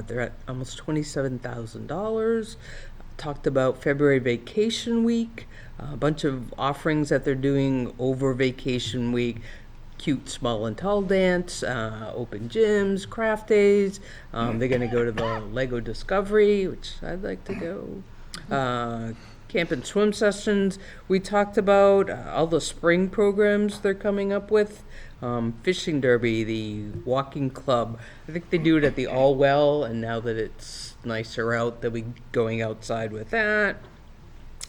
They're at almost $27,000. Talked about February vacation week, a bunch of offerings that they're doing over vacation week. Cute small and tall dance, open gyms, craft days. They're going to go to the Lego Discovery, which I'd like to go. Camp and swim sessions. We talked about all the spring programs they're coming up with. Fishing derby, the walking club. I think they do it at the All Well, and now that it's nicer out, they'll be going outside with that.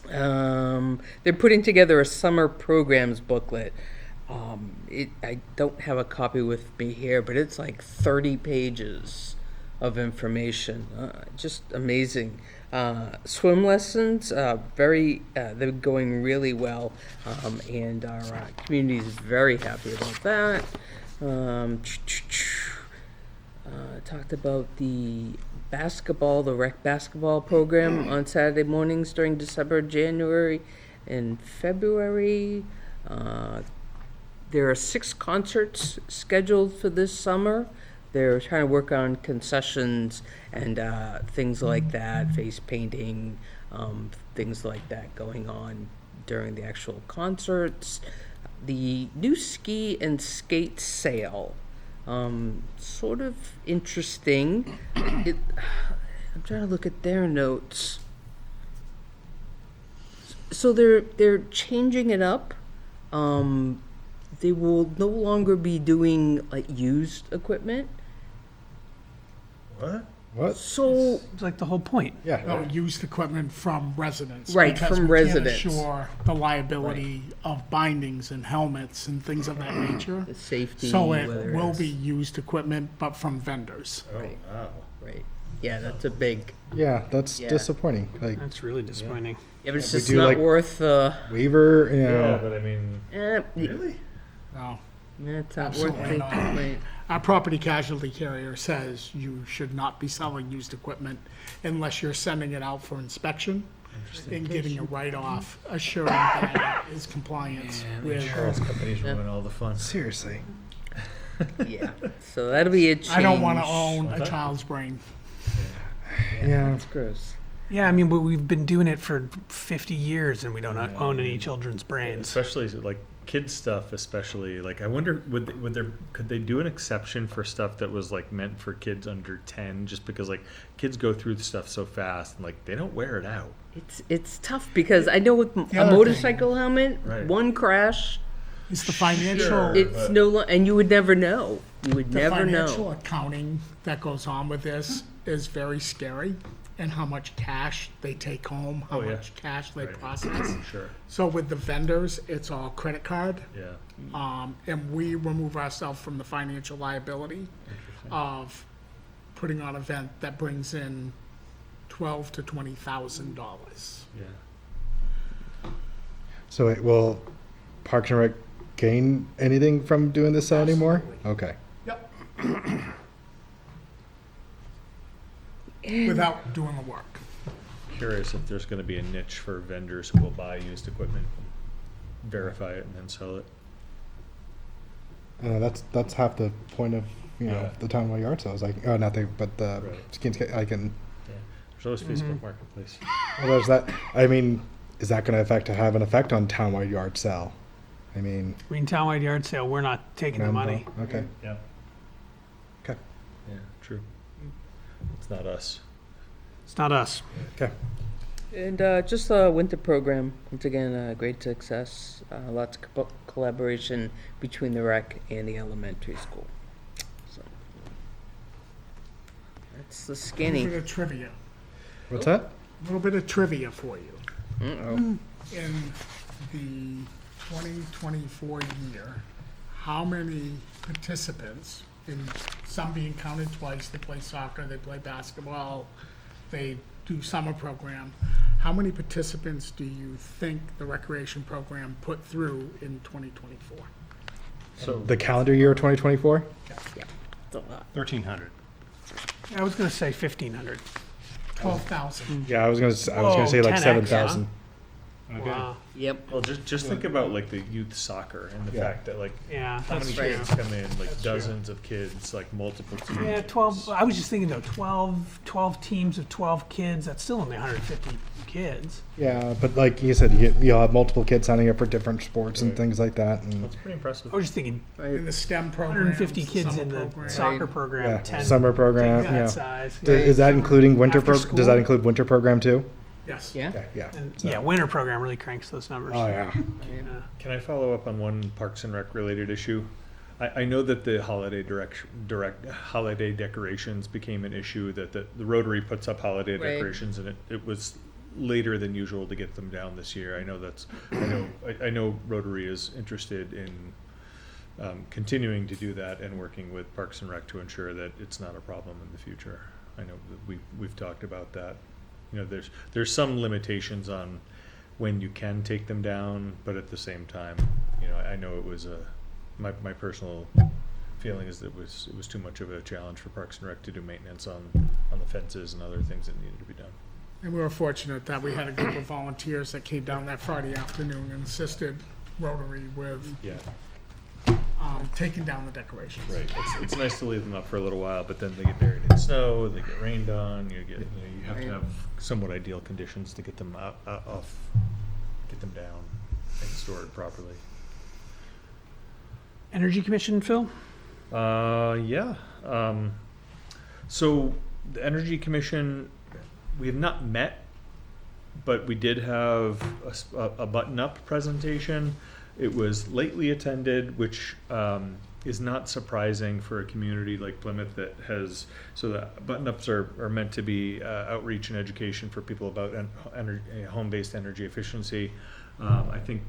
They're putting together a summer programs booklet. I don't have a copy with me here, but it's like 30 pages of information. Just amazing. Swim lessons, they're going really well, and our community is very happy about that. Talked about the rec basketball program on Saturday mornings during December, January, and February. There are 6 concerts scheduled for this summer. They're trying to work on concessions and things like that, face painting, things like that going on during the actual concerts. The new ski and skate sale, sort of interesting. I'm trying to look at their notes. So they're changing it up. They will no longer be doing like used equipment. What? So It's like the whole point. Yeah. No, used equipment from residents. Right, because from we can't residents. assure the liability of bindings and helmets and things of that nature. the safety, So it whether will it's- be used equipment, but from vendors. Right. Wow. right. Yeah, that's a big. Yeah, that's Yeah. disappointing. Like That's really disappointing. Yeah, but it's we just do, not like- worth. waiver, you Yeah, know. but I mean, Really? No. It's not Absolutely worth not. thinking. Our property casualty carrier says you should not be selling used equipment unless you're sending it out for inspection and getting a write-off assuring that it is compliance with. insurance companies ruin all the fun. Seriously. Yeah. So that'll be a change. I don't want to own a child's brain. Yeah. That's gross. Yeah, I mean, but we've been doing it for 50 years and we don't own any children's brains. Especially like kids stuff, especially like I wonder could they do an exception for stuff that was like meant for kids under 10, just because like kids go through the stuff so fast and like they don't wear it out. It's tough because I know with a other motorcycle helmet, Right. one crash, It's the financial, Sure. it's and you would never know. You would the never financial know. accounting that goes on with this is very scary, and how much cash they take home, how Oh, yeah. much cash they Right. process. Sure. So with the vendors, it's all credit card. Yeah. And we remove ourselves from the financial liability of putting on an event that brings in $12,000 to $20,000. Yeah. So wait, will Parks and Rec gain anything from doing this anymore? Okay. Yep. Without doing the work. Curious if there's going to be a niche for vendors who will buy used equipment, verify it, and then sell it. That's half the point of Yeah. the townwide yard sales. Like nothing, but the Right. ski and skate. I can. There's always Facebook Marketplace. Well, there's that. I mean, is that going to have an effect on townwide yard sale? I mean, I mean, townwide yard sale, we're not taking the money. Okay. Yeah. Okay. Yeah. True. It's not us. It's not us. Okay. And just the winter program, once again, great success. Lots of collaboration between the rec and the elementary school. So that's the A skinny. little bit of trivia. What's that? A little bit of trivia for you. Uh-oh. In the 2024 year, how many participants, in some being counted twice, they play soccer, they play basketball, they do summer program, how many participants do you think the recreation program put through in 2024? So The calendar year 2024? It's a lot. 1,300. I was going to say 1,500. 12,000. Yeah, I was gonna say Whoa, like 10x, 7,000. Wow. Yep. well, just think about like the youth soccer and the Yeah. fact that like Yeah, how that's many true. kids come in, like dozens of kids, like multiple teams. Yeah, 12. I was just thinking though, 12 teams of 12 kids. That's still only 150 kids. Yeah, but like you said, you'll have multiple kids signing up for different sports and Right. things like that. And That's pretty impressive. I was just thinking In the STEM program. 150 kids in the soccer program. yeah, 10 summer program. that Yeah. size. Is that including winter? After Does that school? include winter program too? Yes. Yeah. Okay, yeah. And, So- yeah, winter program really cranks those numbers. Oh yeah. Yeah. Can I follow up on one Parks and Rec related issue? I know that the holiday decorations became an issue, that the Rotary puts up holiday Right. decorations, and it was later than usual to get them down this year. I know Rotary is interested in continuing to do that and working with Parks and Rec to ensure that it's not a problem in the future. I know that we've talked about that. You know, there's some limitations on when you can take them down, but at the same time, you know, I know it was my personal feeling is that it was too much of a challenge for Parks and Rec to do maintenance on the fences and other things that needed to be done. And we were fortunate that we had a group of volunteers that came down that Friday afternoon and assisted Rotary with Yeah, taking down the decorations. right. It's nice to leave them up for a little while, but then they get buried in snow, they get rained on, you have to have somewhat ideal conditions to get them off, get them down and stored properly. Energy Commission, Phil? Yeah. So the Energy Commission, we have not met, but we did have a button-up presentation. It was lately attended, which is not surprising for a community like Plymouth that has, so the button-ups are meant to be outreach and education for people about home-based energy efficiency. I think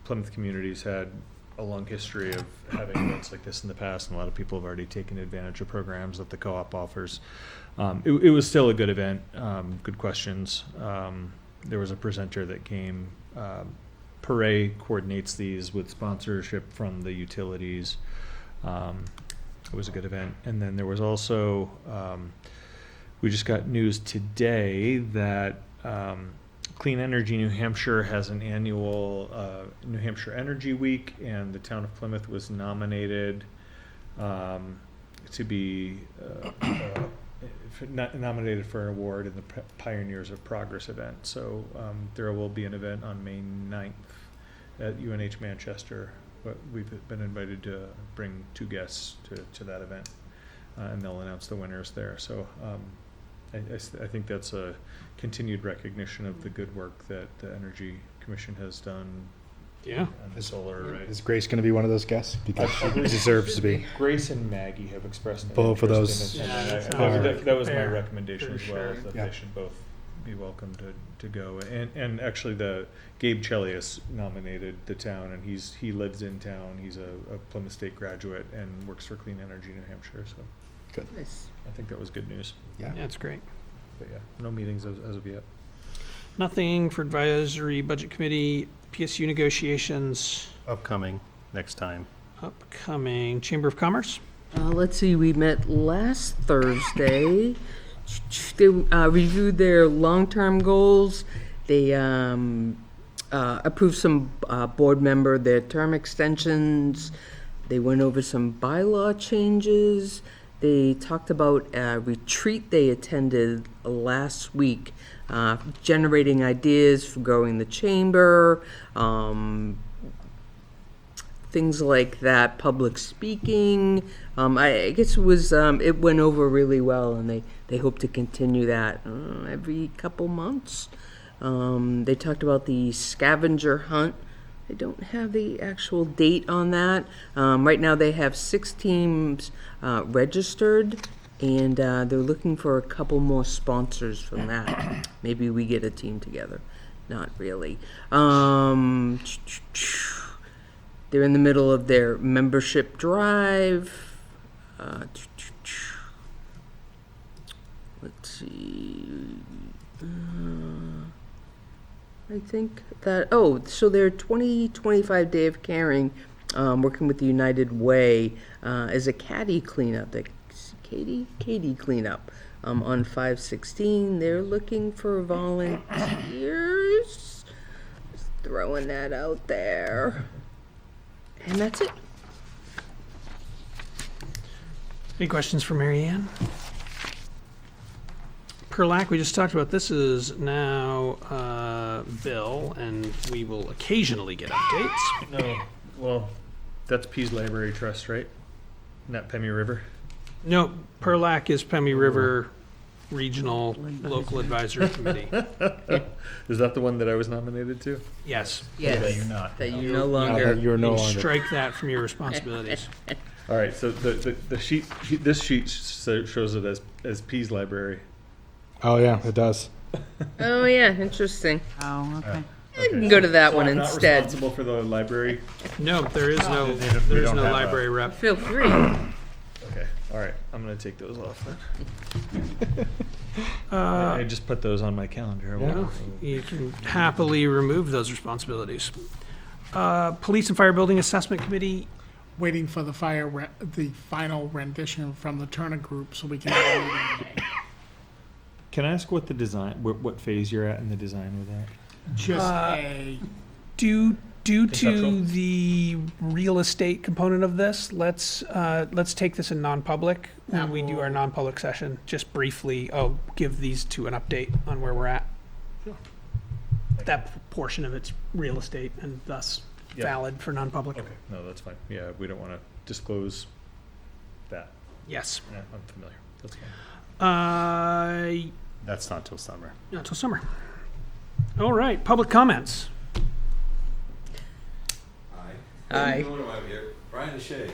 Plymouth communities had a long history of having events like this in the past, and a lot of people have already taken advantage of programs that the co-op offers. It was still a good event, good questions. There was a presenter that came. Parade coordinates these with sponsorship from the utilities. It was a good event. And then there was also, we just got news today that Clean Energy New Hampshire has an annual New Hampshire Energy Week, and the town of Plymouth was nominated to be nominated for an award in the Pioneers of Progress event. So there will be an event on May 9th at UNH Manchester. But we've been invited to bring 2 guests to that event, and they'll announce the winners there. So I think that's a continued recognition of the good work that the Energy Commission has done Yeah. on the solar array. Is Grace going to be one of those guests? Because she deserves to be. Grace and Maggie have expressed an Both of interest those. in Yeah, it. that's That was my fair. recommendation as For well, sure. that Yeah. they should both be welcome to go. And actually, the Gabe Chelius nominated the town, and he lives in town. He's a Plymouth State graduate and works for Clean Energy New Hampshire. So Nice. I think that was good news. Yeah, it's great. But yeah, no meetings as of yet. Nothing for advisory budget committee, PSU negotiations, Upcoming next time. upcoming Chamber of Commerce. Let's see, we met last Thursday. They reviewed their long-term goals. They approved some board member, their term extensions. They went over some bylaw changes. They talked about a retreat they attended last week, generating ideas for growing the chamber, things like that, public speaking. I guess it was, it went over really well, and they hope to continue that every couple months. They talked about the scavenger hunt. I don't have the actual date on that. Right now they have 6 teams registered, and they're looking for a couple more sponsors from that. Maybe we get a team together. Not really. They're in the middle of their membership drive. Let's see. I think that, so their 2025 Day of Caring, working with the United Way, is a caddy cleanup, Katie cleanup, on 5/16. They're looking for volunteers. Just throwing that out there. And that's it. Any questions for Mary Ann? Perlac, we just talked about, this is now Bill, and we will occasionally get updates. No, well, that's Pease Library Trust, right? Not Pemmy River. No, Perlac is Pemmy River Regional Local Advisory Committee. Is that the one that I was nominated to? Yes, Yes. you're not. That you no Now longer. that you're no you longer. strike that from your responsibilities. All right, so the sheet, this sheet shows it as Pease Library. Oh, yeah, it does. Oh, yeah, interesting. Oh, okay. I can go to that So one I'm not instead. responsible for the library? No, there is no, We there's don't no have a- library rep. Feel free. Okay, all right, I'm gonna take those off then. I just put those on my calendar. You can happily remove those responsibilities. Police and Fire Building Assessment Committee, waiting for the the final rendition from the Turner Group so we can have a meeting in May. Can I ask what the design, what phase you're at in the design with that? Just Due to Conceptual? the real estate component of this, let's take this in non-public when we do our non-public session. Just briefly, I'll give these two an update on where we're at. Sure. That portion of it's real estate and thus Yeah. valid for non-public. Okay, no, that's fine. Yeah, we don't want to disclose that. Yes. Yeah, I'm familiar. That's fine. That's not till summer. Not till summer. All right, public comments. Hi. Hi. What am I here? Brian Shea.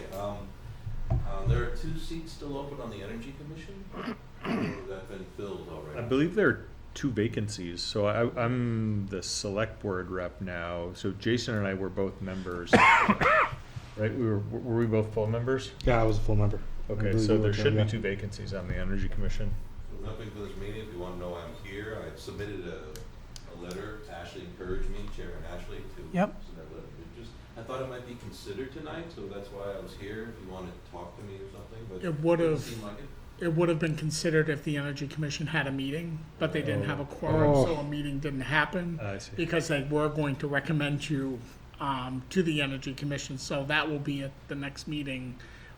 There are 2 seats still open on the Energy Commission? Or has that been filled I already? believe there are 2 vacancies, so I'm the select board rep now. So Jason and I were both members, right? Were we both full members? Yeah, I was a full member. I Okay, believe so we there were, should yeah. be 2 vacancies on the Energy Commission. So nothing for this meeting. If you want to know why I'm here, I submitted a letter. Ashley encouraged me, Chairman Ashley, to Yep. submit a letter of interest. I thought it might be considered tonight, so that's why I was here, if you want to talk to me or something, but It would've- didn't seem like it. It would have been considered if the Energy Commission had a meeting, but they didn't have a quorum, Oh. so a meeting didn't happen. I see. Because they were going to recommend you to the Energy Commission, so that will be at the next meeting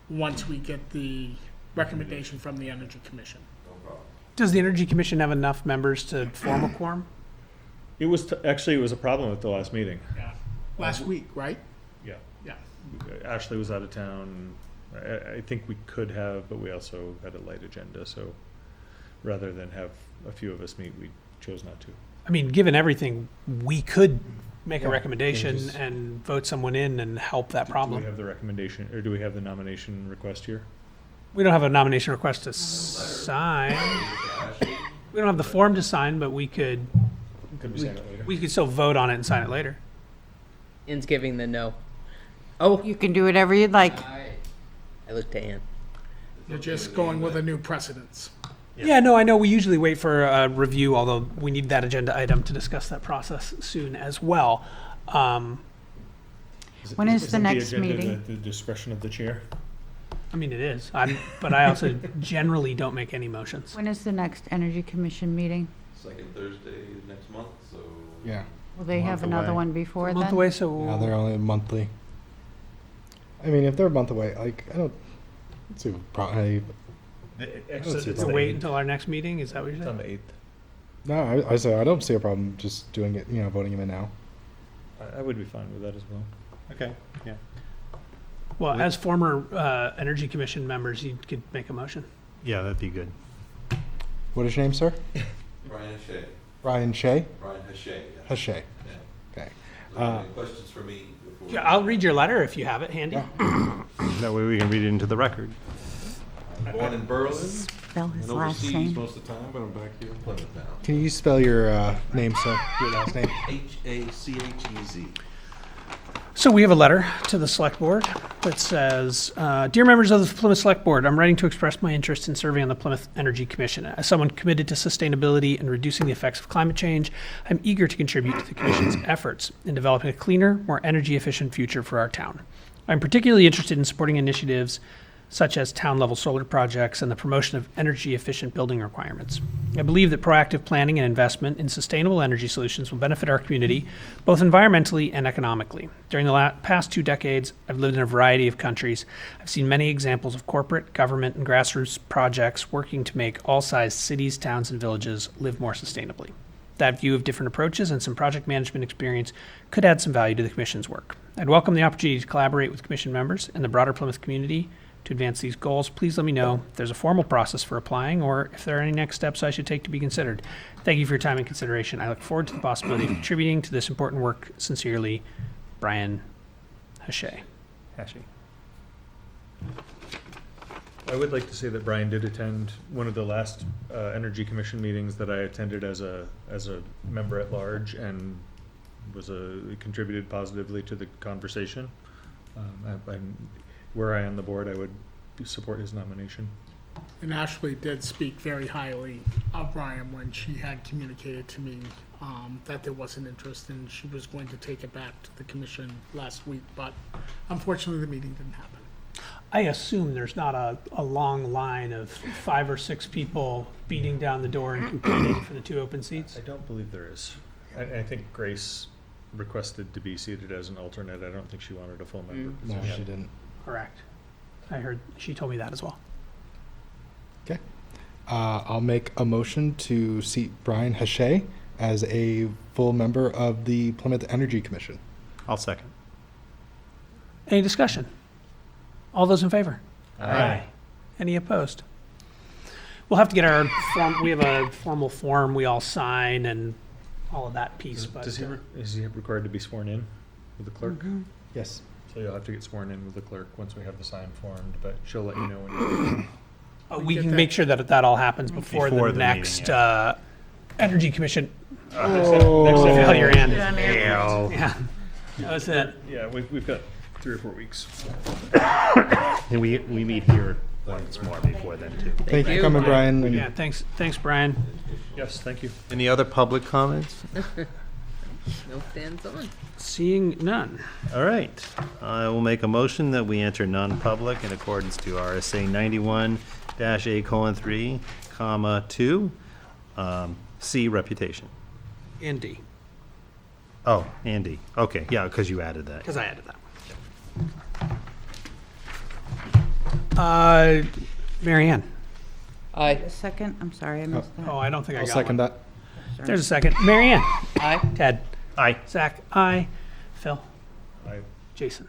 once we get the recommendation from the Energy Commission. No problem. Does the Energy Commission have enough members to form a quorum? It was, actually, it was a problem at the last meeting. Yeah. Last week, right? Yeah. Yeah. Ashley was out of town. I think we could have, but we also had a light agenda, so rather than have a few of us meet, we chose not to. I mean, given everything, we could make a Yeah, recommendation changes. and vote someone in and help that Do we problem. have the recommendation, or do we have the nomination request here? We don't have a nomination request to sign. Ashley, We don't have the form to sign, but we could Could we sign it later? still vote on it and sign it later. Ann's giving the no. Oh, You can do whatever you'd like. I looked to Ann. You're just going with a new precedence. Yeah, no, I know we usually wait for a review, although we need that agenda item to discuss that process soon as well. When is the Isn't next agenda meeting? at the discretion of the chair? I mean, it is, but I also generally don't make any motions. When is the next Energy Commission meeting? second Thursday next month, so. Yeah. Will they have Month another away. one before A month then? away, Yeah, so they're only monthly. I mean, if they're a month away, like, I don't see what It's to wait until our next meeting, is that what you're on saying? the 8th. No, I say I don't see a problem just doing it, voting him in now. I would be fine with that as well. Okay, yeah. Well, as former Energy Commission members, you could make a motion. Yeah, that'd be good. What is your name, sir? Brian Shea, Brian Shea? Brian Hachey, yeah. Hachey. Yeah. Okay. Any questions for me before? Yeah, I'll read your letter if you have it handy. That way we can read it into the record. I'm born in Berlin, Spell his and last overseas name. most of the time, but I'm back here in Plymouth now. Can you spell your name, sir? Your last name? Hacheze. So we have a letter to the Select Board that says, Dear members of the Plymouth Select Board, I'm writing to express my interest in serving on the Plymouth Energy Commission. As someone committed to sustainability and reducing the effects of climate change, I'm eager to contribute to the Commission's efforts in developing a cleaner, more energy-efficient future for our town. I'm particularly interested in supporting initiatives such as town-level solar projects and the promotion of energy-efficient building requirements. I believe that proactive planning and investment in sustainable energy solutions will benefit our community, both environmentally and economically. During the past 2 decades, I've lived in a variety of countries. I've seen many examples of corporate, government, and grassroots projects working to make all-sized cities, towns, and villages live more sustainably. That view of different approaches and some project management experience could add some value to the Commission's work. I'd welcome the opportunity to collaborate with Commission members and the broader Plymouth community to advance these goals. Please let me know if there's a formal process for applying or if there are any next steps I should take to be considered. Thank you for your time and consideration. I look forward to the possibility of contributing to this important work. Sincerely, Brian Hachey. Hashi. I would like to say that Brian did attend one of the last Energy Commission meetings that I attended as a member at large and contributed positively to the conversation. Were I on the board, I would support his nomination. And Ashley did speak very highly of Brian when she had communicated to me that there was an interest and she was going to take it back to the commission last week, but unfortunately the meeting didn't happen. I assume there's not a long line of 5 or 6 people beating down the door and competing for the 2 open seats. I don't believe there is. I think Grace requested to be seated as an alternate. I don't think she wanted a full member. No, position. she didn't. Correct. I heard, she told me that as well. Okay. I'll make a motion to seat Brian Hachey as a full member of the Plymouth Energy Commission. I'll second. Any discussion? All those in favor? Aye. Any opposed? We'll have to get our form, we have a formal form we all sign and all of that piece, but. Is he required to be sworn in with the clerk? Yes. So you'll have to get sworn in with the clerk once we have the sign formed, but she'll let you know when you. We get can that- make sure that all happens before Before the the meeting, next, Energy Commission Oh. failure end. Ew. Yeah, that was it. Yeah, we've got 3 or 4 weeks. And we meet here once more before then, too. Thank you you. for coming, Brian. and- Yeah, thanks, Brian. Yes, thank you. Any other public comments? No stands on. Seeing none. All right. I will make a motion that we enter non-public in accordance to RSA 91-A:3, comma, 2, C, reputation. Andy, Oh, Andy. Okay, yeah, because you added that. because I added that. Mary Ann. Aye. A second, I'm sorry, I missed that. Oh, I don't think I I'll got second one. that. There's a second. Mary Ann. Aye. Ted. Aye. Zach. Aye. Phil. I Jason.